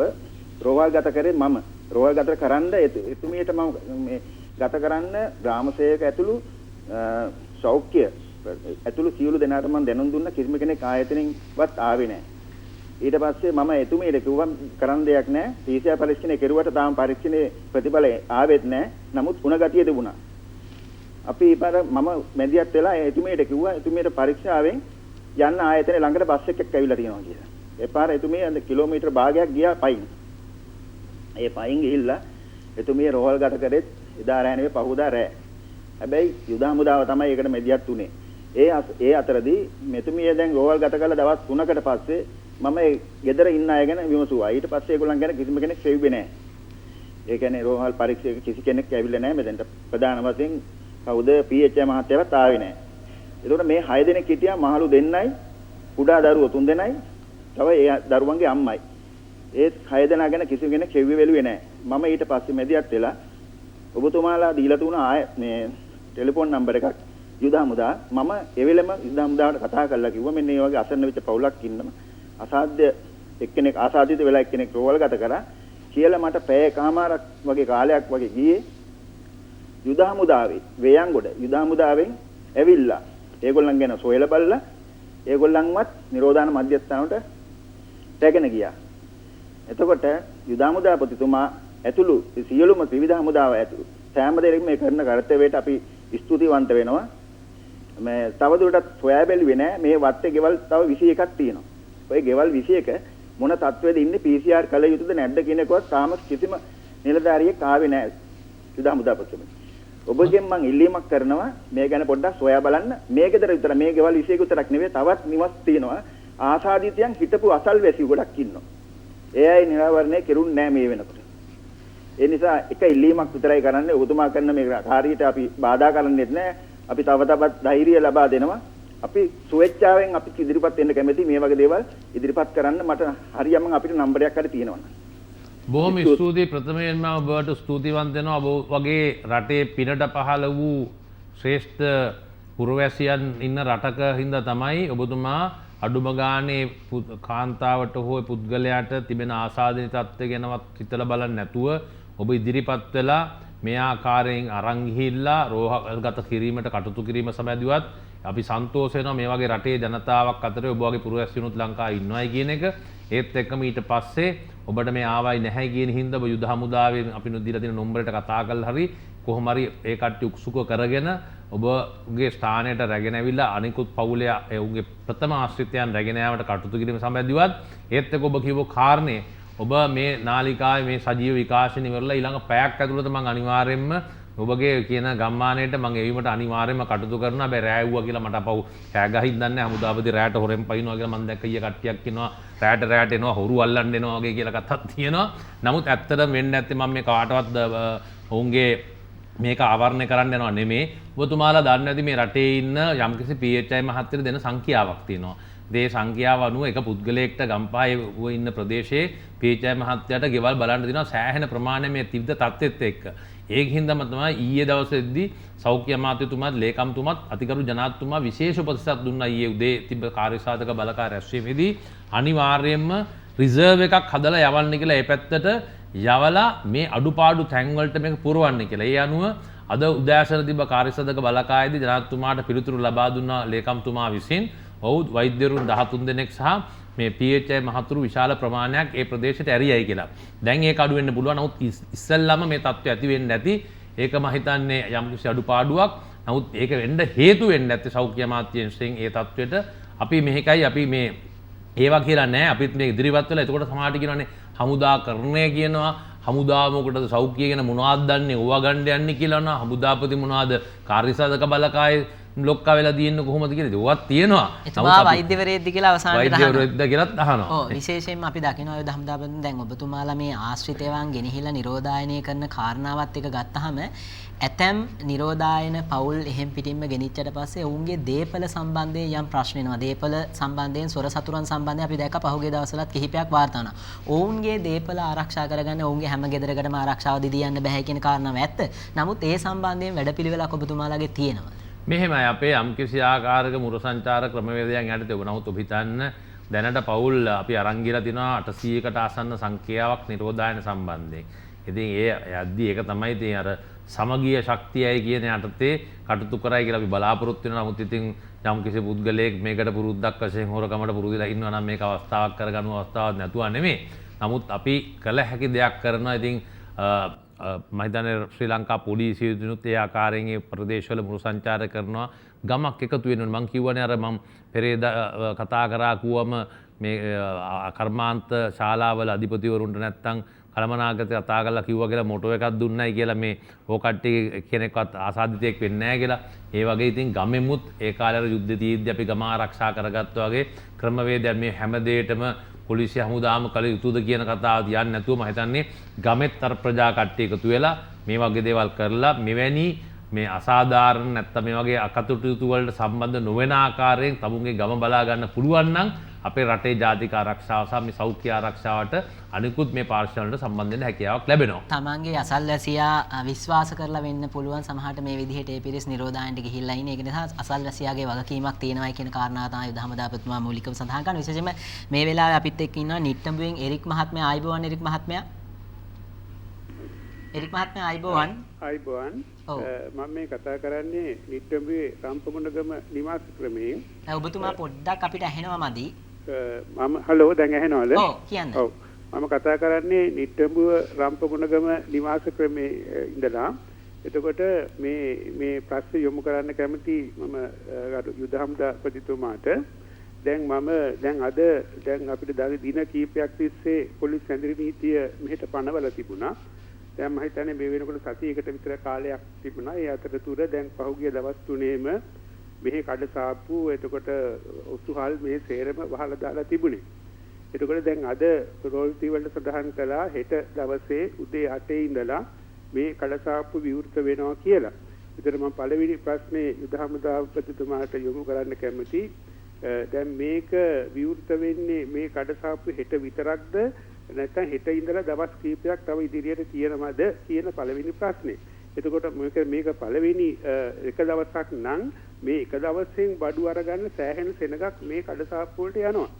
රෝහල්ගත කරේ මම. රෝහල්ගත කරන්න එතුමියට මම මේ ගත කරන්න ග්‍රාමසේවක ඇතුළු සෞඛ්‍ය ඇතුළු සියලු දෙනාට මම දැනුම් දුන්න කිසිම කෙනෙක් ආයතනෙන්වත් ආවේ නැහැ. ඊට පස්සේ මම එතුමියට කිව්වා කරන්න දෙයක් නැහැ. PCR පරීක්ෂණය කෙරුවට තාම පරීක්ෂණයේ ප්‍රතිඵල ආවෙත් නැහැ. නමුත් උණ ගතිය තිබුණා. අපි ඊපාර මම මැදිහත් වෙලා එතුමියට කිව්වා එතුමියට පරීක්ෂාවෙන් යන්න ආයතනයේ ළඟට බස් එකක් ඇවිල්ලා තියෙනවා කියලා. ඒ පාර එතුමිය කිලෝමීටර් භාගයක් ගියා පයින්. ඒ පයින් ගිහිල්ලා එතුමිය රෝහල්ගත කරෙත් එදා රෑ නෙවෙයි පහුදා රෑ. හැබැයි යුද හමුදාව තමයි ඒකට මැදිහත් උනේ. ඒ අතරදී මෙතුමිය දැන් රෝහල්ගත කළ දවස් 3කට පස්සේ මම ගෙදර ඉන්න අය ගැන විමසුවා. ඊට පස්සේ ඒගොල්ලන් ගැන කිසිම කෙනෙක් සෙව්වේ නැහැ. ඒ කියන්නේ රෝහල් පරීක්ෂක කිසි කෙනෙක් ඇවිල්ලා නැහැ මෙතෙන්ට. ප්‍රධාන වශයෙන් කවුද PHI මහත්තයාවත් ආවේ නැහැ. ඒතකොට මේ 6 දෙනෙක් හිටියා මහලු දෙන්නයි, කුඩා දරුවෝ 3 දෙනයි, තව ඒ දරුවන්ගේ අම්මයි. ඒ 6 දෙනා ගැන කිසිම කෙනෙක් සෙව්වේ වෙලුවේ නැහැ. මම ඊට පස්සේ මැදිහත් වෙලා ඔබතුමාලා දීලා තුන මේ ටෙලිෆෝන් නම්බර් එකක් යුද හමුදා මම ඒ වෙලෙම යුද හමුදාවට කතා කරලා කිව්වා මෙන්න මේ වගේ අසන්න වෙච්ච පවුලක් ඉන්නවා. අසාධ්‍ය එක්කෙනෙක් ආසාදිත වෙලා එක්කෙනෙක් රෝවල් ගත කරා කියලා මට පැය කමාරක් වගේ කාලයක් වගේ ගියේ යුද හමුදාවේ වේයන්ගොඩ යුද හමුදාවෙන් ඇවිල්ලා ඒගොල්ලන් ගැන සොයලා බලලා ඒගොල්ලන්වත් නිරෝධාන මධ්‍යස්ථානට රැගෙන ගියා. එතකොට යුද හමුදාපතිතුමා ඇතුළු සියලුම ත්‍රිවිධ හමුදාව ඇතුළු සෑම දෙයක්ම මේ කරන කර්තව්‍යයට අපි ස්තුතිවන්ත වෙනවා. මේ තවදුරටත් සොයා බැලුවේ නෑ මේ වත්තේ ගෙවල් තව 21ක් තියෙනවා. ඔය ගෙවල් 21 මොන තත්ත්වෙද ඉන්නේ PCR කළ යුතුද නැද්ද කියන එකවත් තාම කිසිම නිලධාරියෙක් ආවේ නෑ යුද හමුදාපතිතුමා. ඔබගෙන් මම ඉල්ලීමක් කරනවා මේ ගැන පොඩ්ඩක් සොයා බලන්න. මේ ගෙදර විතර මේ ගෙවල් 21 විතරක් නෙවෙයි තවත් නිවස් තියෙනවා. ආසාදිතයන් හිටපු අසල්වැසියෝ ගොඩක් ඉන්නවා. ඒ අය නිරාවරණය කෙරුන්නේ නැහැ මේ වෙනකොට. ඒ නිසා එක ඉල්ලීමක් විතරයි කරන්නේ. ඔබතුමා කරන මේ කාර්යයට අපි බාධා කරන්නේත් නැහැ. අපි තව තවත් ධෛර්යය ලබා දෙනවා. අපි ස්වේච්ඡාවෙන් අපි ඉදිරිපත් වෙන්න කැමැති මේ වගේ දේවල් ඉදිරිපත් කරන්න මට හරියම අපිට නම්බරයක් හරි තියෙනවා. බොහොම ස්තුතියි ප්‍රථමයෙන්ම ඔබට ස්තුතිවන්ත වෙනවා. ඔබ වගේ රටේ පිනට පහළ වූ ශ්‍රේෂ්ඨ පුරවැසියන් ඉන්න රටක හින්දා තමයි ඔබතුමා අඩුම ගානේ කාන්තාවට හෝ පුද්ගලයාට තිබෙන ආසාදිත තත්ත්වය ගැනවත් හිතලා බලන්නේ නැතුව ඔබ ඉදිරිපත් වෙලා මේ ආකාරයෙන් අරන් ගිහිල්ලා රෝහල්ගත කිරීමට කටයුතු කිරීම සම්බන්ධවත් අපි සන්තෝෂ වෙනවා මේ වගේ රටේ ජනතාවක් අතරේ ඔබ වගේ පුරවැසියනුත් ලංකාවේ ඉන්නවයි කියන එක. ඒත් එක්කම ඊට පස්සේ ඔබට මේ ආවයි නැහැ කියන හින්දා ඔබ යුද හමුදාවේ අපි දීලා තියෙන නම්බරයට කතා කරලා හරි කොහොම හරි ඒ කට්ටිය උක්සුක කරගෙන ඔබගේ ස්ථානයට රැගෙන ඇවිල්ලා අනිකුත් පවුලේ උගේ ප්‍රථම ආශ්‍රිතයන් රැගෙන යාමට කටයුතු කිරීම සම්බන්ධවත් ඒත් එක්ක ඔබ කියපු කාරණේ ඔබ මේ නාලිකාවේ මේ සජීව විකාශන ඉවරලා ඊළඟ පැයක් ඇතුළත මම අනිවාර්යයෙන්ම ඔබගේ කියන ගම්මානයට මම එවීමට අනිවාර්යයෙන්ම කටයුතු කරනවා. හැබැයි රෑ වුණා කියලා මට අපව කෑ ගහින් දන්නේ හමුදාපති රෑට හොරෙන් පයින්නවා කියලා මම දැක්ක ඊය කට්ටියක් ඉන්නවා. රෑට එනවා හොරු අල්ලන්න එනවා වගේ කියලා කතාවක් තියෙනවා. නමුත් ඇත්තටම වෙන්නේ නැත්තේ මම මේ කාටවත් ඔවුන්ගේ මේක ආවරණය කරන්න යනවා නෙමේ. ඔබතුමාලා දන්නේ නැති මේ රටේ ඉන්න යම්කිසි PHI මහත්තයර දෙන සංඛ්‍යාවක් තියෙනවා. ඒ සංඛ්‍යාව අනුව එක පුද්ගලයෙක්ට ගම්පහේ ඉන්න ප්‍රදේශයේ PHI මහත්තයාට ගෙවල් බලන්න දෙනවා සෑහෙන ප්‍රමාණයක් මේ තිබ්බ තත්ත්වෙත් එක්ක. ඒකින්දම තමයි ඊයේ දවසේදී සෞඛ්‍ය අමාත්‍යතුමාත් ලේකම්තුමාත් අතිගරු ජනාධිපතිතුමා විශේෂ උපදෙසක් දුන්නා ඊයේ උදේ තිබ්බ කාර්යසාධක බලකාය රැස්වීමේදී අනිවාර්යයෙන්ම රිසර්ව් එකක් හදලා යවන්න කියලා ඒ පැත්තට යවලා මේ අඩුපාඩු තැන් වලට මේක පුරවන්න කියලා. ඒ අනුව අද උදෑසන තිබ්බ කාර්යසාධක බලකායේදී ජනාධිපතිතුමාට පිළිතුරු ලබා දුන්නා ලේකම්තුමා විසින්. ඔව් වෛද්‍යවරුන් 13 දෙනෙක් සහ මේ PHI මහතුරු විශාල ප්‍රමාණයක් ඒ ප්‍රදේශයට ඇරියයි කියලා. දැන් ඒක අඩු වෙන්න පුළුවන්. නමුත් ඉස්සෙල්ලාම මේ තත්ත්වය ඇති වෙන්නේ නැති. ඒක මම හිතන්නේ යම් කිසි අඩුපාඩුවක්. නමුත් ඒක වෙන්න හේතු වෙන්නේ නැත්තේ සෞඛ්‍ය අමාත්‍යාංශයෙන් ඒ තත්ත්වයට අපි මෙහෙකයි අපි මේ ඒවා කියලා නෑ. අපිත් මේ ඉදිරිපත් වෙලා එතකොට සමාජයට කියනවානේ හමුදාකරණය කියනවා. හමුදාව මොකටද සෞඛ්‍ය ගැන මොනවද දන්නේ? ඕවා ගන්න යන්නේ කියලා නා හමුදාපති මොනවද කාර්යසාධක බලකායේ ලොක්කා වෙලා තියෙන්නේ කොහොමද කියලා ඒවත් තියෙනවා. එතුමා වෛද්‍යවරයෙක්ද කියලා අවසානයේ අහනවා. වෛද්‍යවරයෙක්ද කියලාත් අහනවා. ඔව් විශේෂයෙන්ම අපි දකිනවා ඔය හමුදාපතින් දැන් ඔබතුමාලා මේ ආශ්‍රිතයන් ගෙනහිලා නිරෝධායනය කරන කාරණාවත් එක ගත්තාම ඇතැම් නිරෝධායන පවුල් එහෙම් පිටින්ම ගෙනිච්චට පස්සේ ඔවුන්ගේ දේපල සම්බන්ධයෙන් යම් ප්‍රශ්න එනවා. දේපල සම්බන්ධයෙන් සොර සතුරන් සම්බන්ධයෙන් අපි දැක්ක පහුගිය දවස්වලත් කිහිපයක් වාර්තා වුණා. ඔවුන්ගේ දේපල ආරක්ෂා කරගන්න ඔවුන්ගේ හැම ගෙදරකටම ආරක්ෂාව දීදී යන්න බෑ කියන කාරණාව ඇත්ත. නමුත් ඒ සම්බන්ධයෙන් වැඩපිළිවෙලක් ඔබතුමාලාගේ තියෙනවා. මෙහෙමයි අපේ යම්කිසි ආකාරයක මුර සංචාර ක්‍රමවේදයන් යටතේ ඔබ නමුත් ඔබ හිතන්න දැනට පවුල් අපි අරන් ගිහලා තිනවා 800කට ආසන්න සංඛ්‍යාවක් නිරෝධායන සම්බන්ධයෙන්. ඉතින් ඒ යද්දි ඒක තමයි ඉතින් අර සමගිය ශක්තියයි කියන යටතේ කටයුතු කරයි කියලා අපි බලාපොරොත්තු වෙනවා. නමුත් ඉතින් යම්කිසි පුද්ගලයෙක් මේකට පුරුද්දක් වශයෙන් හොරකමට පුරුදුලා ඉන්නවා නම් මේක අවස්ථාවක් කරගන්න අවස්ථාවක් නැතුව නෙමෙයි. නමුත් අපි කළ හැකි දෙයක් කරනවා. ඉතින් මම හිතන්නේ ශ්‍රී ලංකා පොලිසිය දිනුත් ඒ ආකාරයෙන් ඒ ප්‍රදේශවල මුළු සංචාරය කරනවා ගමක් එකතු වෙනවා. මම කියවනේ අර මම පෙරේදා කතා කරා කිව්වම මේ කර්මාන්ත ශාලාවල අධිපතිවරුන්ට නැත්තම් කළමනාගත කතා කරලා කිව්වා කියලා මොටෝ එකක් දුන්නයි කියලා මේ ඕ කට්ටිය කෙනෙක්වත් ආසාදිතයෙක් වෙන්නේ නැහැ කියලා. ඒ වගේ ඉතින් ගමෙමුත් ඒ කාලේ අර යුද්ධ තීද්දී අපි ගම ආරක්ෂා කරගත්තා වගේ ක්‍රමවේදයන් මේ හැම දෙයකටම පොලිසිය හමුදාම කළ යුතුද කියන කතාව තියන්නේ නැතුව මම හිතන්නේ ගමෙත් අර ප්‍රජා කට්ටිය එකතු වෙලා මේ වගේ දේවල් කරලා මෙවැනි මේ අසාධාරණ නැත්තම් මේ වගේ අකටයුතු වලට සම්බන්ධ නොවන ආකාරයෙන් තමුන්ගේ ගම බලා ගන්න පුළුවන් නම් අපේ රටේ ජාතික ආරක්ෂාව සහ මේ සෞඛ්‍ය ආරක්ෂාවට අනිකුත් මේ පාර්ශ්වවලට සම්බන්ධ වෙන්න හැකියාවක් ලැබෙනවා. තමන්ගේ අසල්වැසියා විශ්වාස කරලා වෙන්න පුළුවන් සමහරට මේ විදිහට ඒ පිරිස් නිරෝධායනට ගිහිල්ලා ඉන්නේ. ඒක නිසා අසල්වැසියාගේ වගකීමක් තියෙනවායි කියන කාරණාව තමයි යුද හමුදාපතිතුමා මූලිකව සඳහන් කරන. විශේෂයෙන්ම මේ වෙලාවේ අපිත් එක්ක ඉන්නවා නිට්ටඹුවෙන් එරික් මහත්මයා. ආයිබෝවන් එරික් මහත්මයා. එරික් මහත්මයා ආයිබෝවන්. ආයිබෝවන්. ඔව්. මම මේ කතා කරන්නේ නිට්ටඹුවේ රම්පමුණගම නිවාස ක්‍රමයෙන්. ඔබතුමා පොඩ්ඩක් අපිට ඇහෙනවා මදි. මම හලෝ දැන් ඇහෙනවද? ඔව් කියන්න. ඔව්. මම කතා කරන්නේ නිට්ටඹුව රම්පමුණගම නිවාස ක්‍රමේ ඉඳලා. එතකොට මේ ප්‍රශ්න යොමු කරන්න කැමති මම යුද හමුදාපතිතුමාට දැන් අද අපිට දින කීපයක් තිස්සේ පොලිස් ඇඳිරි නීතිය මෙහෙට පනවලා තිබුණා. දැන් මම හිතන්නේ මේ වෙනකොට සතියකට විතර කාලයක් තිබුණා. ඒ අතරතුර දැන් පහුගිය දවස් 3ෙම මෙහි කඩසාප්පු එතකොට ඔසුහල් මේ සේරම වහලා දාලා තිබුණේ. එතකොට දැන් අද රෝල්ටි වලට සඳහන් කළා හෙට දවසේ උදේ 8 ඉඳලා මේ කඩසාප්පු විවෘත වෙනවා කියලා. ඒතර මම පළවෙනි ප්‍රශ්නේ යුද හමුදාපතිතුමාට යොමු කරන්න කැමතියි. දැන් මේක විවෘත වෙන්නේ මේ කඩසාප්පු හෙට විතරක්ද නැත්නම් හෙට ඉඳලා දවස් කීපයක් තව ඉදිරියට තියෙනවද කියන පළවෙනි ප්‍රශ්නේ. එතකොට මේක පළවෙනි එක දවසක් නම් මේ එක දවසෙන් බඩු අරගන්න සෑහෙන සෙනගක් මේ කඩසාප්පු වලට යනවා.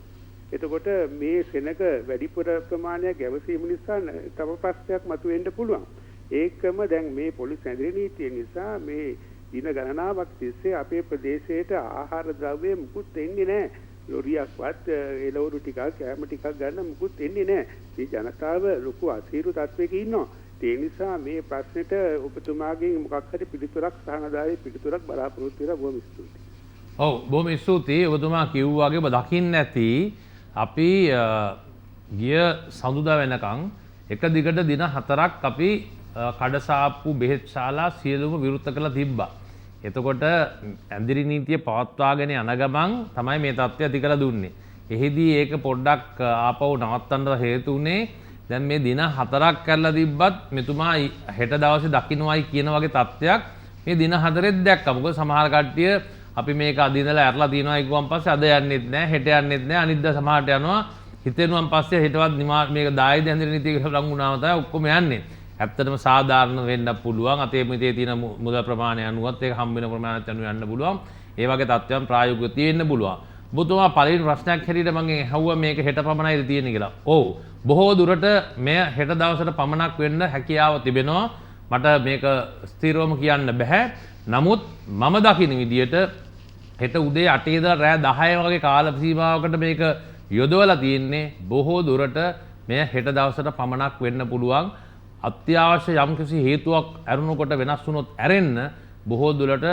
එතකොට මේ සෙනග වැඩිපුර ප්‍රමාණයක් ගැවසීම නිසා තව ප්‍රශ්නයක් මතුවෙන්න පුළුවන්. ඒකම දැන් මේ පොලිස් ඇඳිරි නීතිය නිසා මේ දින ගණනාවක් තිස්සේ අපේ ප්‍රදේශයට ආහාර ද්‍රව්‍ය මුකුත් එන්නේ නැහැ. ලොරියක්වත් එළවලු ටිකක් කෑම ටිකක් ගන්න මුකුත් එන්නේ නැහැ. මේ ජනතාව ලොකු අසීරු තත්වයක ඉන්නවා. ඒ නිසා මේ ප්‍රශ්නෙට ඔබතුමාගෙන් මොකක් හරි පිළිතුරක් සහනදායී පිළිතුරක් බලාපොරොත්තු වෙලා බොහොම ස්තුතියි. ඔව් බොහොම ස්තුතියි. ඔබතුමා කිව්වාගේ ඔබ දකින්න ඇති අපි ගිය සඳුදා වෙනකන් එක දිගට දින 4ක් අපි කඩසාප්පු බෙහෙත් ශාලා සියලුම විවෘත කරලා තිබ්බා. එතකොට ඇඳිරි නීතිය පවත්වාගෙන යන ගමන් තමයි මේ තත්ත්වය ඇති කරලා දුන්නේ. එහිදී ඒක පොඩ්ඩක් ආපහු නවත්තන්න හේතු උනේ දැන් මේ දින 4ක් කරලා තිබ්බත් මෙතුමා හෙට දවසේ දකින්නවයි කියන වගේ තත්ත්වයක් මේ දින 4ෙත් දැක්කා. මොකද සමහර කට්ටිය අපි මේක අද ඉඳලා ඇරලා තියනවා කිව්වන් පස්සේ අද යන්නෙත් නැහැ, හෙට යන්නෙත් නැහැ, අනිද්දා සමහරට යනවා. හිතෙනුවන් පස්සේ හෙටවත් මේක දායද ඇඳිරි නීතිය කියලා ලඟුණාම තමයි ඔක්කොම යන්නේ. ඇත්තටම සාධාරණ වෙන්න පුළුවන්. අතේ මිතේ තියෙන මුදල් ප්‍රමාණය අනුවත් ඒක හම්බ වෙන ප්‍රමාණයත් අනුව යන්න පුළුවන්. ඒ වගේ තත්ත්වයන් ප්‍රායෝගිකව තියෙන්න පුළුවන්. ඔබතුමා පළවෙනි ප්‍රශ්නයක් හැටියට මම ඇහුවා මේක හෙට පමණයිද තියෙන්නේ කියලා. ඔව්. බොහෝ දුරට මෙය හෙට දවසට පමණක් වෙන්න හැකියාව තිබෙනවා. මට මේක ස්ථිරවම කියන්න බෑ. නමුත් මම දකින විදියට හෙට උදේ 8 ඉඳලා රෑ 10 වගේ කාල සීමාවකට මේක යොදවලා තියෙන්නේ. බොහෝ දුරට මෙය හෙට දවසට පමණක් වෙන්න පුළුවන්. අත්‍යවශ්‍ය යම්කිසි හේතුවක් ඇරුණකොට වෙනස් වුණොත් ඇරෙන්න බොහෝ දුරට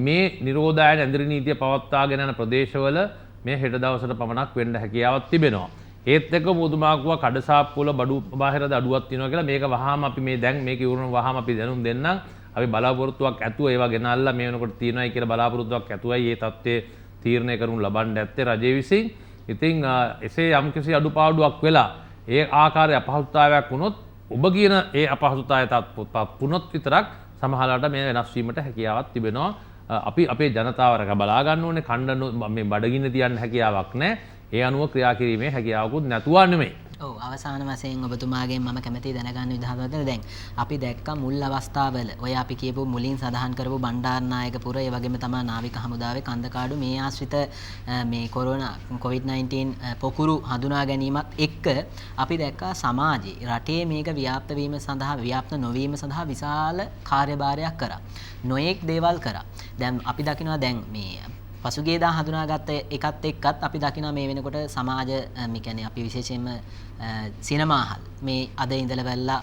මේ නිරෝධායන ඇඳිරි නීතිය පවත්වාගෙන යන ප්‍රදේශවල මේ හෙට දවසට පමණක් වෙන්න හැකියාවක් තිබෙනවා. ඒත් එක්ක මුදුමාකුව කඩසාප්පු වල බඩු බාහිරද අඩුවක් තියෙනවා කියලා මේක වහාම අපි මේ දැන් මේක ඉවරන වහාම අපි දැනුම් දෙන්නම්. අපි බලාපොරොත්තුවක් ඇතුව ඒවා ගෙනල්ලා මේ වෙනකොට තියෙනවායි කියලා බලාපොරොත්තුවක් ඇතුවයි මේ தත්ත්වයේ තීරණය කරනු ලබන්න ඇත්තේ රජය විසින්. ඉතින් එසේ යම්කිසි අඩුපාඩුවක් වෙලා ඒ ආකාරයේ අපහසුතාවයක් වුණොත් ඔබ කියන ඒ අපහසුතාවයටත් පුනොත් විතරක් සමහරවිට මේ වෙනස් වීමට හැකියාවක් තිබෙනවා. අපි අපේ ජනතාව රැක බලා ගන්න ඕනේ. කණ්ඩ මේ බඩගින්න තියන්න හැකියාවක් නැහැ. ඒ අනුව ක්‍රියා කිරීමේ හැකියාවකුත් නැතුව නෙමෙයි. ඔව් අවසාන වශයෙන් ඔබතුමාගෙන් මම කැමතියි දැනගන්න විදිහට දැන් අපි දැක්ක මුල් අවස්ථාවල ඔය අපි කියපු මුලින් සඳහන් කරපු බණ්ඩාරනායකපුර ඒ වගේම තමයි නාවික හමුදාවේ කන්දකාඩු මේ ආශ්‍රිත මේ කොරෝනා COVID-19 පොකුරු හඳුනා ගැනීමත් එක්ක අපි දැක්කා සමාජයේ රටේ මේක ව්‍යාප්ත වීම සඳහා ව්‍යාප්ත නොවීම සඳහා විශාල කාර්යභාරයක් කරා. නොඑක් දේවල් කරා. දැන් අපි දකිනවා දැන් මේ පසුගියදා හඳුනාගත්ත එකත් එක්කත් අපි දකිනවා මේ වෙනකොට සමාජ මේ කියන්නේ අපි විශේෂයෙන්ම සිනමාහල් මේ අද ඉඳලා වෙලා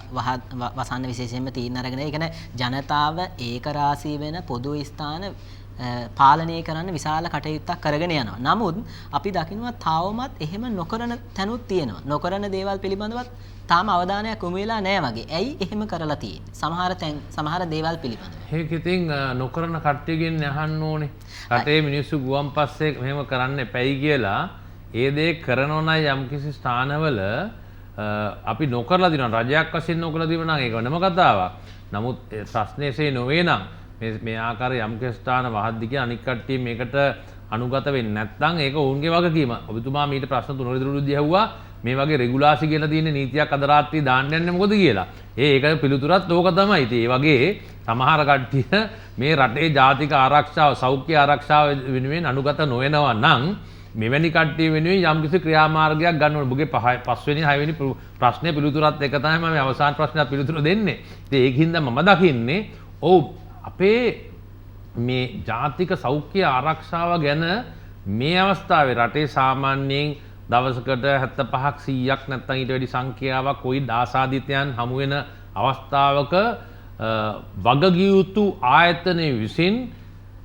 වසන්න විශේෂයෙන්ම තීරණ අරගෙන ඒ කියන්නේ ජනතාව ඒකරාශී වෙන පොදු ස්ථාන පාලනය කරන්න විශාල කටයුත්තක් කරගෙන යනවා. නමුත් අපි දකිනවා තාවමත් එහෙම නොකරන තැනුත් තියෙනවා. නොකරන දේවල් පිළිබඳවත් තාම අවධානයක් යොමු වෙලා නැහැ වගේ. ඇයි එහෙම කරලා තියෙන්නේ? සමහර දේවල් පිළිබඳව. ඒක ඉතින් නොකරන කට්ටියගෙන් අහන්න ඕනේ. රටේ මිනිස්සු ගුවන් පස්සේ මෙහෙම කරන්න එපයි කියලා ඒ දේ කරනවා නම් යම්කිසි ස්ථානවල අපි නොකරලා දිනවා. රජයක් වශයෙන් නොකරලා දිනන නම් ඒක වෙනම කතාවක්. නමුත් ප්‍රශ්නේසේ නොවේ නම් මේ ආකාරයේ යම්කිසි ස්ථාන වහද්දි කියන අනික් කට්ටිය මේකට අනුගත වෙන්නේ නැත්නම් ඒක ඔවුන්ගේ වගකීම. ඔබතුමා මීට ප්‍රශ්න තුනකට විරුද්ධව ඇහුවා මේ වගේ රෙගුලාසි කියලා තියෙන නීතියක් අද රාත්‍රියේ දාන්න යන්නේ මොකද කියලා. ඒක පිළිතුරත් ඕක තමයි. ඉතින් ඒ වගේ සමහර කට්ටිය මේ රටේ ජාතික ආරක්ෂාව සෞඛ්‍ය ආරක්ෂාව වෙනුවෙන් අනුගත නොවෙනවා නම් මෙවැනි කට්ටිය වෙනුවෙන් යම්කිසි ක්‍රියාමාර්ගයක් ගන්න ඕනේ. ඔබගේ පස්වෙනි හයවෙනි ප්‍රශ්නේ පිළිතුරත් එක තමයි මම අවසාන ප්‍රශ්නයට පිළිතුර දෙන්නේ. ඉතින් ඒකින්ද මම දකින්නේ ඔව් අපේ මේ ජාතික සෞඛ්‍ය ආරක්ෂාව ගැන මේ අවස්ථාවේ රටේ සාමාන්‍යයෙන් දවසකට 75ක් 100ක් නැත්නම් ඊට වැඩි සංඛ්‍යාවක් කොවිඩ් ආසාදිතයන් හමු වෙන අවස්ථාවක වගකිය යුතු ආයතනයේ විසින්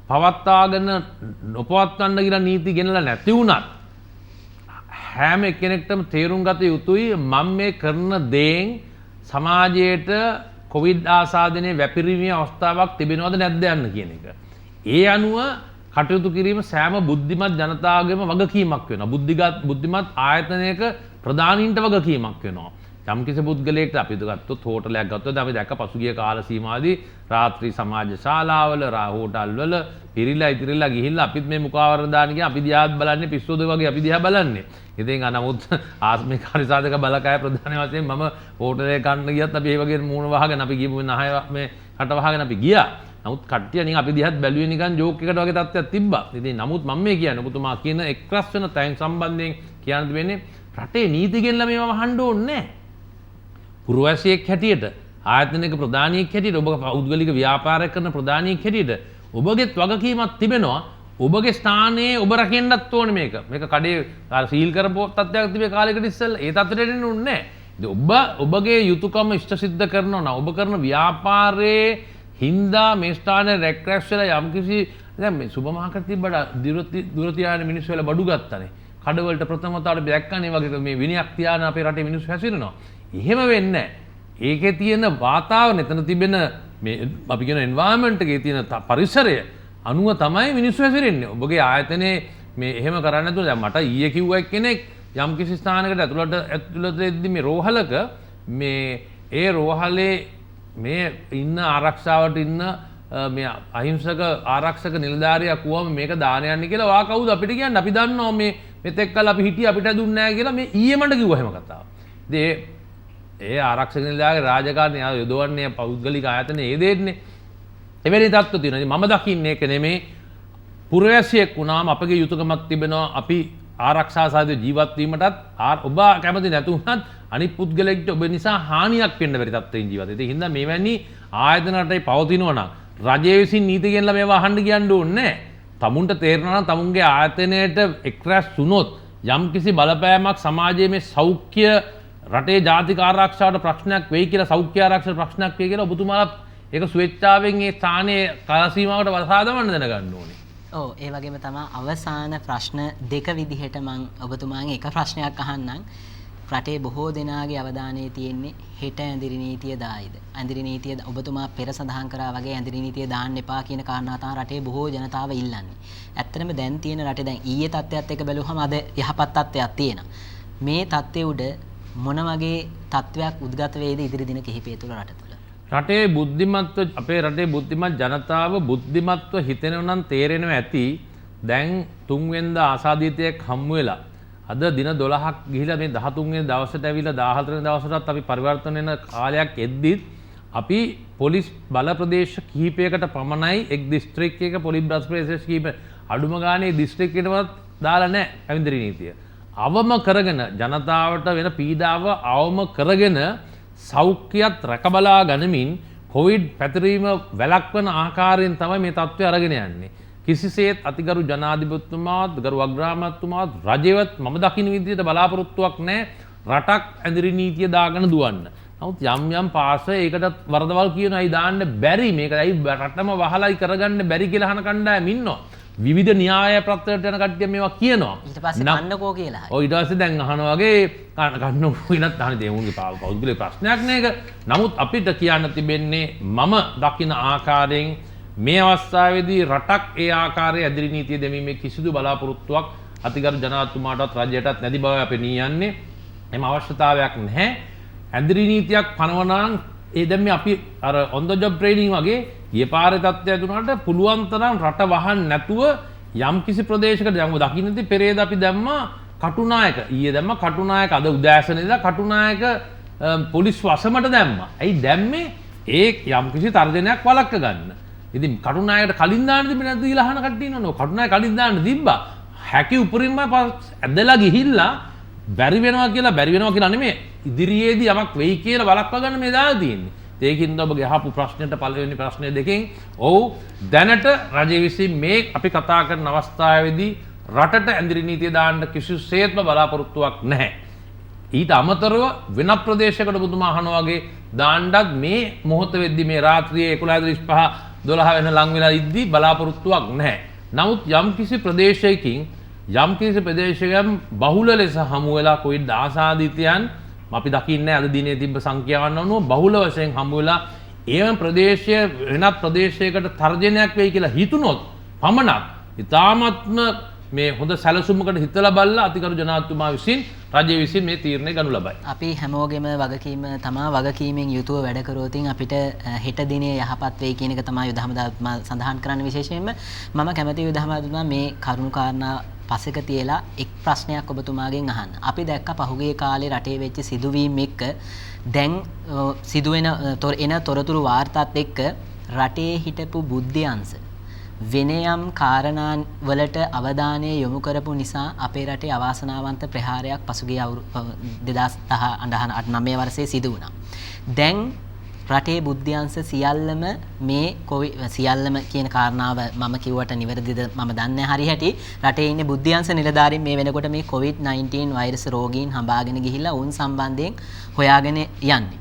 පවත්වාගෙන නොපවත්වන්න කියලා නීති ගෙනලා නැති වුණත් හැම කෙනෙක්ටම තේරුම් ගත යුතුයි මම මේ කරන දේෙන් සමාජයට කොවිඩ් ආසාදනයේ වැපිරීමේ අවස්ථාවක් තිබෙනවද නැද්ද යන්න කියන එක. ඒ අනුව කටයුතු කිරීම සෑම බුද්ධිමත් ජනතාවගේම වගකීමක් වෙනවා. බුද්ධිමත් ආයතනයක ප්‍රධානීන්ට වගකීමක් වෙනවා. යම්කිසි පුද්ගලයෙක්ට අපි ගත්තොත් හෝටලයක් ගත්තොත් අපි දැක්ක පසුගිය කාල සීමාවේදී රාත්‍රී සමාජ ශාලාවල හෝටල්වල පිරිලා ඉතිරිලා ගිහිල්ලා අපිත් මේ මුඛාවරණ දාන කියන අපි දිහාත් බලන්නේ පිස්සුද වගේ අපි දිහා බලන්නේ. ඉතින් නමුත් ආත්මික කාර්යසාධක බලකාය ප්‍රධාන වශයෙන් මම හෝටලේ කන්න ගියත් අපි ඒ වගේ මූණ වහගෙන අපි ගිහපු නහය මේ කට වහගෙන අපි ගියා. නමුත් කට්ටිය නිකන් අපි දිහාත් බැලුවේ නිකන් ජෝක් එකකට වගේ තත්ත්වයක් තිබ්බා. ඉතින් නමුත් මම මේ කියන්නේ ඔබතුමා කියන එක්රස් වෙන තැන් සම්බන්ධයෙන් කියන්න දෙන්නේ රටේ නීති ගෙනලා මේවා වහන්න ඕනේ නැහැ. පුරවැසියෙක් හැටියට ආයතනික ප්‍රධානියෙක් හැටියට ඔබ පෞද්ගලික ව්‍යාපාරයක් කරන ප්‍රධානියෙක් හැටියට ඔබගේත් වගකීමක් තිබෙනවා. ඔබගේ ස්ථානයේ ඔබ රකින්නත් ඕනේ මේක. මේක කඩේ සීල් කරපු තත්ත්වයක් තිබේ කාලයකට ඉස්සෙල්ලා. ඒ තත්ත්වයට එන්න ඕනේ නැහැ. ඔබගේ යුතුයකම ඉෂ්ට සිද්ධ කරනවා නම් ඔබ කරන ව්‍යාපාරයේ හින්දා මේ ස්ථානයේ රැක්රැස් වෙලා යම්කිසි දැන් මේ සුපර් මාකට් තිබ්බට දුර තියාගෙන මිනිස්සු වෙලා බඩු ගත්තනේ. කඩවලට ප්‍රථම වතාවට දැක්කනේ වගේ මේ විනයක් තියාන අපේ රටේ මිනිස්සු හැසිරෙනවා. එහෙම වෙන්නේ නැහැ. ඒකේ තියෙන වාතාවරණ එතන තිබෙන මේ අපි කියන එන්වයරන්මන්ට් එකේ තියෙන පරිසරය අනුව තමයි මිනිස්සු හැසිරෙන්නේ. ඔබගේ ආයතනයේ මේ එහෙම කරන්නේ නැතුව දැන් මට ඊයේ කිව්වා එක්කෙනෙක් යම් කිසි ස්ථානයකට ඇතුළත එද්දි මේ රෝහලක මේ ඒ රෝහලේ මේ ඉන්න ආරක්ෂාවට ඉන්න මේ අහිංසක ආරක්ෂක නිලධාරියා කිව්වම මේක දාන යන්න කියලා වා කවුද අපිට කියන්නේ අපි දන්නවා මේ මෙතෙක් කල් අපි හිටියේ අපිට දුන්නේ නැහැ කියලා මේ ඊයේ මට කිව්වා එහෙම කතාව. ඉතින් ඒ ආරක්ෂක නිලධාරියාගේ රාජකාරිය යොදවන්නේ පෞද්ගලික ආයතනයේ ඒ දෙන්නේ. එවැනි තත්ත්ව තියෙනවා. ඉතින් මම දකින්නේ ඒක නෙමේ පුරවැසියෙක් වුණාම අපගේ යුතුයකමක් තිබෙනවා අපි ආරක්ෂා සාධ්‍ය ජීවත් වීමටත් ඔබ කැමති නැතුණත් අනිත් පුද්ගලයෙක්ට ඔබ නිසා හානියක් වෙන්න බැරි තත්ත්වයෙන් ජීවත් වෙන්න. ඒ හින්දා මෙවැනි ආයතන රටේ පවතිනවා නම් රජය විසින් නීති ගෙනලා මේවා අහන්න කියන්න ඕනේ නැහැ. තමුන්ට තේරෙනවා නම් තමුන්ගේ ආයතනයට එක්රැස් වුණොත් යම්කිසි බලපෑමක් සමාජයේ මේ සෞඛ්‍ය රටේ ජාතික ආරක්ෂාවට ප්‍රශ්නයක් වෙයි කියලා සෞඛ්‍ය ආරක්ෂා ප්‍රශ්නයක් වෙයි කියලා ඔබතුමාලා ඒක ස්වේච්ඡාවෙන් ඒ ස්ථානයේ කාල සීමාවකට වසා දමන්න දැනගන්න ඕනේ. ඔව් ඒ වගේම තමයි අවසාන ප්‍රශ්න දෙක විදිහට මම ඔබතුමාගෙන් එක ප්‍රශ්නයක් අහන්නම්. රටේ බොහෝ දෙනාගේ අවධානය තියෙන්නේ හෙට ඇඳිරි නීතිය දායිද? ඇඳිරි නීතිය ඔබතුමා පෙර සඳහන් කරා වගේ ඇඳිරි නීතිය දාන්න එපා කියන කාරණා තමයි රටේ බොහෝ ජනතාව ඉල්ලන්නේ. ඇත්තටම දැන් තියෙන රටේ දැන් ඊයේ තත්ත්වයක් එක්ක බැලුවම අද යහපත් තත්ත්වයක් තියෙනවා. මේ තත්ත්වයේ උඩ මොන වගේ තත්ත්වයක් උද්ගත වේද ඉදිරි දින කිහිපය තුළ රට තුළ? රටේ බුද්ධිමත්ව අපේ රටේ බුද්ධිමත් ජනතාව බුද්ධිමත්ව හිතෙනව නම් තේරෙනවා ඇති. දැන් 3 වෙනිදා ආසාදිතයෙක් හම්බ වෙලා අද දින 12ක් ගිහිලා මේ 13 වෙනි දවසට ඇවිල්ලා 14 වෙනි දවසටත් අපි පරිවර්තන වෙන කාලයක් එද්දිත් අපි පොලිස් බල ප්‍රදේශ කිහිපයකට පමණයි එක් දිස්ත්‍රික්කයක පොලිස් බල ප්‍රදේශ කිහිප අඩුම ගානේ දිස්ත්‍රික්කයකටවත් දාලා නැහැ ඇවිදිරි නීතිය. අවම කරගෙන ජනතාවට වෙන පීඩාව අවම කරගෙන සෞඛ්‍යයත් රැකබලා ගනිමින් කොවිඩ් පැතිරීම වැළක්වන ආකාරයෙන් තමයි මේ තත්ත්වය අරගෙන යන්නේ. කිසිසේත් අතිගරු ජනාධිපතිතුමාත් ගරු අග්‍රාමාත්‍යතුමාත් රජයවත් මම දකින්න විදිහට බලාපොරොත්තුවක් නැහැ රටක් ඇඳිරි නීතිය දාගෙන දුවන්න. නමුත් යම් යම් පාස ඒකට වරදවල් කියනයි දාන්න බැරි මේක ඇයි රටම වහලයි කරගන්න බැරි කියලා අහන කණ්ඩායම් ඉන්නවා. විවිධ න්‍යාය ප්‍රත්‍යයට යන කට්ටිය මේවා කියනවා. ඊට පස්සේ කන්නකෝ කියලා. ඔය ඊට පස්සේ දැන් අහනවා වගේ කන්නකෝ කියනත් අහන්නේ දෙවුන්ගේ පෞද්ගලික ප්‍රශ්නයක් නේක. නමුත් අපිට කියන්න තිබෙන්නේ මම දකින ආකාරයෙන් මේ අවස්ථාවේදී රටක් ඒ ආකාරයේ ඇදිරි නීතිය දෙමීමේ කිසිදු බලාපොරොත්තුවක් අතිගරු ජනාධිපතිතුමාටත් රජයටත් නැති බව අපි නියන්නේ. එම අවශ්‍යතාවයක් නැහැ. ඇදිරි නීතියක් පනවනනම් ඒ දැන් මේ අපි අර on the job training වගේ ගිය පාරේ තත්ත්වයක් දුනාට පුළුවන් තරම් රට වහන්න නැතුව යම් කිසි ප්‍රදේශයකට දැන් දකින්නදී පෙරේද අපි දැම්මා කටුනායක ඊයේ දැම්මා කටුනායක අද උදෑසන ඉඳලා කටුනායක පොලිස් වසමට දැම්මා. ඇයි දැම්මේ? ඒ යම් කිසි තර්ජනයක් වළක්ව ගන්න. ඉතින් කටුනායකට කලින් දාන්න තිබුණේ නැද්ද කියලා අහන කට්ටිය ඉන්නවනේ. කටුනායක කලින් දාන්න තිබ්බා. හැකි උපරිම ඇදලා ගිහිල්ලා බැරි වෙනවා කියලා නෙමෙයි. ඉදිරියේදී යමක් වෙයි කියලා වළක්ව ගන්න මේ දාලා තියෙන්නේ. ඒකින්ද ඔබගේ අහපු ප්‍රශ්නෙට පළවෙනි ප්‍රශ්නය දෙකෙන් ඔව් දැනට රජය විසින් මේ අපි කතා කරන අවස්ථාවේදී රටට ඇඳිරි නීතිය දාන්න කිසිසේත්ම බලාපොරොත්තුවක් නැහැ. ඊට අමතරව වෙනත් ප්‍රදේශයකට ඔබතුමා අහනවා වගේ දාන්නත් මේ මොහොත වෙද්දි මේ රාත්‍රියේ 11:35 12 වෙන ලං වෙලා ඉද්දි බලාපොරොත්තුවක් නැහැ. නමුත් යම්කිසි ප්‍රදේශයකින් බහුල ලෙස හමු වෙලා කොවිඩ් ආසාදිතයන් අපි දකින්නේ අද දිනේ තිබ්බ සංඛ්‍යාවන් අනුව බහුල වශයෙන් හමු වෙලා ඒ ප්‍රදේශය වෙනත් ප්‍රදේශයකට තර්ජනයක් වෙයි කියලා හිතුනොත් පමණක් ඉතාමත්ම මේ හොඳ සැලසුමකට හිතලා බලලා අතිගරු ජනාධිපතිතුමා විසින් රජය විසින් මේ තීරණය ගනු ලබයි. අපි හැමෝගෙම වගකීම තමා වගකීමෙන් යුතුව වැඩ කරෝතින් අපිට හෙට දිනේ යහපත් වෙයි කියන එක තමයි යුදහමදාතුමා සඳහන් කරන්න විශේෂයෙන්ම මම කැමති යුදහමදාතුමා මේ කරුණු කාරණා පසෙක තියලා එක් ප්‍රශ්නයක් ඔබතුමාගෙන් අහන්න. අපි දැක්ක පහුගිය කාලේ රටේ වෙච්ච සිදුවීම් එක්ක දැන් සිදුවෙන එන තොරතුරු වාර්තාත් එක්ක රටේ හිටපු බුද්ධ්‍යංශ වෙන යම් කාරණා වලට අවධානය යොමු කරපු නිසා අපේ රටේ අවාසනාවන්ත ප්‍රහාරයක් පසුගිය 2019 වර්ෂයේ සිදු වුණා. දැන් රටේ බුද්ධ්‍යංශ සියල්ලම මේ සියල්ලම කියන කාරණාව මම කිව්වට නිවැරදිද මම දන්නේ හරි හැටි රටේ ඉන්නේ බුද්ධ්‍යංශ නිලධාරීන් මේ වෙනකොට මේ COVID-19 වෛරස් රෝගීන් හඹාගෙන ගිහිල්ලා උන් සම්බන්ධයෙන් හොයාගෙන යන්නේ.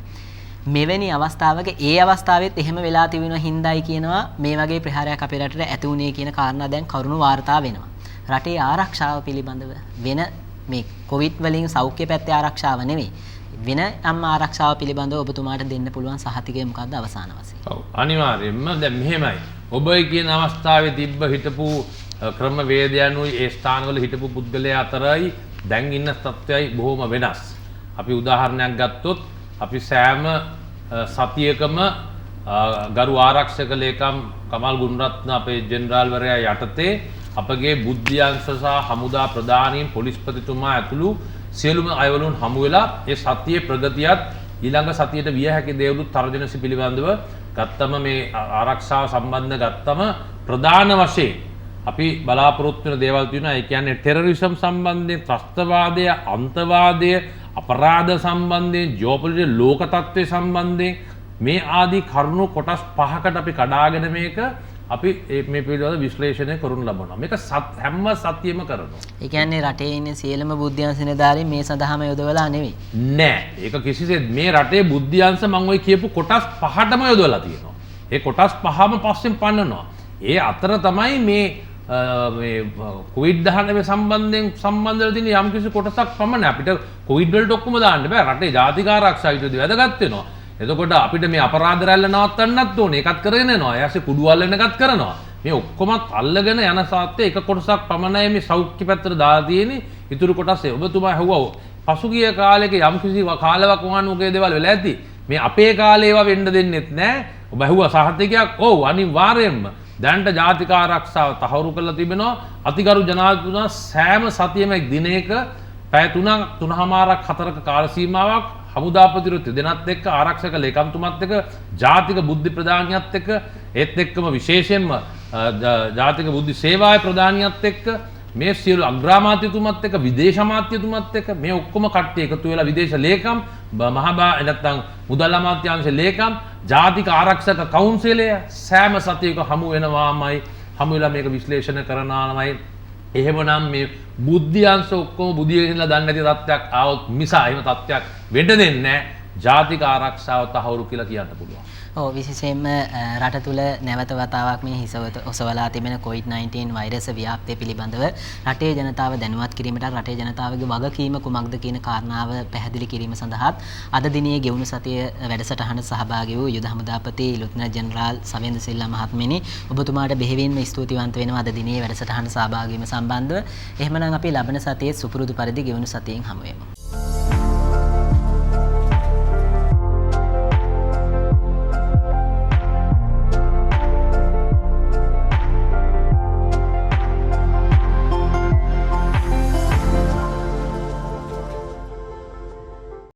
මෙවැනි අවස්ථාවක ඒ අවස්ථාවෙත් එහෙම වෙලා තිබෙන හින්දායි කියනවා මේ වගේ ප්‍රහාරයක් අපේ රටට ඇති වුණේ කියන කාරණා දැන් කරුණු වාර්තා වෙනවා. රටේ ආරක්ෂාව පිළිබඳව වෙන මේ කොවිඩ් වලින් සෞඛ්‍ය පැත්තේ ආරක්ෂාව නෙවෙයි වෙන යම් ආරක්ෂාව පිළිබඳව ඔබතුමාට දෙන්න පුළුවන් සහතිකය මොකක්ද අවසාන වශයෙන්? ඔව් අනිවාර්යයෙන්ම දැන් මෙහෙමයි. ඔබයි කියන අවස්ථාවේ තිබ්බ හිටපු ක්‍රම වේදයන්ුයි ඒ ස්ථානවල හිටපු පුද්ගලයා අතරයි දැන් ඉන්න තත්ත්වයයි බොහොම වෙනස්. අපි උදාහරණයක් ගත්තොත් අපි සෑම සතියකම ගරු ආරක්ෂක ලේකම් කමල් ගුණරත්න අපේ ජෙනරාල්වරයා යටතේ අපගේ බුද්ධ්‍යංශ සහ හමුදා ප්‍රධානීන් පොලිස්පතිතුමා ඇතුළු සියලුම අයවලුන් හමු වෙලා ඒ සතියේ ප්‍රගතියත් ඊළඟ සතියට විය හැකි දේවලුත් තර්ජනසි පිළිබඳව ගත්තම මේ ආරක්ෂාව සම්බන්ධ ගත්තම ප්‍රධාන වශයෙන් අපි බලාපොරොත්තු වෙන දේවල් තියෙනවා. ඒ කියන්නේ ටෙරරිසම් සම්බන්ධයෙන් ත්‍රස්තවාදය, අන්තවාදය, අපරාධ සම්බන්ධයෙන්, ජියෝපොලිටිකල් ලෝක තත්ත්වය සම්බන්ධයෙන් මේ ආදී කරුණු කොටස් 5කට අපි කඩාගෙන මේක අපි මේ පිළිබඳව විශ්ලේෂණය කරනු ලබනවා. මේක හැම සතියෙම කරනවා. ඒ කියන්නේ රටේ ඉන්න සියලුම බුද්ධ්‍යංශ නිලධාරීන් මේ සඳහාම යොදවලා නෙවෙයි. නෑ. ඒක කිසිසේත් මේ රටේ බුද්ධ්‍යංශ මම ඔය කියපු කොටස් 5ටම යොදවලා තියෙනවා. ඒ කොටස් 5ම පස්සෙන් පන්නනවා. ඒ අතර තමයි මේ COVID-19 සම්බන්ධව තියෙන යම් කිසි කොටසක් පමණ අපිට COVID වලට ඔක්කොම දාන්න බෑ. රටේ ජාතික ආරක්ෂාව විදිහට වැදගත් වෙනවා. එතකොට අපිට මේ අපරාධ රැල්ල නවත්තන්නත් ඕනේ. ඒකත් කරගෙන යනවා. ඊයස්සේ කුඩු අල්ලන එකත් කරනවා. මේ ඔක්කොමත් අල්ලගෙන යන සාත්තේ එක කොටසක් පමණයි මේ සෞඛ්‍ය පැත්තට දාලා තියෙන්නේ. ඊටු කොටස් ඔබතුමා ඇහුවා පසුගිය කාලෙක යම් කිසි කාලයක් වුණානුගේ දේවල් වෙලා ඇති. මේ අපේ කාලේ ඒවා වෙන්න දෙන්නෙත් නෑ. ඔබ ඇහුවා සහතිකයක්. ඔව් අනිවාර්යයෙන්ම දැනට ජාතික ආරක්ෂාව තහවුරු කරලා තිබෙනවා. අතිගරු ජනාධිපතිතුමා සෑම සතියෙම දිනයක පැය 3:00ක් 4ක කාල සීමාවක් හමුදාපතිවරු දෙනත් එක්ක ආරක්ෂක ලේකම්තුමත් එක්ක ජාතික බුද්ධි ප්‍රධානියත් එක්ක ඒත් එක්කම විශේෂයෙන්ම ජාතික බුද්ධි සේවාවේ ප්‍රධානියත් එක්ක මේ සියලු අග්‍රාමාත්‍යතුමත් එක්ක විදේශ අමාත්‍යතුමත් එක්ක මේ ඔක්කොම කට්ටිය එකතු වෙලා විදේශ ලේකම් නැත්නම් මුදල් අමාත්‍යාංශ ලේකම් ජාතික ආරක්ෂක කවුන්සිලය සෑම සතියක හමු වෙනවාමයි හමු වෙලා මේක විශ්ලේෂණය කරනවාමයි. එහෙමනම් මේ බුද්ධ්‍යංශ ඔක්කොම බුදියෙන්ලා දන්නේ නැති තත්ත්වයක් ආවොත් මිසා එහෙම තත්ත්වයක් වෙන්න දෙන්නේ නැහැ. ජාතික ආරක්ෂාව තහවුරු කියලා කියන්න පුළුවන්. ඔව් විශේෂයෙන්ම රට තුළ නැවත වතාවක් මේ හිස ඔසවලා තිබෙන COVID-19 වෛරස් ව්‍යාප්තිය පිළිබඳව රටේ ජනතාව දැනුවත් කිරීමට රටේ ජනතාවගේ වගකීම කුමක්ද කියන කාරණාව පැහැදිලි කිරීම සඳහා අද දිනේ ගෙවුණු සතිය වැඩසටහන සහභාගී වූ යුද හමුදාපති ලුත්නර් ජෙනරාල් සවේන්ද්‍ර සිල්වා මහත්මයානි ඔබතුමාට බෙහෙවින්ම ස්තුතිවන්ත වෙනවා අද දිනේ වැඩසටහන සහභාගී වීම සම්බන්ධව. එහෙමනම් අපි ලබන සතියේ සුපුරුදු පරිදි ගෙවුණු සතියෙන් හමු වෙමු.